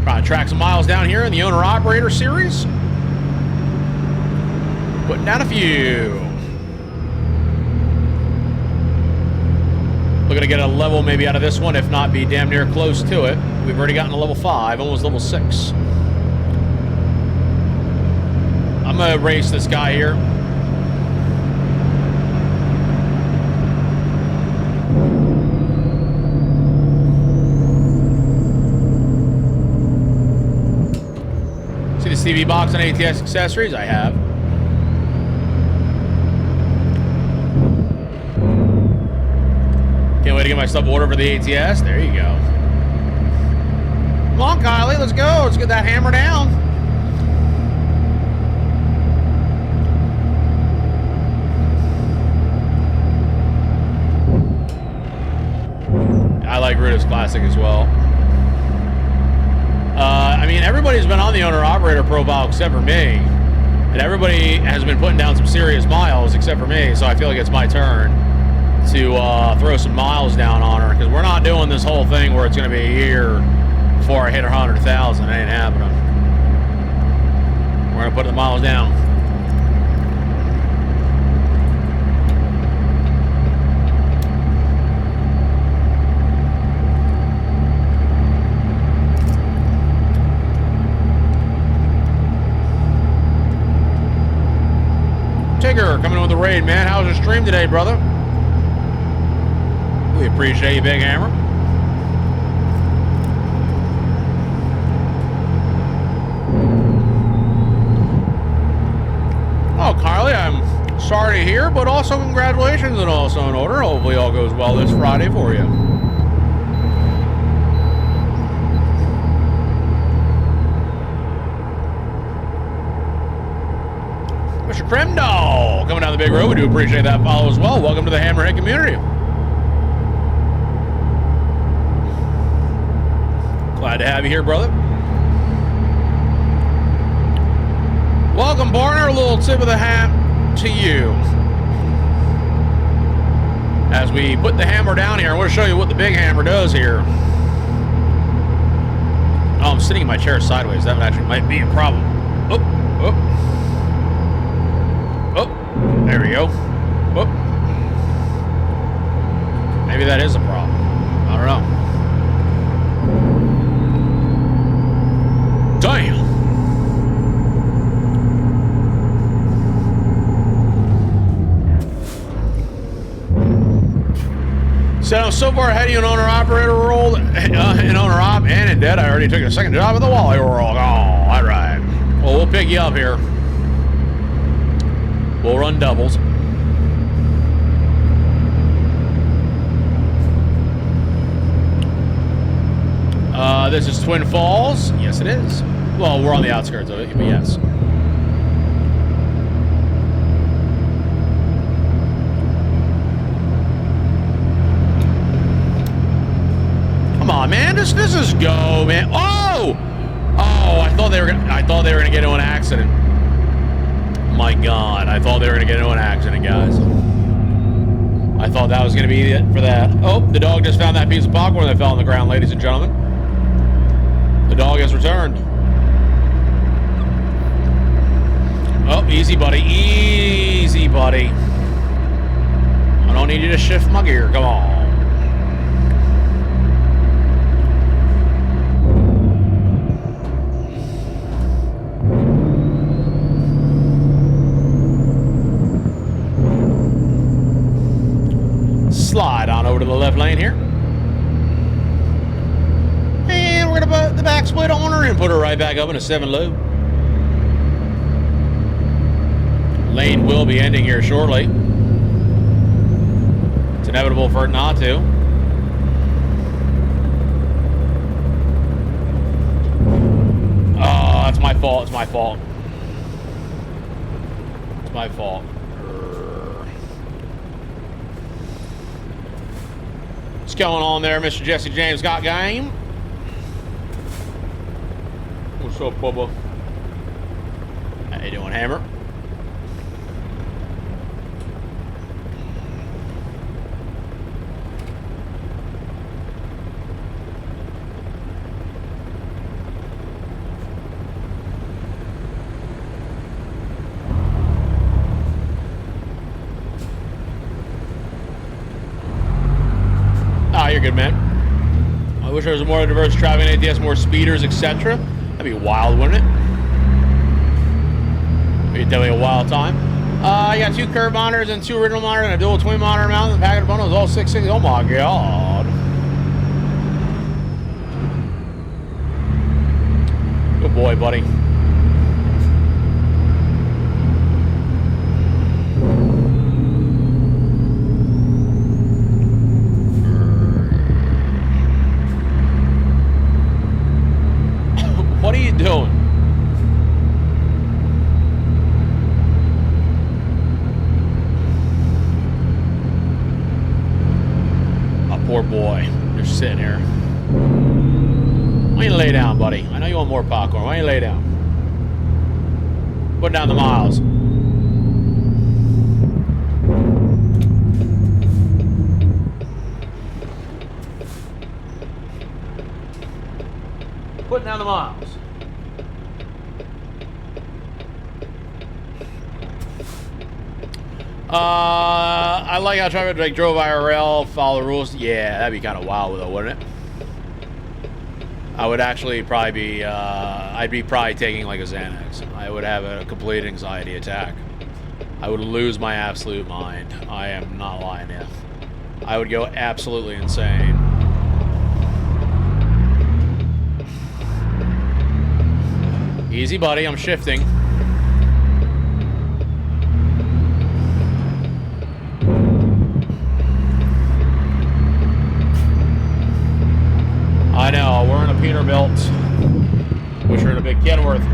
Trying to track some miles down here in the owner-operator series. Putting down a few. Looking to get a level maybe out of this one, if not be damn near close to it. We've already gotten to level 5, almost level 6. I'm going to race this guy here. See the TV box on ATS Accessories? I have. Can't wait to get my stuff ordered for the ATS. There you go. Come on, Kylie. let's go. Let's get that hammer down. I like Rita's Classic as well. I mean, everybody's been on the owner-operator profile except for me. And everybody has been putting down some serious miles except for me, so I feel like it's my turn to throw some miles down on her, because we're not doing this whole thing where it's going to be a year before I hit 100,000. It ain't happening. We're going to put the miles down. Tigger coming in with the raid, man. How's your stream today, brother? We appreciate you, Big Hammer. Oh, Carly, I'm sorry to hear, but also congratulations and also in order. Hopefully all goes well this Friday for you. Mr. Cremdall coming down the big road. We do appreciate that follow as well. Welcome to the Hammerhead community. Glad to have you here, brother. Welcome, partner. A little tip of the hat to you. As we put the hammer down here, I want to show you what the big hammer does here. Oh, I'm sitting in my chair sideways. That actually might be a problem. Oh, oh. Oh, there we go. Oh. Maybe that is a problem. I don't know. Damn. So I'm so far ahead of you in owner-operator role, in owner-op and in dead. I already took a second job at the Wally world. Oh, all right. Well, we'll pick you up here. We'll run doubles. This is Twin Falls. Yes, it is. Well, we're on the outskirts of it, but yes. Come on, man. This is go, man. Oh! Oh, I thought they were gonna get into an accident. My God, I thought they were gonna get into an accident, guys. I thought that was gonna be it for that. Oh, the dog just found that piece of popcorn that fell on the ground, ladies and gentlemen. The dog has returned. Oh, easy, buddy. Easy, buddy. I don't need you to shift my gear. Come on. Slide on over to the left lane here. And we're going to put the back split on her and put her right back up in a 7 low. Lane will be ending here shortly. It's inevitable for it not to. Oh, it's my fault. It's my fault. It's my fault. What's going on there, Mr. Jesse James? Got game? What's up, Bubba? How you doing, Hammer? You're good, man. I wish there was more diverse driving ATS, more speeders, etc. That'd be wild, wouldn't it? It'd be definitely a wild time. I got 2 curve monitors and 2 original monitors and a dual twin monitor mount. The package bundle is all 660. Oh my God. Good boy, buddy. doing? Oh, poor boy. Just sitting here. Why don't you lay down, buddy? I know you want more popcorn. Why don't you lay down? Put down the miles. Put down the miles. I like how Trevor like drove IRL, follow the rules. Yeah, that'd be kind of wild though, wouldn't it? I would actually probably be, I'd be probably taking like a Xanax. I would have a complete anxiety attack. I would lose my absolute mind. I am not lying to you. I would go absolutely insane. Easy, buddy, I'm shifting. I know, we're in a Peterbilt. Wish we were in a big Kenworth.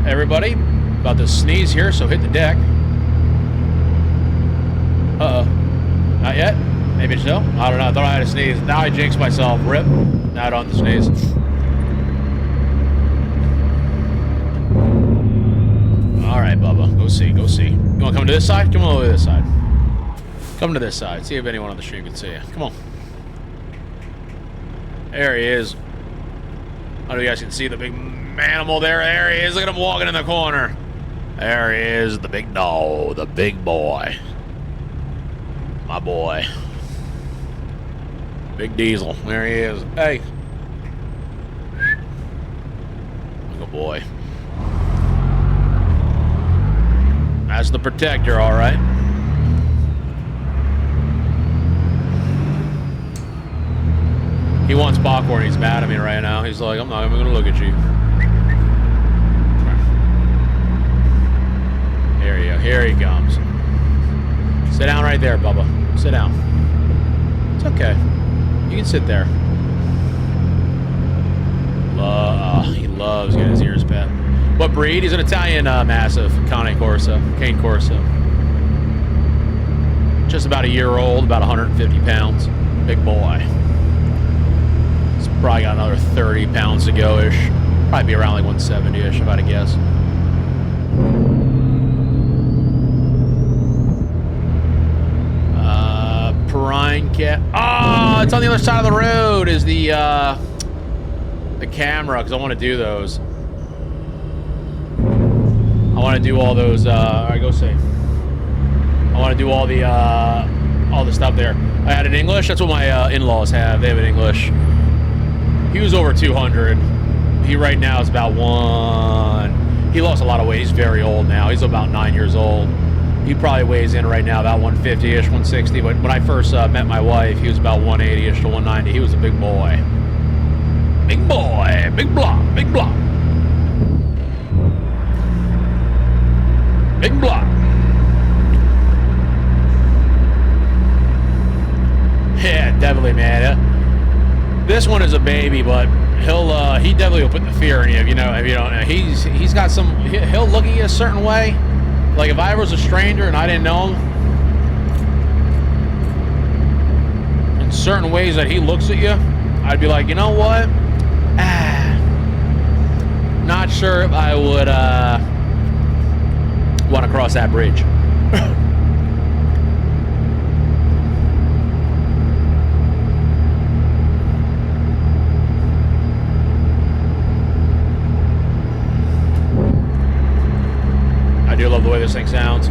Everybody, about to sneeze here, so hit the deck. Uh-oh. Not yet? Maybe so? I don't know, I thought I had to sneeze. Now I jinxed myself. Rip. Now I don't have to sneeze. Alright, Bubba. Go see, go see. You want to come to this side? Come over to this side. Come to this side. See if anyone on the stream can see you. Come on. There he is. I don't know if you guys can see the big animal there. There he is. Look at him walking in the corner. There he is, the big dog, the big boy. My boy. Big Diesel. There he is. Hey. Good boy. That's the Protector, all right. He wants popcorn. He's mad at me right now. He's like, I'm not even gonna look at you. Here you go. Here he comes. Sit down right there, Bubba. Sit down. It's okay. You can sit there. He loves getting his ears pet. What breed? He's an Italian Mastiff, Cane Corso. Just about a year old, about 150 pounds. Big boy. He's probably got another 30 pounds to go-ish. Probably be around like 170-ish, if I had to guess. Perrine cat. Oh, it's on the other side of the road is the camera, because I want to do those. I want to do all those, alright, go see. I want to do all the stuff there. I had in English, that's what my in-laws have. They have it in English. He was over 200. He right now is about he lost a lot of weight. He's very old now. He's about 9 years old. He probably weighs in right now about 150-ish, 160. But when I first met my wife, he was about 180-ish to 190. He was a big boy. Big boy. Big block. Big block. Big block. Yeah, definitely, man. This one is a baby, but he definitely will put the fear in you. If you know, he's got some. He'll look at you a certain way. Like if I was a stranger and I didn't know him, in certain ways that he looks at you, I'd be like, you know what? Not sure if I would want to cross that bridge. I do love the way this thing sounds.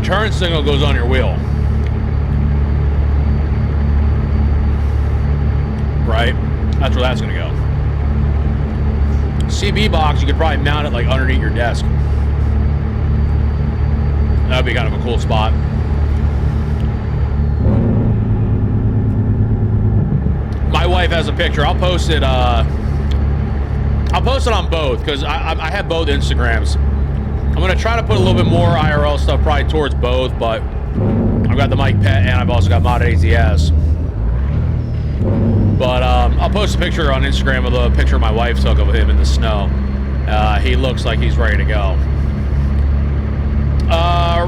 Turn signal goes on your wheel, right? That's where that's gonna go. PCB box, you could probably mount it like underneath your desk. That'd be kind of a cool spot. My wife has a picture. I'll post it. I'll post it on both because I have both Instagrams. I'm gonna try to put a little bit more IRL stuff probably towards both, but I've got the Mike Pet and I've also got ModdedATS. But I'll post a picture on Instagram of the picture my wife took of him in the snow. He looks like he's ready to go.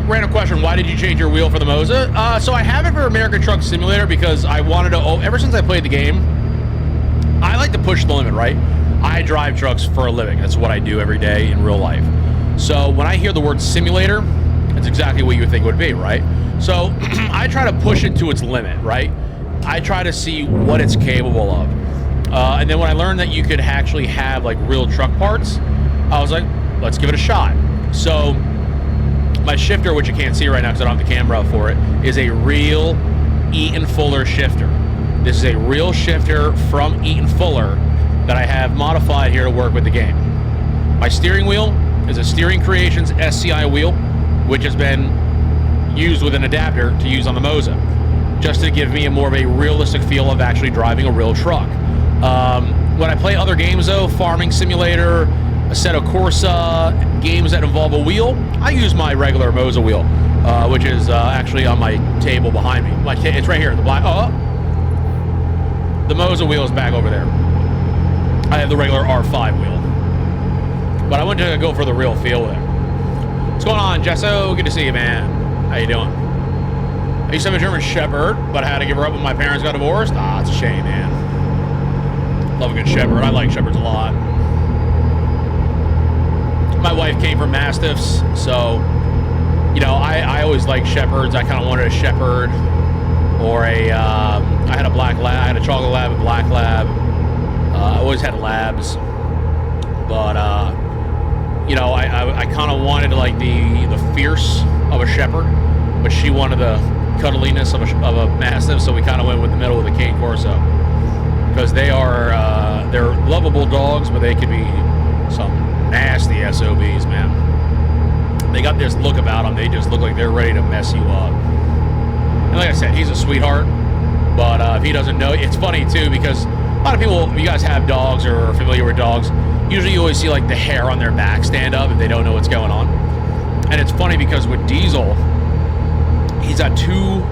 Random question, why did you change your wheel for the Moza? So I have it for American Truck Simulator because I wanted to, ever since I played the game, I like to push the limit, right? I drive trucks for a living. That's what I do every day in real life. So when I hear the word simulator, it's exactly what you would think it would be, right? So I try to push it to its limit, right? I try to see what it's capable of. And then when I learned that you could actually have like real truck parts, I was like, let's give it a shot. So my shifter, which you can't see right now because I don't have the camera for it, is a real Eaton Fuller shifter. This is a real shifter from Eaton Fuller that I have modified here to work with the game. My steering wheel is a Steering Creations SCI wheel, which has been used with an adapter to use on the Moza, just to give me a more of a realistic feel of actually driving a real truck. When I play other games though, Farming Simulator, Assetto Corsa, games that involve a wheel, I use my regular Moza wheel, which is actually on my table behind me. It's right here, the black, the Moza wheel is back over there. I have the regular R5 wheel. But I went to go for the real feel with it. What's going on, Jesso? Good to see you, man. How you doing? I used to have a German Shepherd, but I had to give her up when my parents got divorced. Ah, it's a shame, man. Love a good Shepherd. I like Shepherds a lot. My wife came from Mastiffs, so, you know, I always liked Shepherds. I kind of wanted a Shepherd or a, I had a black lab, I had a chocolate lab, a black lab. I always had labs, but, you know, I kind of wanted like the fierce of a Shepherd, but she wanted the cuddliness of a Mastiff, so we kind of went with the middle of the Cane Corso, because they are, they're lovable dogs, but they could be some nasty SOBs, man. They got this look about them, they just look like they're ready to mess you up. And like I said, he's a sweetheart, but if he doesn't know, it's funny too, because a lot of people, if you guys have dogs or are familiar with dogs, usually you always see like the hair on their back stand up if they don't know what's going on. And it's funny because with Diesel, he's got two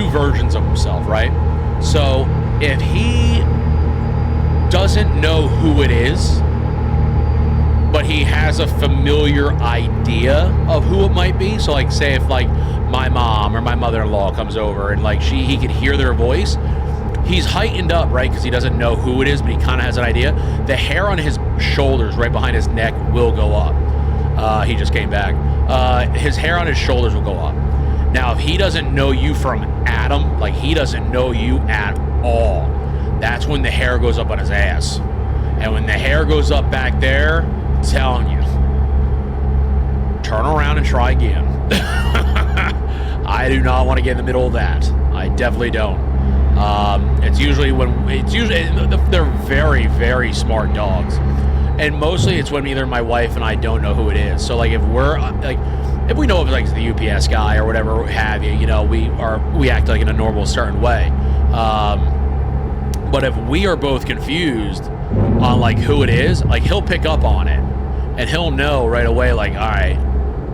versions of himself, right? So if he doesn't know who it is, but he has a familiar idea of who it might be, so like say if like my mom or my mother-in-law comes over and like he could hear their voice, he's heightened up, right? Because he doesn't know who it is, but he kind of has an idea. The hair on his shoulders, right behind his neck, will go up. He just came back. His hair on his shoulders will go up. Now, if he doesn't know you from Adam, like he doesn't know you at all, that's when the hair goes up on his ass. And when the hair goes up back there, I'm telling you, turn around and try again. I do not want to get in the middle of that. I definitely don't. It's usually they're very, very smart dogs, and mostly it's when either my wife and I don't know who it is. So like if we're like, if we know if it's like the UPS guy or whatever have you, you know, we act like in a normal certain way. But if we are both confused on like who it is, like he'll pick up on it and he'll know right away, like, all right,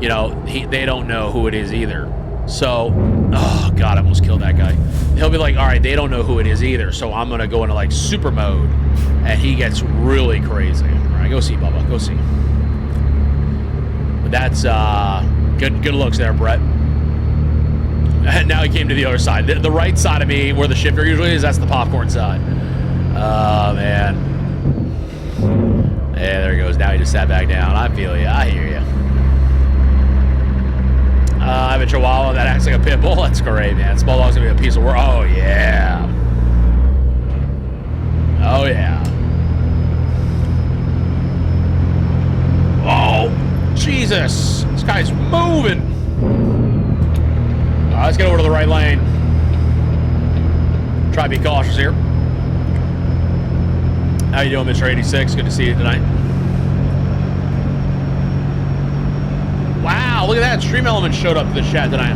you know, they don't know who it is either. So, oh God, I almost killed that guy. He'll be like, all right, they don't know who it is either, so I'm gonna go into like super mode, and he gets really crazy. All right, go see, Bubba, go see. But that's good looks there, Brett. And now he came to the other side. The right side of me, where the shifter usually is, that's the popcorn side. Oh man. Yeah, there he goes. Now he just sat back down. I feel you. I hear you. I have a Chihuahua that acts like a pit bull. That's great, man. Small dog's gonna be a piece of work. Oh, yeah. Oh, yeah. Oh, Jesus. This guy's moving. Let's get over to the right lane. Try to be cautious here. How you doing, Mr. 86? Good to see you tonight. Wow, look at that. Stream Elements showed up to the chat tonight.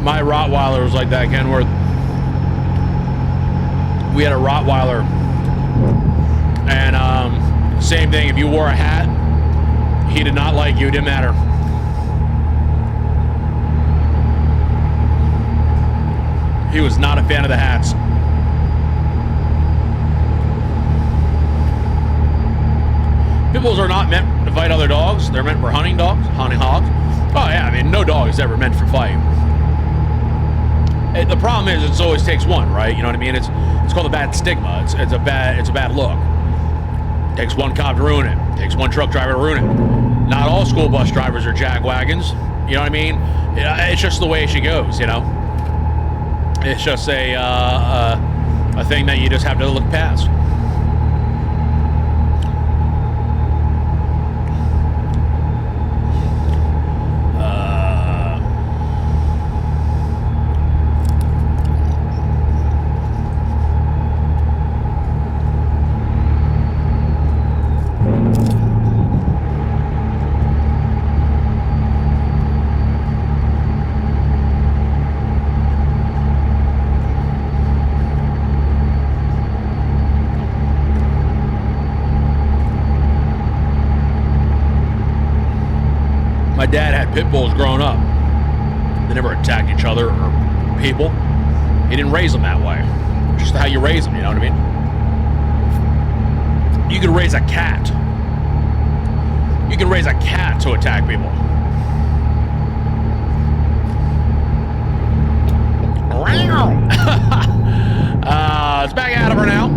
My Rottweiler was like that, Kenworth. We had a Rottweiler, and same thing. If you wore a hat, he did not like you. It didn't matter. He was not a fan of the hats. Pit bulls are not meant to fight other dogs. They're meant for hunting dogs, hunting hogs. Oh yeah, I mean, no dog is ever meant for fight. The problem is, it always takes one, right? You know what I mean? It's called a bad stigma. It's a bad look. It takes one cop to ruin it. It takes one truck driver to ruin it. Not all school bus drivers are jack wagons. You know what I mean? It's just the way she goes. You know? It's just a thing that you just have to look past. My dad had pit bulls growing up. They never attacked each other or people. He didn't raise them that way. It's just how you raise them, you know what I mean? You could raise a cat. You can raise a cat to attack people. It's back out of her now.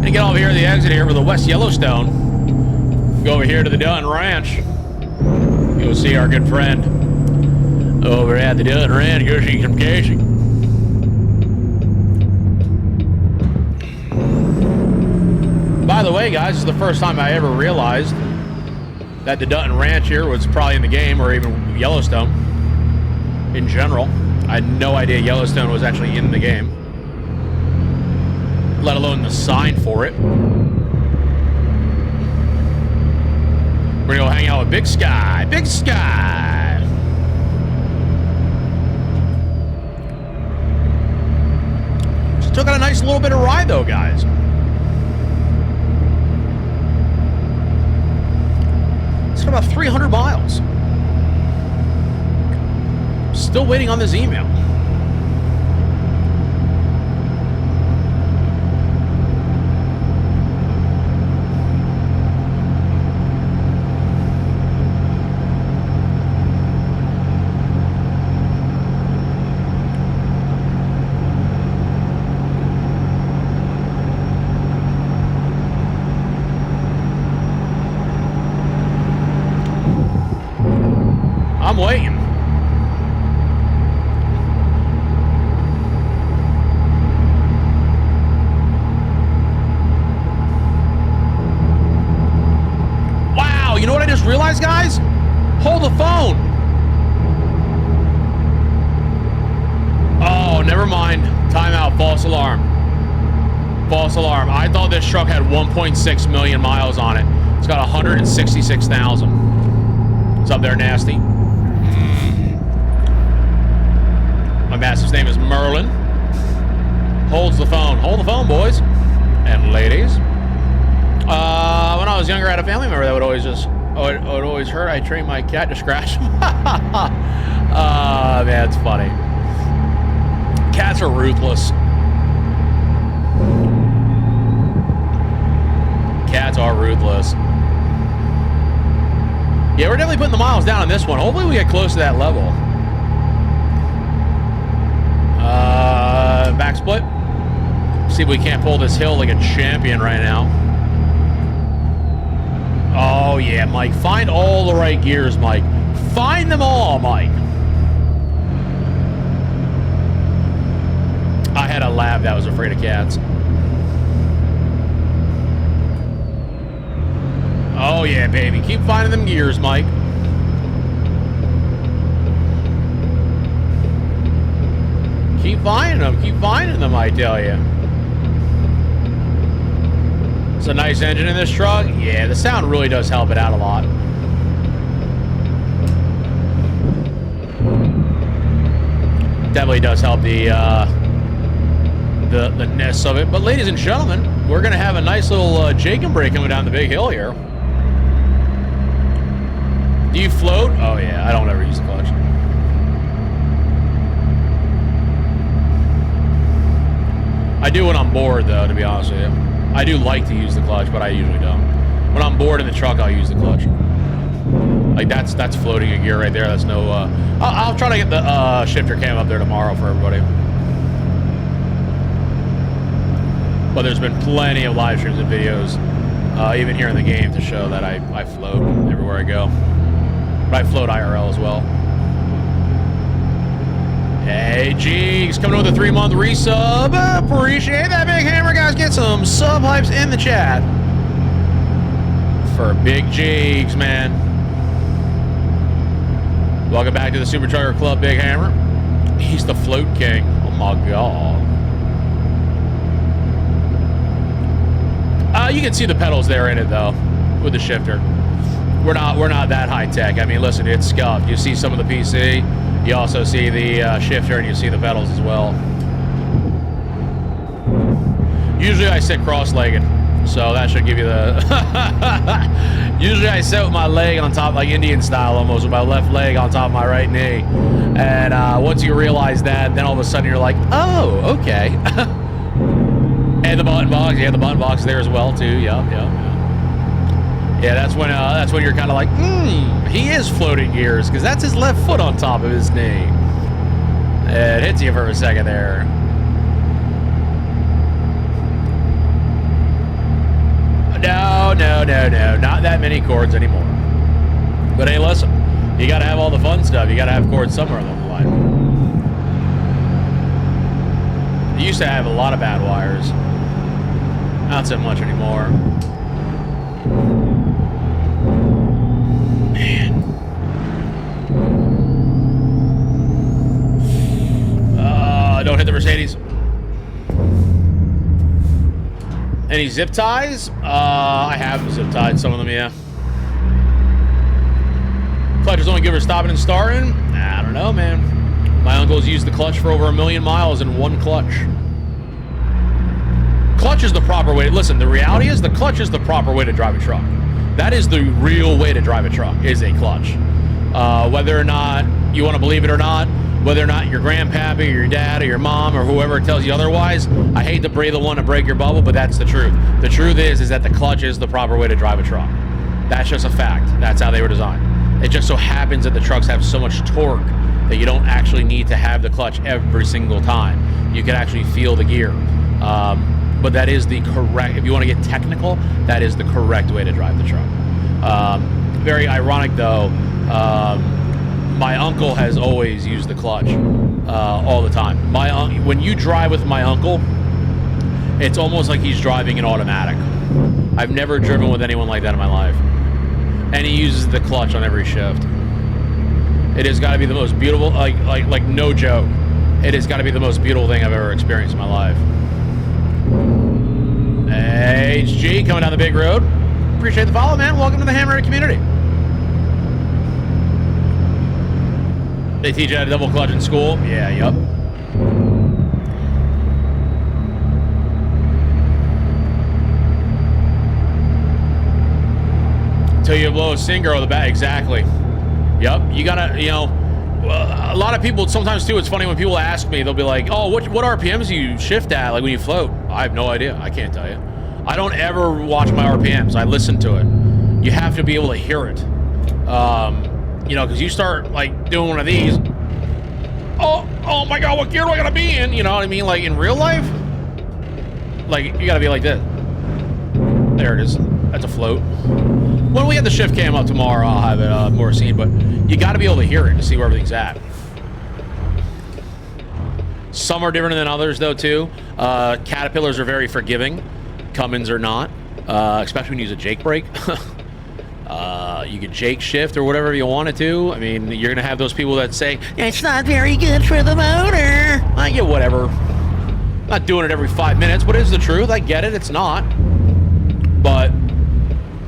And get over here to the exit here for the West Yellowstone. Go over here to the Dutton Ranch. Go see our good friend over at the Dutton Ranch. Go see some casing. By the way, guys, this is the first time I ever realized that the Dutton Ranch here was probably in the game, or even Yellowstone in general. I had no idea Yellowstone was actually in the game, let alone the sign for it. We're gonna go hang out with Big Sky. Big Sky! Still got a nice little bit of ride though, guys. It's got about 300 miles. Still waiting on this email. I'm waiting. Wow, you know what I just realized, guys? Hold the phone. Oh, never mind. Timeout, false alarm. False alarm. I thought this truck had 1.6 million miles on it. It's got 166,000. What's up there, Nasty? My mastiff's name is Merlin. Holds the phone. Hold the phone, boys and ladies. When I was younger, I had a family member that would always just, it would always hurt. I trained my cat to scratch him. Man, it's funny. Cats are ruthless. Cats are ruthless. Yeah, we're definitely putting the miles down on this one. Hopefully we get close to that level. Back split. See if we can't pull this hill like a champion right now. Oh, yeah, Mike. Find all the right gears, Mike. Find them all, Mike. I had a lab that was afraid of cats. Oh, yeah, baby. Keep finding them gears, Mike. Keep finding them. Keep finding them, I tell you. It's a nice engine in this truck. Yeah, the sound really does help it out a lot. Definitely does help the ness of it. But ladies and gentlemen, we're gonna have a nice little Jacob break coming down the big hill here. Do you float? Oh yeah, I don't ever use the clutch. I do when I'm bored though, to be honest with you. I do like to use the clutch, but I usually don't. When I'm bored in the truck, I'll use the clutch. Like that's floating a gear right there. That's no. I'll try to get the shifter cam up there tomorrow for everybody. But there's been plenty of live streams and videos, even here in the game, to show that I float everywhere I go. But I float IRL as well. Hey, Jeegs, coming in with a 3-month resub. Appreciate that, Big Hammer. Guys, get some sub hypes in the chat for Big Jeegs, man. Welcome back to the Super Trucker Club, Big Hammer. He's the float king. Oh my god. You can see the pedals there in it though, with the shifter. We're not that high tech. I mean, listen, it's scuffed. You see some of the PC. You also see the shifter, and you see the pedals as well. Usually I sit cross-legged, so that should give you the... Usually I sit with my leg on top, like Indian style almost, with my left leg on top of my right knee. And once you realize that, then all of a sudden you're like, oh, okay. And the button box, yeah, the button box there as well too. Yep. Yeah, that's when you're kind of like, he is floating gears, because that's his left foot on top of his knee. It hits you for a second there. No, not that many chords anymore. But hey, listen, you gotta have all the fun stuff. You gotta have chords somewhere along the line. You used to have a lot of bad wires. Not so much anymore. Man. Don't hit the Mercedes. Any zip ties? I have zip tied some of them, yeah. Clutch is only good for stopping and starting? I don't know, man. My uncle's used the clutch for over 1 million miles in one clutch. Clutch is the proper way. Listen, the reality is the clutch is the proper way to drive a truck. That is the real way to drive a truck, is a clutch. Whether or not you want to believe it or not, whether or not your grandpappy or your dad or your mom or whoever tells you otherwise, I hate to be the one to break your bubble, but that's the truth. The truth is that the clutch is the proper way to drive a truck. That's just a fact. That's how they were designed. It just so happens that the trucks have so much torque that you don't actually need to have the clutch every single time. You can actually feel the gear. But that is the correct, if you want to get technical, that is the correct way to drive the truck. Very ironic though, my uncle has always used the clutch all the time. When you drive with my uncle, it's almost like he's driving an automatic. I've never driven with anyone like that in my life. And he uses the clutch on every shift. It has got to be the most beautiful, like no joke. It has got to be the most beautiful thing I've ever experienced in my life. HG coming down the big road. Appreciate the follow, man. Welcome to the Hammerhead community. They teach you how to double clutch in school? Yeah, yup. Until you blow a singer on the back. Exactly. Yup. You gotta, you know, a lot of people sometimes too, it's funny when people ask me, they'll be like, oh, what RPMs do you shift at, like when you float? I have no idea. I can't tell you. I don't ever watch my RPMs. I listen to it. You have to be able to hear it. You know, because you start like doing one of these. Oh my God, what gear do I gotta be in? You know what I mean? Like in real life, Like, you gotta be like this. There it is. That's a float. When we get the shift cam up tomorrow, I'll have it more seen, but you gotta be able to hear it to see where everything's at. Some are different than others, though, too. Caterpillars are very forgiving. Cummins are not, especially when you use a Jake brake. You could Jake shift or whatever you want to. I mean, you're going to have those people that say, it's not very good for the motor. Yeah, whatever. Not doing it every 5 minutes, but it's the truth. I get it. It's not. But,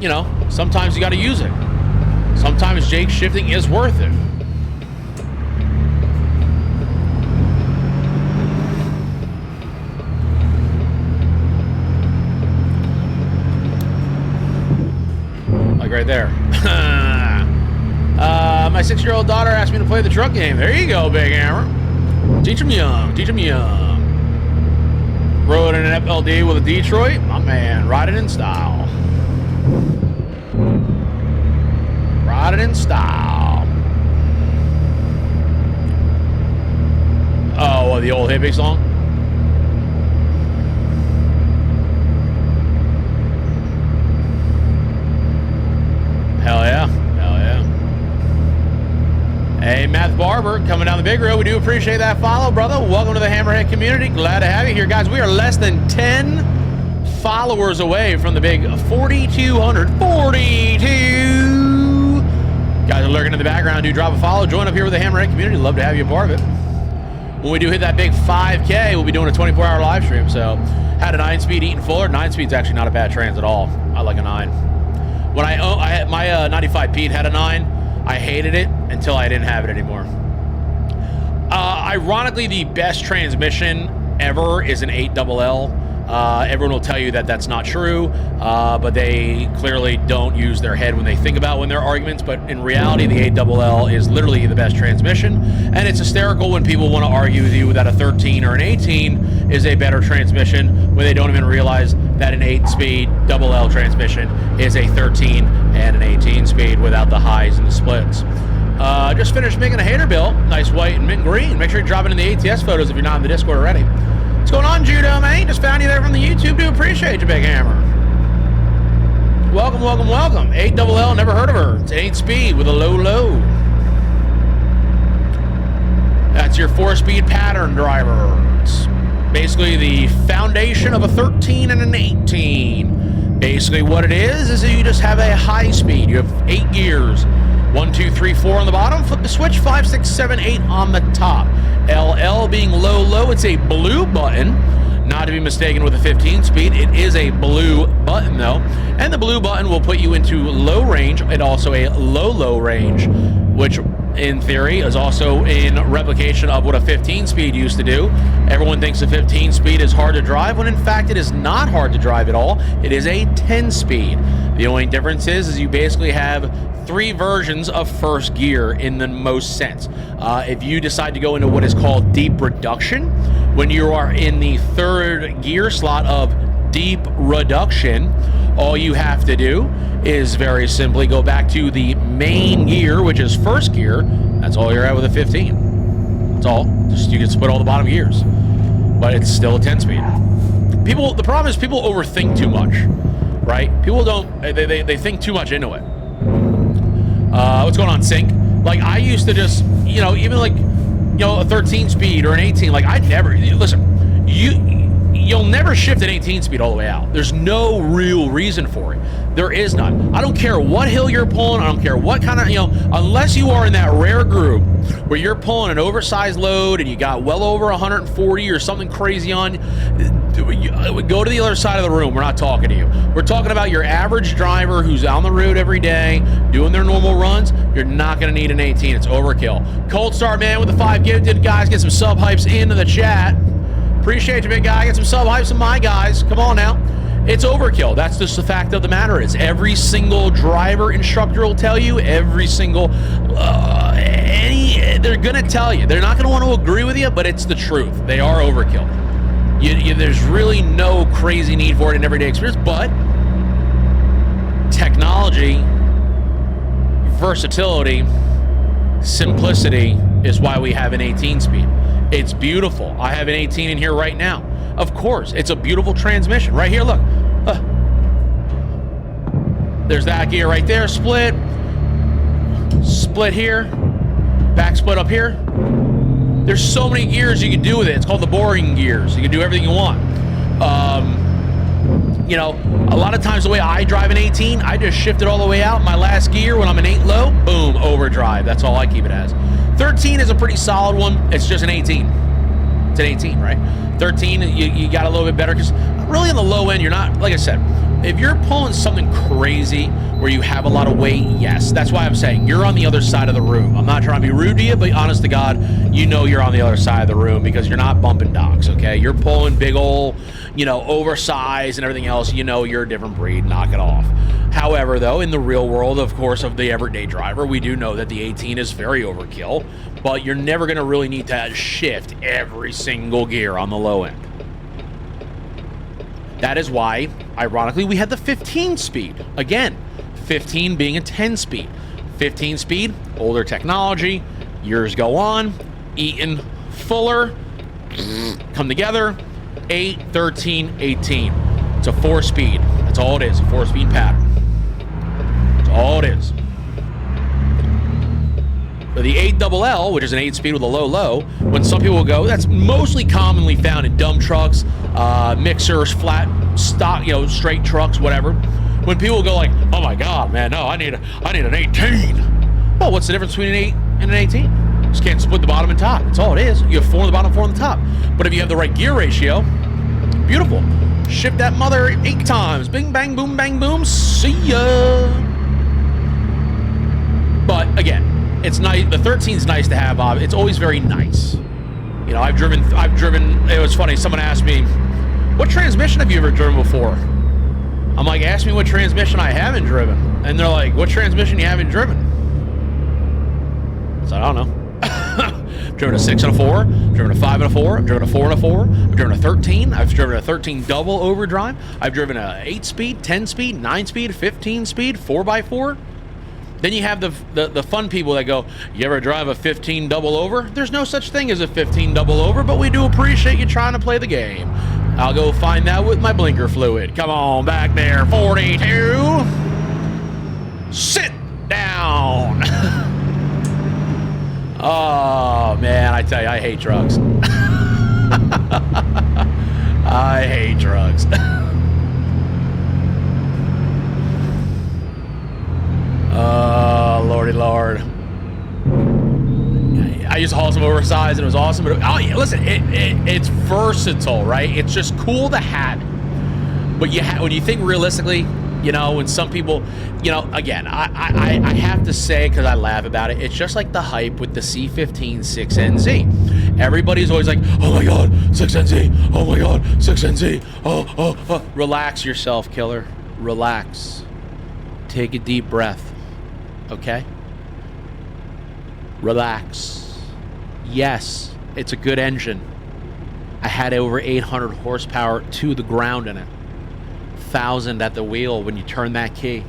you know, sometimes you got to use it. Sometimes Jake shifting is worth it. Like right there. My 6-year-old daughter asked me to play the truck game. There you go, Big Hammer. Teach them young. Teach them young. Rode in an FLD with a Detroit. My man, ride it in style. Ride it in style. Oh, what, the old hippie song? Hell yeah. Hell yeah. Hey, Matt Barber, coming down the big road. We do appreciate that follow, brother. Welcome to the Hammerhead community. Glad to have you here, guys. We are less than 10 followers away from the big 4,200. 42! Guys are lurking in the background. Do drop a follow. Join up here with the Hammerhead community. Love to have you a part of it. When we do hit that big 5K, we'll be doing a 24-hour live stream. So, had a 9-speed Eaton Fuller. 9-speed's actually not a bad trans at all. I like a 9. When I had my 95 Pete had a 9, I hated it until I didn't have it anymore. Ironically, the best transmission ever is an 8LL. Everyone will tell you that that's not true, but they clearly don't use their head when they think about when their arguments. But in reality, the 8LL is literally the best transmission, and it's hysterical when people want to argue with you that a 13 or an 18 is a better transmission when they don't even realize that an 8-speed double L transmission is a 13 and an 18 speed without the highs and the splits. Just finished making a hater bill, nice white and mint green. Make sure you drop it in the ATS photos if you're not in the Discord already. What's going on, Judo, man? Just found you there from the YouTube. Do appreciate you, Big Hammer. Welcome, welcome, welcome. 8LL, never heard of her. It's 8-speed with a low. That's your 4-speed pattern driver. It's basically the foundation of a 13 and an 18. Basically what it is you just have a high speed. You have 8 gears. 1, 2, 3, 4 on the bottom. Flip the switch. 5, 6, 7, 8 on the top. LL being low. It's a blue button. Not to be mistaken with a 15 speed. It is a blue button though. And the blue button will put you into low range and also a low range, which in theory is also in replication of what a 15 speed used to do. Everyone thinks a 15 speed is hard to drive when in fact it is not hard to drive at all. It is a 10 speed. The only difference is you basically have 3 versions of first gear in the most sense. If you decide to go into what is called deep reduction, when you are in the 3rd gear slot of deep reduction, all you have to do is very simply go back to the main gear, which is first gear. That's all you're at with a 15. That's all. Just you can split all the bottom gears, but it's still a 10 speed. The problem is people overthink too much, right? People don't. They think too much into it. What's going on, Sync? Like I used to just, even like, a 13 speed or an 18. Like I'd never listen. You'll never shift an 18 speed all the way out. There's no real reason for it. There is none. I don't care what hill you're pulling. I don't care what kind of, unless you are in that rare group where you're pulling an oversized load and you got well over 140 or something crazy on, go to the other side of the room. We're not talking to you. We're talking about your average driver who's on the road every day doing their normal runs. You're not going to need an 18. It's overkill. Cold Start Man with the 5 gifted. Guys, get some sub hypes into the chat. Appreciate you, big guy. Get some sub hypes from my guys. Come on now. It's overkill. That's just the fact of the matter is every single driver instructor will tell you, every single, they're going to tell you. They're not going to want to agree with you, but it's the truth. They are overkill. There's really no crazy need for it in everyday experience, but technology, versatility, simplicity is why we have an 18 speed. It's beautiful. I have an 18 in here right now. Of course, it's a beautiful transmission. Right here, look. There's that gear right there, split. Split here. Back split up here. There's so many gears you can do with it. It's called the boring gears. You can do everything you want. You know, a lot of times the way I drive an 18, I just shift it all the way out. My last gear, when I'm in 8 low, boom, overdrive. That's all I keep it as. 13 is a pretty solid one. It's just an 18. It's an 18, right? 13, you got a little bit better because really on the low end, you're not, like I said, if you're pulling something crazy where you have a lot of weight, yes. That's why I'm saying you're on the other side of the room. I'm not trying to be rude to you, but honest to God, you know you're on the other side of the room because you're not bumping docks, okay? You're pulling big old, you know, oversized and everything else. You know you're a different breed. Knock it off. However, though, in the real world, of course, of the everyday driver, we do know that the 18 is very overkill, but you're never going to really need to shift every single gear on the low end. That is why, ironically, we had the 15 speed. Again, 15 being a 10 speed. 15 speed, older technology, years go on, Eaton, Fuller, come together, 8, 13, 18. It's a 4-speed. That's all it is, a 4-speed pattern. That's all it is. For the 8LL, which is an 8-speed with a low, when some people go, that's mostly commonly found in dump trucks, mixers, flat stock, you know, straight trucks, whatever. When people go like, oh my God, man, no, I need an 18. Well, what's the difference between an 8 and an 18? Just can't split the bottom and top. That's all it is. You have 4 on the bottom, 4 on the top. But if you have the right gear ratio, beautiful. Shift that mother 8 times. Bing, bang, boom, see ya. But again, it's nice. The 13 is nice to have. It's always very nice. You know, I've driven. It was funny. Someone asked me, "What transmission have you ever driven before?" I'm like, "Ask me what transmission I haven't driven." And they're like, "What transmission you haven't driven?" So I don't know. I've driven a 6 and a 4. I've driven a 5 and a 4. I've driven a 4 and a 4. I've driven a 13. I've driven a 13 double overdrive. I've driven a 8-speed, 10-speed, 9-speed, 15-speed, 4x4. Then you have the fun people that go, you ever drive a 15 double over? There's no such thing as a 15 double over, but we do appreciate you trying to play the game. I'll go find that with my blinker fluid. Come on back there, 42. Sit down. Oh, man, I tell you, I hate trucks. I hate trucks. Oh, lordy lord. I used to haul some oversized and it was awesome, but oh yeah, listen, it's versatile, right? It's just cool to have it. But when you think realistically, you know, when some people, you know, again, I have to say, because I laugh about it, it's just like the hype with the C15 6NZ. Everybody's always like, oh my God, 6NZ, oh my God, 6NZ, oh. Relax yourself, killer. Relax. Take a deep breath. Okay? Relax. Yes, it's a good engine. I had over 800 horsepower to the ground in it. 1,000 at the wheel when you turn that key.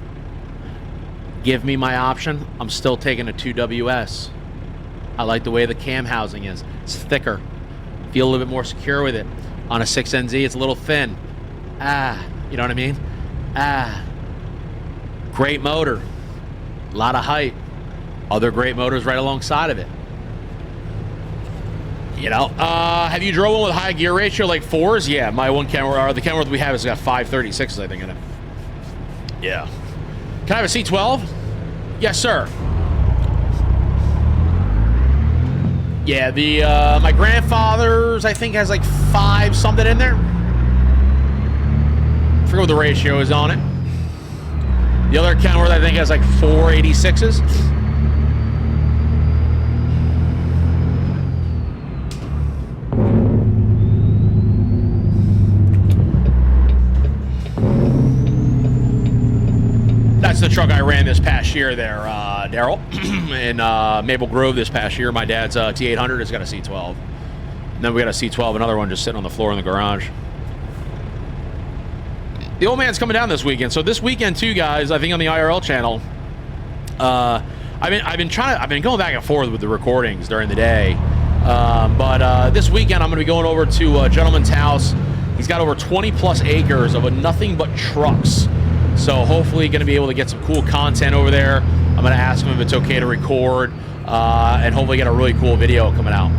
Give me my option, I'm still taking a 2WS. I like the way the cam housing is. It's thicker. Feel a little bit more secure with it. On a 6NZ, it's a little thin. You know what I mean? Great motor. A lot of height. Other great motors right alongside of it. You know, have you drove one with high gear ratio like 4s? Yeah, my one Kenworth, or the Kenworth we have has got 536s, I think, in it. Yeah. Can I have a C12? Yes, sir. Yeah, the my grandfather's, I think, has like 5 something in there. I forget what the ratio is on it. The other Kenworth, I think, has like 486s. That's the truck I ran this past year there, Daryl, in Maple Grove this past year. My dad's T800 has got a C12. And then we got a C12, another one just sitting on the floor in the garage. The old man's coming down this weekend. So this weekend too, guys, I think on the IRL channel, I've been going back and forth with the recordings during the day. But this weekend I'm going to be going over to a gentleman's house He's got over 20 plus acres of nothing but trucks. So hopefully going to be able to get some cool content over there. I'm going to ask him if it's okay to record and hopefully get a really cool video coming out.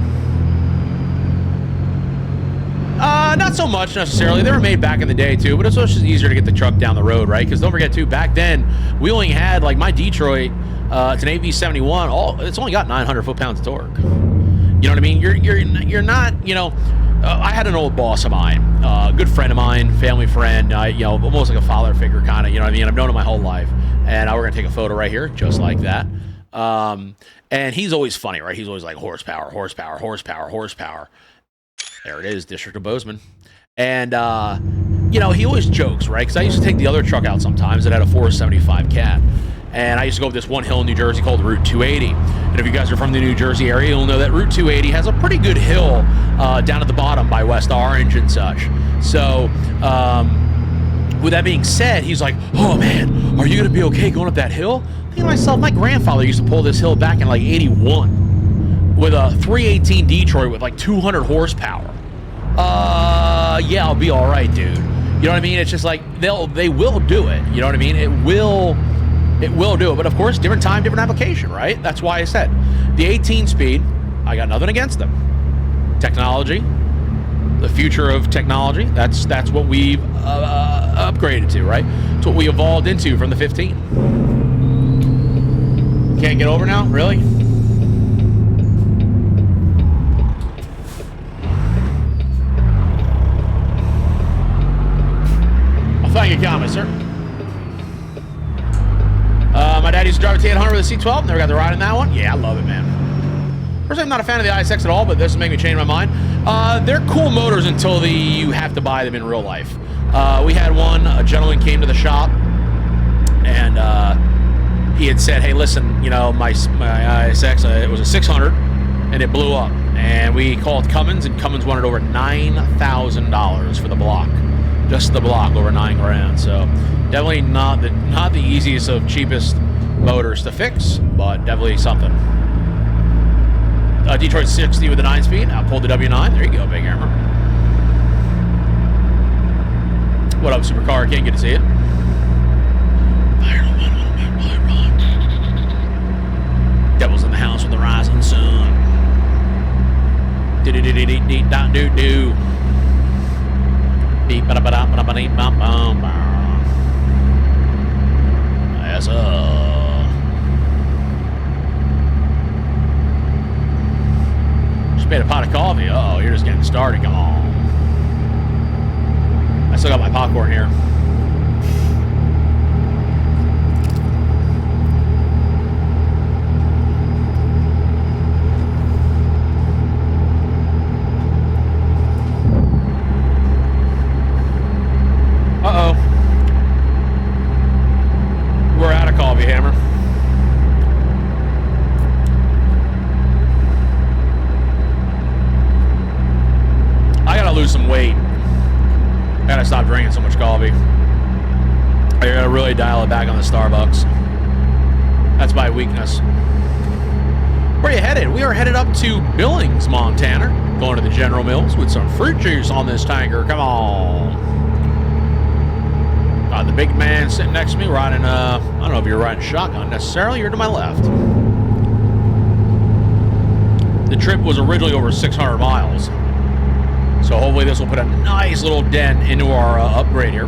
Not so much necessarily. They were made back in the day too, but it's just easier to get the truck down the road, right? Because don't forget too, back then we only had, like, my Detroit, it's an AV71. It's only got 900 foot-pounds of torque. You know what I mean? You're not, you know. I had an old boss of mine, a good friend of mine, family friend, you know, almost like a father figure kind of. You know what I mean? I've known him my whole life, and we're gonna take a photo right here, just like that. And he's always funny, right? He's always like horsepower, horsepower, horsepower, horsepower. There it is, District of Bozeman. And, you know, he always jokes, right? Because I used to take the other truck out sometimes that had a 475 cat. And I used to go up this one hill in New Jersey called Route 280. And if you guys are from the New Jersey area, you'll know that Route 280 has a pretty good hill down at the bottom by West Orange and such. So, with that being said, he's like, oh man, are you going to be okay going up that hill? I think to myself, my grandfather used to pull this hill back in like 81 with a 318 Detroit with like 200 horsepower. Yeah, I'll be all right, dude. You know what I mean? It's just like they will do it. You know what I mean? It will do it. But of course, different time, different application, right? That's why I said the 18 speed, I got nothing against them. Technology, the future of technology, that's what we've upgraded to, right? It's what we evolved into from the 15. Can't get over now? Really? Thank you, comment, sir. My dad used to drive a T800 with a C12. Never got to ride in that one. Yeah, I love it, man. Personally, I'm not a fan of the ISX at all, but this will make me change my mind. They're cool motors until you have to buy them in real life. We had one. A gentleman came to the shop, and he had said, "Hey, listen, you know, my ISX, it was a 600, and it blew up." And we called Cummins, and Cummins wanted over $9,000 for the block. Just the block, over $9 grand. So definitely not the easiest of cheapest motors to fix, but definitely something. Detroit 60 with a 9-speed. I pulled the W9. There you go, Big Hammer. What up, Supercar King? Good to see you. Devil's in the house with the rising sun. Do-do-do-do-do-do-do. Yes, just made a pot of coffee. Uh oh, you're just getting started. Come on. I still got my popcorn here. Uh-oh. We're out of coffee, Hammer. I gotta lose some weight. I gotta stop drinking so much coffee. I gotta really dial it back on the Starbucks. That's my weakness. Where are you headed? We are headed up to Billings, Montana. Going to the General Mills with some fruit juice on this tanker. Come on. The big man sitting next to me riding, I don't know if you're riding shotgun necessarily, you're to my left. The trip was originally over 600 miles. So hopefully this will put a nice little dent into our upgrade here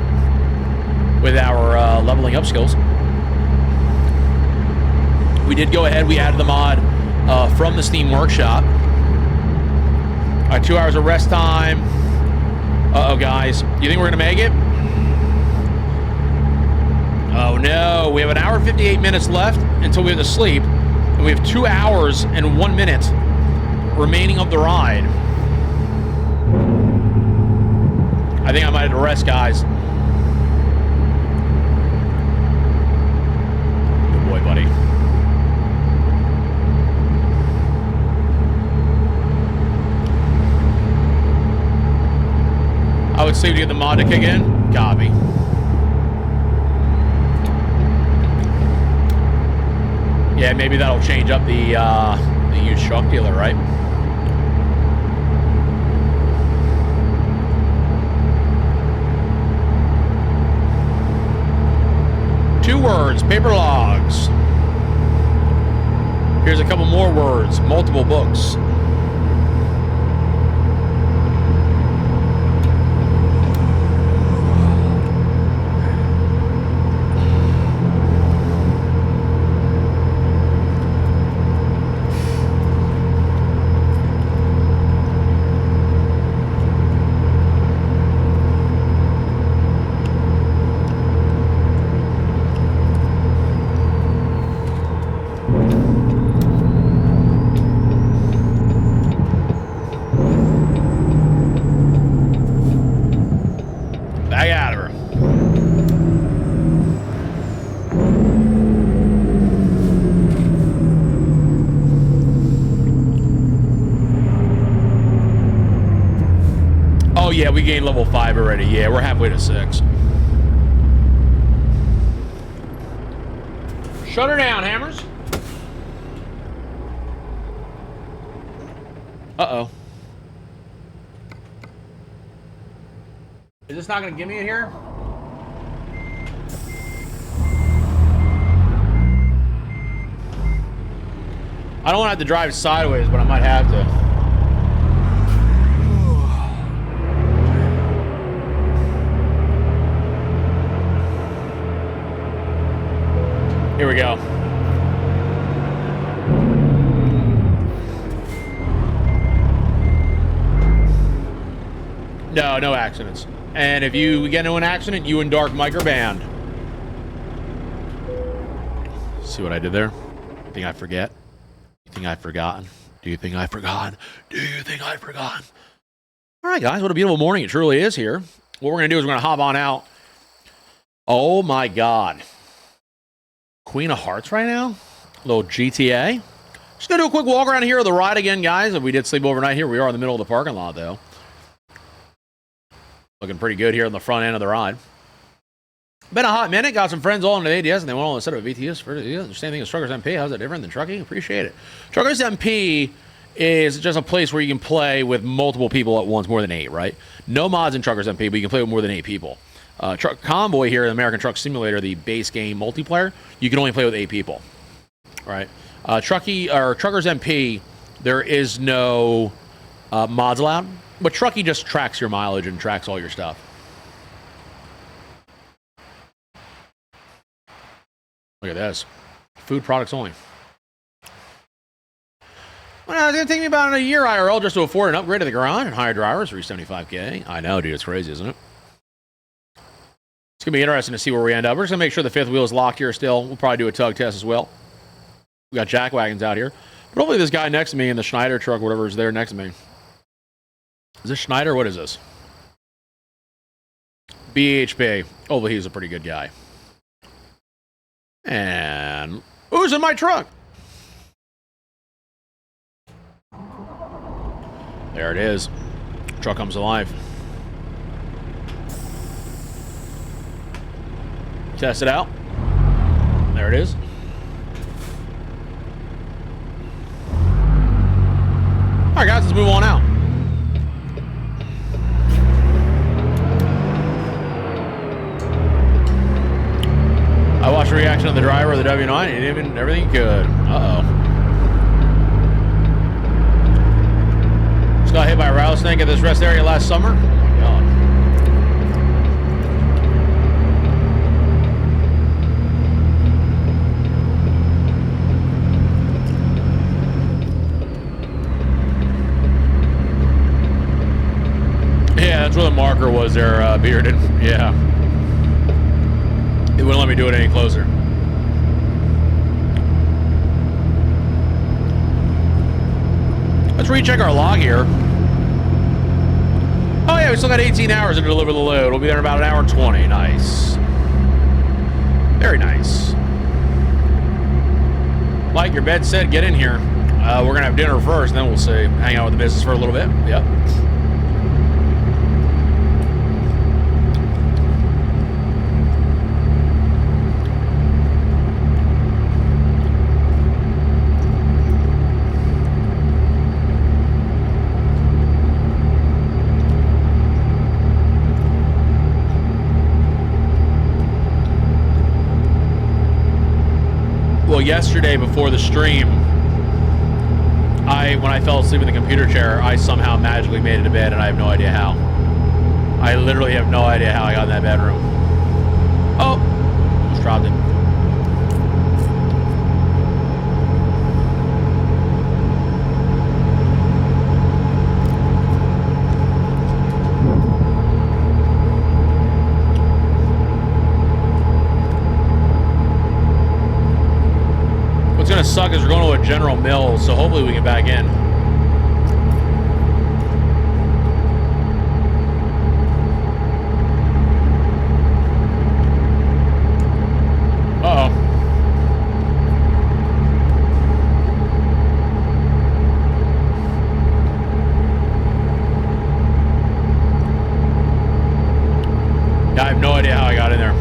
with our leveling up skills. We did go ahead, we added the mod from the Steam Workshop. 2 hours of rest time. Uh-oh, guys. Do you think we're going to make it? Oh no, we have an hour and 58 minutes left until we have to sleep, and we have 2 hours and 1 minute remaining of the ride. I think I might have to rest, guys. Good boy, buddy. I would say to get the mod to kick in. Copy. Yeah, maybe that'll change up the used truck dealer, right? words, paper logs. Here's a couple more words, multiple books. Back out of her. Oh yeah, we gained level 5 already. Yeah, we're halfway to 6. Shut her down, Hammers. Uh-oh. Is this not gonna give me it here? I don't want to have to drive sideways, but I might have to. Here we go. No, no accidents. And if you get into an accident, you and Dark Mike are banned. See what I did there? Think I forget? You think I've forgotten? Do you think I've forgotten? Do you think I've forgotten? All right, guys, what a beautiful morning it truly is here. What we're going to do is we're going to hop on out. Oh, my God. Queen of Hearts right now? A little GTA. Just going to do a quick walk around here of the ride again, guys. If we did sleep overnight here, we are in the middle of the parking lot, though. Looking pretty good here on the front end of the ride. Been a hot minute. Got some friends all into the ATS, and they went on instead of ATS. For the same thing as Truckers MP. How's that different than Trucking? Appreciate it. Truckers MP is just a place where you can play with multiple people at once, more than 8, right? No mods in Truckers MP, but you can play with more than 8 people. Truck Convoy here in American Truck Simulator, the base game multiplayer, you can only play with 8 people, right? Truckers MP, there is no mods allowed, but Truckee just tracks your mileage and tracks all your stuff. Look at this. Food products only. Well, it's going to take me about a year IRL just to afford an upgrade to the garage and hire drivers for $375K. I know, dude. It's crazy, isn't it? It's going to be interesting to see where we end up. We're just going to make sure the 5th wheel is locked here still. We'll probably do a tug test as well. We got jack wagons out here. But hopefully this guy next to me in the Schneider truck, whatever is there next to me. Is this Schneider? What is this? BHP. Oh, he's a pretty good guy. And who's in my truck? There it is. Truck comes alive. Test it out. There it is. All right, guys, let's move on out. I watched the reaction of the driver of the W9. He did everything good. Uh-oh. Just got hit by a rattlesnake at this rest area last summer. Oh, my God. Yeah, that's where the marker was there, Bearded. Yeah. It wouldn't let me do it any closer. Let's recheck our log here. Oh yeah, we still got 18 hours to deliver the load. We'll be there in about 1 hour and 20. Nice. Very nice. Like your bed said, get in here. We're going to have dinner first, and then we'll see. Hang out with the business for a little bit. Yep. Well, yesterday before the stream, when I fell asleep in the computer chair, I somehow magically made it to bed, and I have no idea how. I literally have no idea how I got in that bedroom. Oh, just dropped it. What's gonna suck is we're going to a General Mills, so hopefully we get back in. Uh-oh. Yeah, I have no idea how I got in there.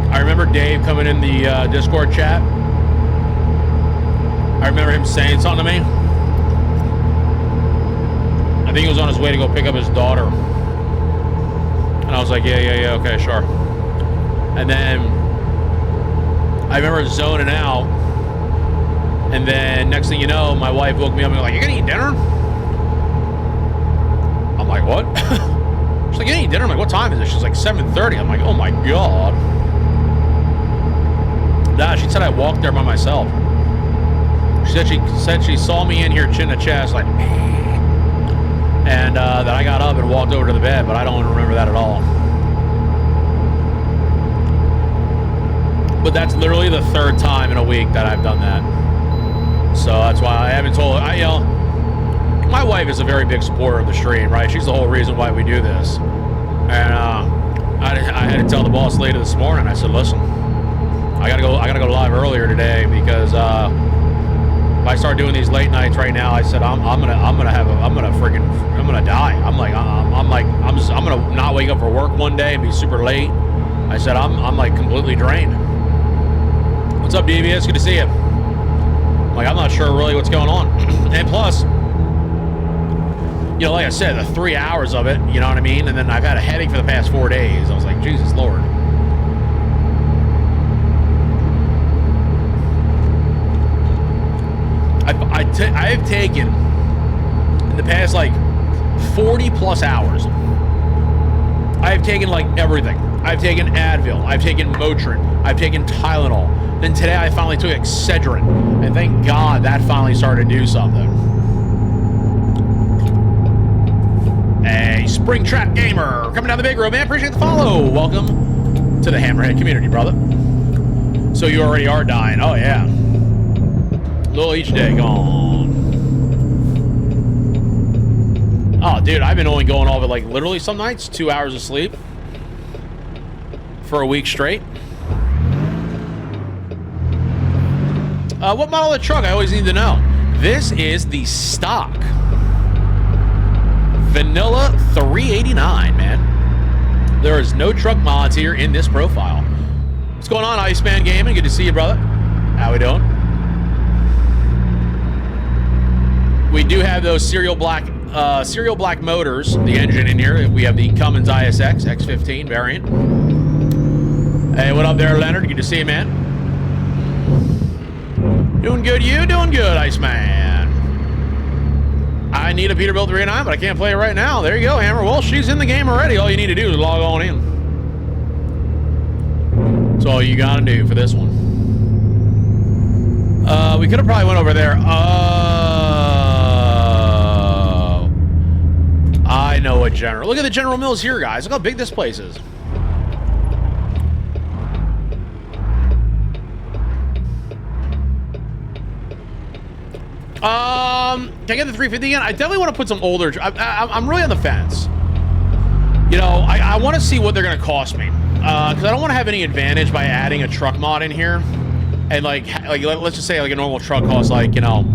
I remember Dave coming in the Discord chat. I remember him saying something to me. I think he was on his way to go pick up his daughter. And I was like, yeah, okay, sure. And then I remember zoning out. And then next thing you know, my wife woke me up and was like, you gonna eat dinner? I'm like, what? She's like, you gonna eat dinner? I'm like, what time is it? She's like, 7:30. I'm like, oh my God. Nah, she said I walked there by myself. She said she saw me in here chin to chest, like, and that I got up and walked over to the bed, but I don't remember that at all. But that's literally the third time in a week that I've done that. So that's why I haven't told her. You know, my wife is a very big supporter of the stream, right? She's the whole reason why we do this. And I had to tell the boss lady this morning. I said, listen, I gotta go live earlier today because if I start doing these late nights right now, I said I'm gonna die. I'm gonna not wake up for work one day and be super late. I said I'm like completely drained. What's up, DBS? Good to see you. Like, I'm not sure really what's going on. And plus, you know, like I said, the 3 hours of it, you know what I mean? And then I've had a headache for the past 4 days. I was like, Jesus Lord. I've taken, in the past, like, 40 plus hours, I've taken, like, everything. I've taken Advil. I've taken Motrin. I've taken Tylenol. Then today I finally took Excedrin. And thank God that finally started to do something. Hey, Springtrap Gamer. Coming down the big road, man. Appreciate the follow. Welcome to the Hammerhead community, brother. So you already are dying. Oh, yeah. A little each day gone. Oh, dude, I've been only going over, like, literally some nights, 2 hours of sleep for a week straight. What model of the truck? I always need to know. This is the stock Vanilla 389, man. There is no truck mods here in this profile. What's going on, Iceman Gaming? Good to see you, brother. How we doing? We do have those serial black motors, the engine in here. We have the Cummins ISX X15 variant. Hey, what up there, Leonard? Good to see you, man. Doing good, you? Doing good, Iceman. I need a Peterbilt 389, but I can't play it right now. There you go, Hammer. Well, she's in the game already. All you need to do is log on in. That's all you gotta do for this one. We could have probably went over there. Oh. I know a General. Look at the General Mills here, guys. Look how big this place is. Can I get the 350 again? I definitely want to put some older... I'm really on the fence. You know, I want to see what they're going to cost me. Because I don't want to have any advantage by adding a truck mod in here. And, like let's just say, like, a normal truck costs, like, you know,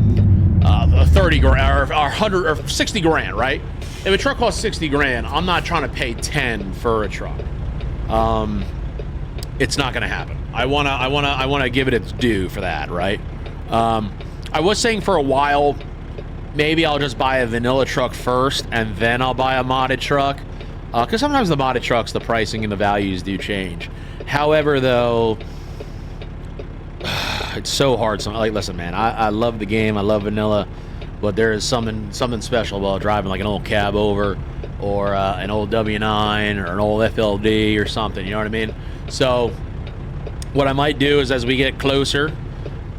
30 grand, or 100, or 60 grand, right? If a truck costs 60 grand, I'm not trying to pay 10 for a truck. It's not going to happen. I want to give it its due for that, right? I was saying for a while, maybe I'll just buy a vanilla truck first, and then I'll buy a modded truck. Because sometimes the modded trucks, the pricing and the values do change. However, though, it's so hard. Like, listen, man, I love the game. I love vanilla, but there is something special about driving like an old cab over, or an old W9 or an old FLD or something. You know what I mean? So what I might do is, as we get closer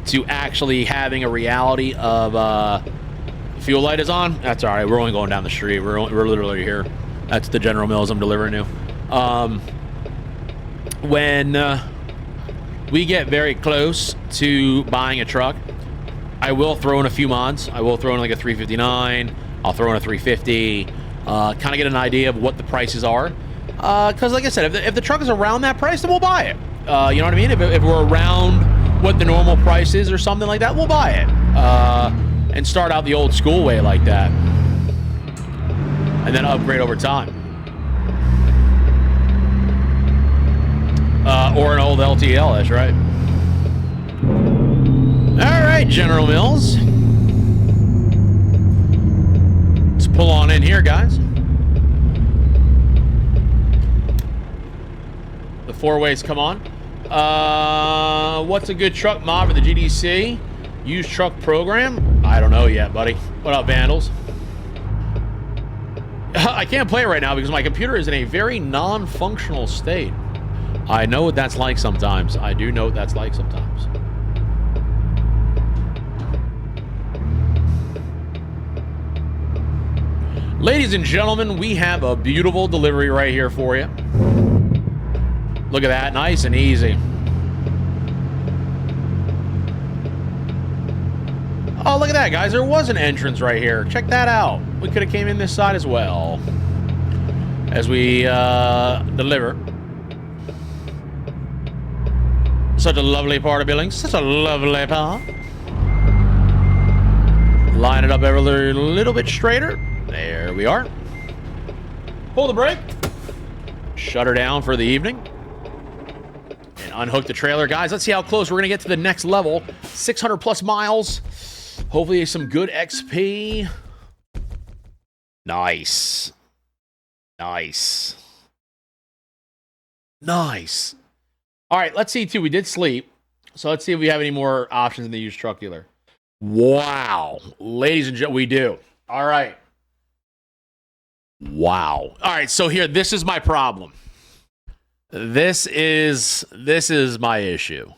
to actually having a reality of fuel light is on. That's all right. We're only going down the street. We're literally here. That's the General Mills I'm delivering to. When we get very close to buying a truck, I will throw in a few mods. I will throw in like a 359. I'll throw in a 350. Kind of get an idea of what the prices are. Because like I said, if the truck is around that price, then we'll buy it. You know what I mean? If we're around what the normal price is or something like that, we'll buy it. And start out the old school way like that. And then upgrade over time. Or an old LTL, that's right. All right, General Mills. Let's pull on in here, guys. The four-ways come on. What's a good truck mod for the GDC? Used truck program? I don't know yet, buddy. What up, Vandals? I can't play it right now because my computer is in a very non-functional state. I know what that's like sometimes. I do know what that's like sometimes. Ladies and gentlemen, we have a beautiful delivery right here for you. Look at that, nice and easy. Oh, look at that, guys. There was an entrance right here. Check that out. We could have came in this side as well. As we deliver. Such a lovely part of building. Such a lovely part. Line it up every little bit straighter. There we are. Pull the brake. Shut her down for the evening. And unhook the trailer. Guys, let's see how close we're going to get to the next level. 600 plus miles. Hopefully some good XP. Nice. Nice. Nice. All right, let's see, too. We did sleep. So let's see if we have any more options in the used truck dealer. Wow. Ladies and gentlemen, we do. All right. Wow. All right, so here, this is my problem. This is my issue.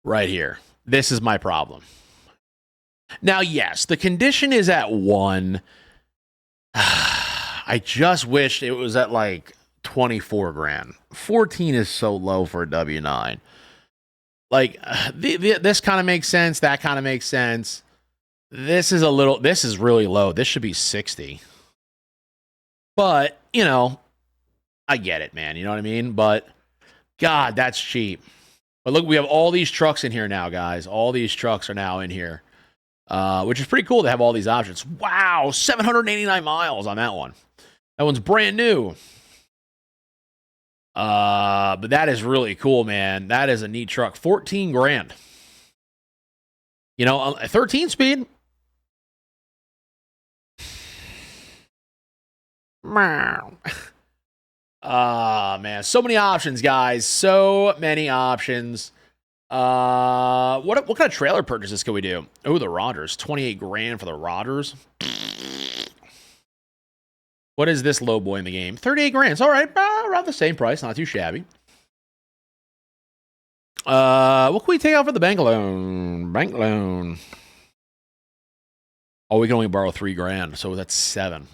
Right here. This is my problem. Now, yes, the condition is at 1. I just wished it was at like 24 grand. 14 is so low for a W9. Like, this kind of makes sense. That kind of makes sense. This is really low. This should be 60. But, you know, I get it, man. You know what I mean? But, God, that's cheap. But look, we have all these trucks in here now, guys. All these trucks are now in here. Which is pretty cool to have all these options. Wow, 789 miles on that one. That one's brand new. But that is really cool, man. That is a neat truck. 14 grand. You know, a 13 speed. Man, so many options, guys. So many options. What kind of trailer purchases can we do? Oh, the Rogers. 28 grand for the Rogers. What is this low boy in the game? 38 grand. It's all right. Around the same price. Not too shabby. What can we take out for the bank loan? Bank loan. Oh, we can only borrow 3 grand. So that's 7.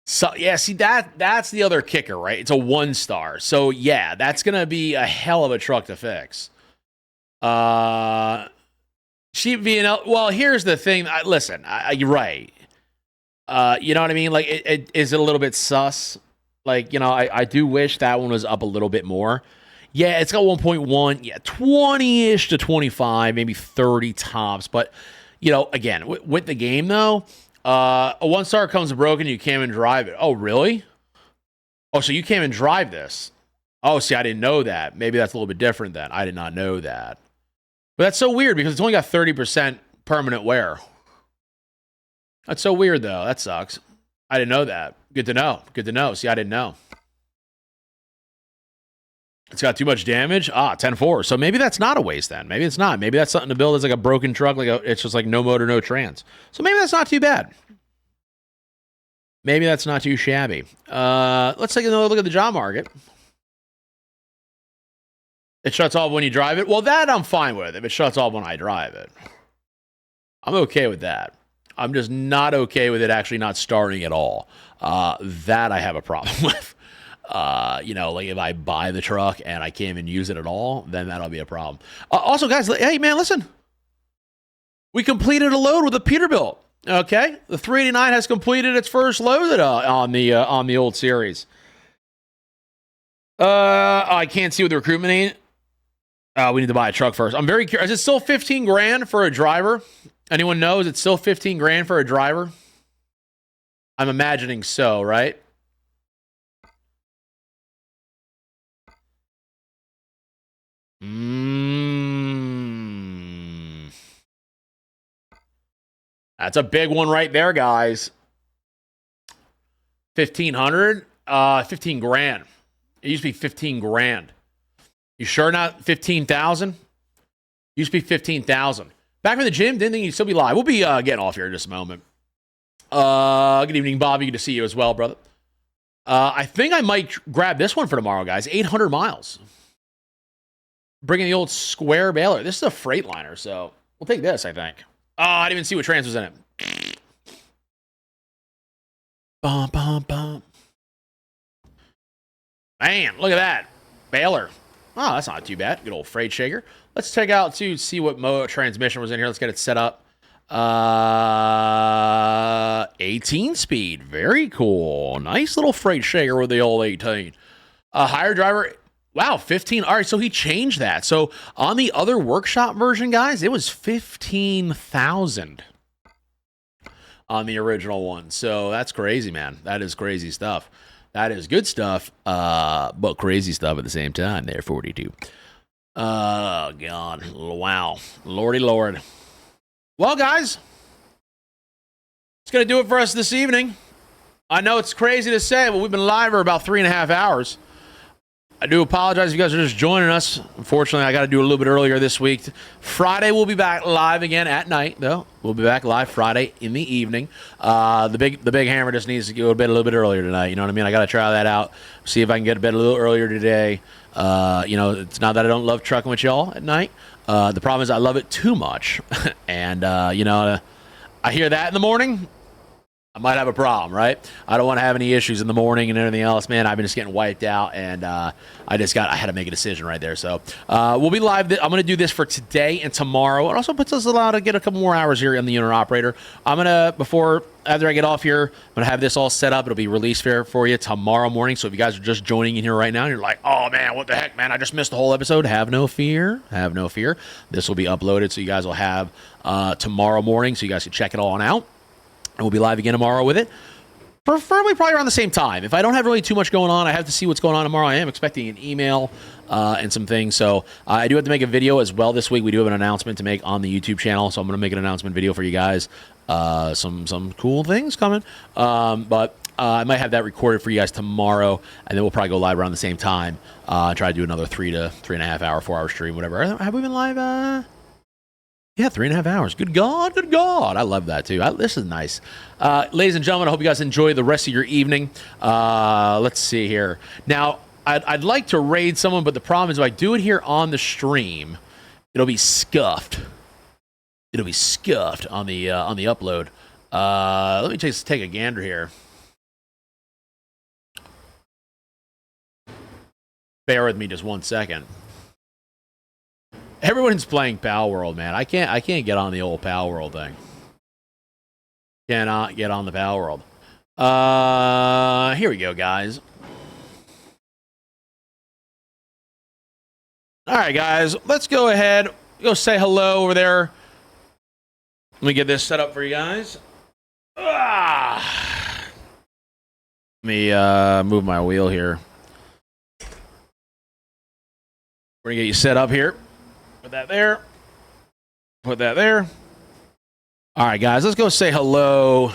So, yeah, see, that's the other kicker, right? It's a 1-star. So, yeah, that's going to be a hell of a truck to fix. Cheap VNL. Well, here's the thing. Listen, you're right. You know what I mean? Like, is it a little bit sus? Like, you know, I do wish that one was up a little bit more. Yeah, it's got 1.1. Yeah, 20-ish to 25, maybe 30 tops. But, you know, again, with the game, though, a 1-star comes broken, you can't even drive it. Oh, really? Oh, so you can't even drive this. Oh, see, I didn't know that. Maybe that's a little bit different then. I did not know that. But that's so weird because it's only got 30% permanent wear. That's so weird, though. That sucks. I didn't know that. Good to know. Good to know. See, I didn't know. It's got too much damage. 10-4. So maybe that's not a waste then. Maybe it's not. Maybe that's something to build as like a broken truck. It's just like no motor, no trans. So maybe that's not too bad. Maybe that's not too shabby. Let's take another look at the job market. It shuts off when you drive it. Well, that I'm fine with. If it shuts off when I drive it, I'm okay with that. I'm just not okay with it actually not starting at all. That I have a problem with. You know, like if I buy the truck and I can't even use it at all, then that'll be a problem. Also, guys, hey, man, listen. We completed a load with a Peterbilt. Okay? The 389 has completed its first load on the old series. I can't see what the recruitment ain't. We need to buy a truck first. I'm very curious. Is it still 15 grand for a driver? Anyone knows? It's still 15 grand for a driver? I'm imagining so, right? That's a big one right there, guys. 1,500? 15 grand. It used to be 15 grand. You sure not 15,000? Used to be 15,000. Back from the gym, didn't think you'd still be live. We'll be getting off here in just a moment. Good evening, Bobby. Good to see you as well, brother. I think I might grab this one for tomorrow, guys. 800 miles. Bringing the old square baler. This is a Freightliner, so we'll take this, I think. Oh, I didn't even see what trans was in it. Bum, bum, bum. Man, look at that. Baler. Oh, that's not too bad. Good old freight shaker. Let's take out to see what transmission was in here. Let's get it set up. 18 speed. Very cool. Nice little freight shaker with the old 18. Higher driver. Wow, 15. All right, so he changed that. So on the other workshop version, guys, it was 15,000 on the original one. So that's crazy, man. That is crazy stuff. That is good stuff, but crazy stuff at the same time there, 42. Oh, God. Wow. Lordy Lord. Well, guys, it's going to do it for us this evening. I know it's crazy to say, but we've been live for about 3.5 hours. I do apologize if you guys are just joining us. Unfortunately, I got to do a little bit earlier this week. Friday, we'll be back live again at night, though. We'll be back live Friday in the evening. The big hammer just needs to go to bed a little bit earlier tonight. You know what I mean? I got to try that out. See if I can get to bed a little earlier today. You know, it's not that I don't love trucking with y'all at night. The problem is I love it too much. And, you know, I hear that in the morning. I might have a problem, right? I don't want to have any issues in the morning and everything else, man. I've been just getting wiped out, and I had to make a decision right there. So we'll be live. I'm going to do this for today and tomorrow. It also puts us allowed to get a couple more hours here in the owner operator. After I get off here, I'm going to have this all set up. It'll be released fair for you tomorrow morning. So if you guys are just joining in here right now, and you're like, oh, man, what the heck, man? I just missed the whole episode. Have no fear. Have no fear. This will be uploaded, so you guys will have tomorrow morning, so you guys can check it all on out. And we'll be live again tomorrow with it. Preferably probably around the same time. If I don't have really too much going on, I have to see what's going on tomorrow. I am expecting an email and some things. So I do have to make a video as well this week. We do have an announcement to make on the YouTube channel. So I'm going to make an announcement video for you guys. Some cool things coming. But I might have that recorded for you guys tomorrow. And then we'll probably go live around the same time. Try to do another 3 to 3.5 hour, 4 hour stream, whatever. Have we been live? Yeah, 3.5 hours. Good God, good God. I love that, too. This is nice. Ladies and gentlemen, I hope you guys enjoy the rest of your evening. Let's see here. Now, I'd like to raid someone, but the problem is if I do it here on the stream, it'll be scuffed. It'll be scuffed on the upload. Let me just take a gander here. Bear with me just 1 second. Everyone's playing Pal World, man. I can't get on the old Pal World thing. Cannot get on the Pal World. Here we go, guys. All right, guys. Let's go ahead. Go say hello over there. Let me get this set up for you guys. Let me move my wheel here. We're going to get you set up here. Put that there. Put that there. All right, guys, let's go say hello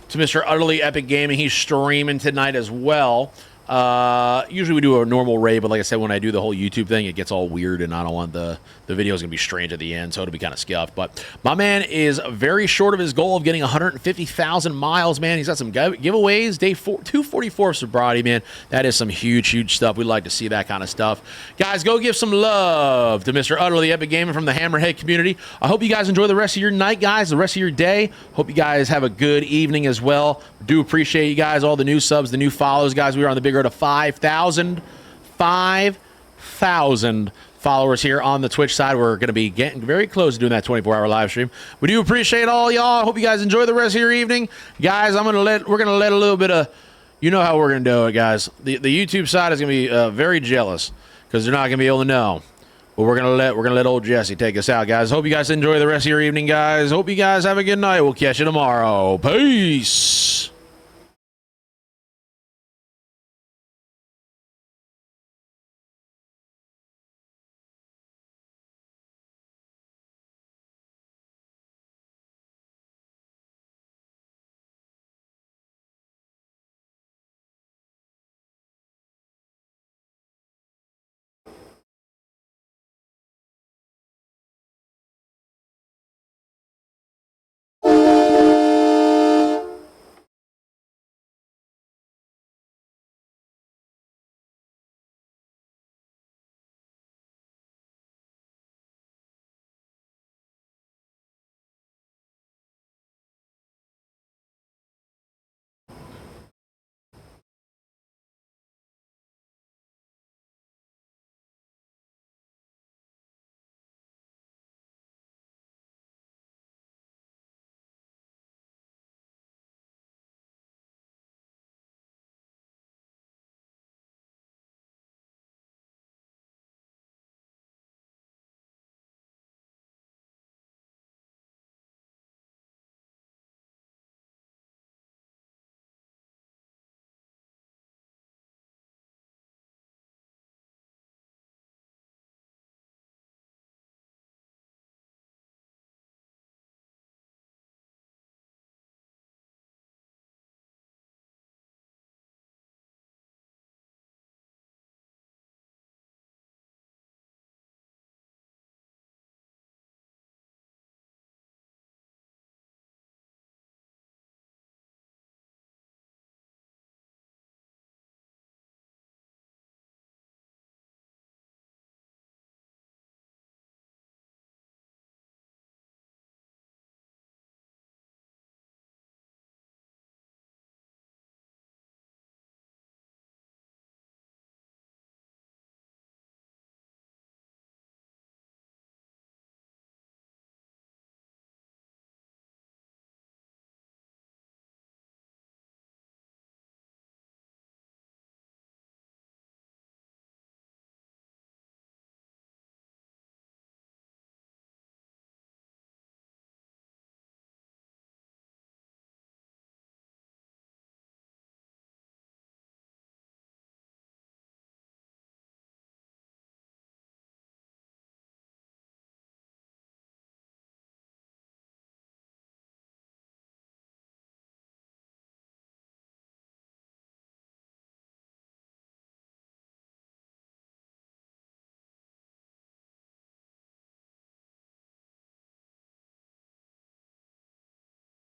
to Mr. Utterly Epic Gaming. He's streaming tonight as well. Usually we do a normal raid, but like I said, when I do the whole YouTube thing, it gets all weird, and I don't want the video's gonna be strange at the end, so it'll be kind of scuffed. But my man is very short of his goal of getting 150,000 miles, man. He's got some giveaways. Day 244 of sobriety, man. That is some huge stuff. We like to see that kind of stuff. Guys, go give some love to Mr. Utterly Epic Gaming from the Hammerhead community. I hope you guys enjoy the rest of your night, guys, the rest of your day. Hope you guys have a good evening as well. Do appreciate you guys, all the new subs, the new follows, guys. We are on the big road to 5,000 followers here on the Twitch side. We're going to be getting very close to doing that 24-hour live stream. We do appreciate all y'all. I hope you guys enjoy the rest of your evening. Guys, we're going to let a little bit of, you know how we're going to do it, guys. The YouTube side is going to be very jealous because they're not going to be able to know. But we're going to let old Jesse take us out, guys. Hope you guys enjoy the rest of your evening, guys. Hope you guys have a good night. We'll catch you tomorrow. Peace.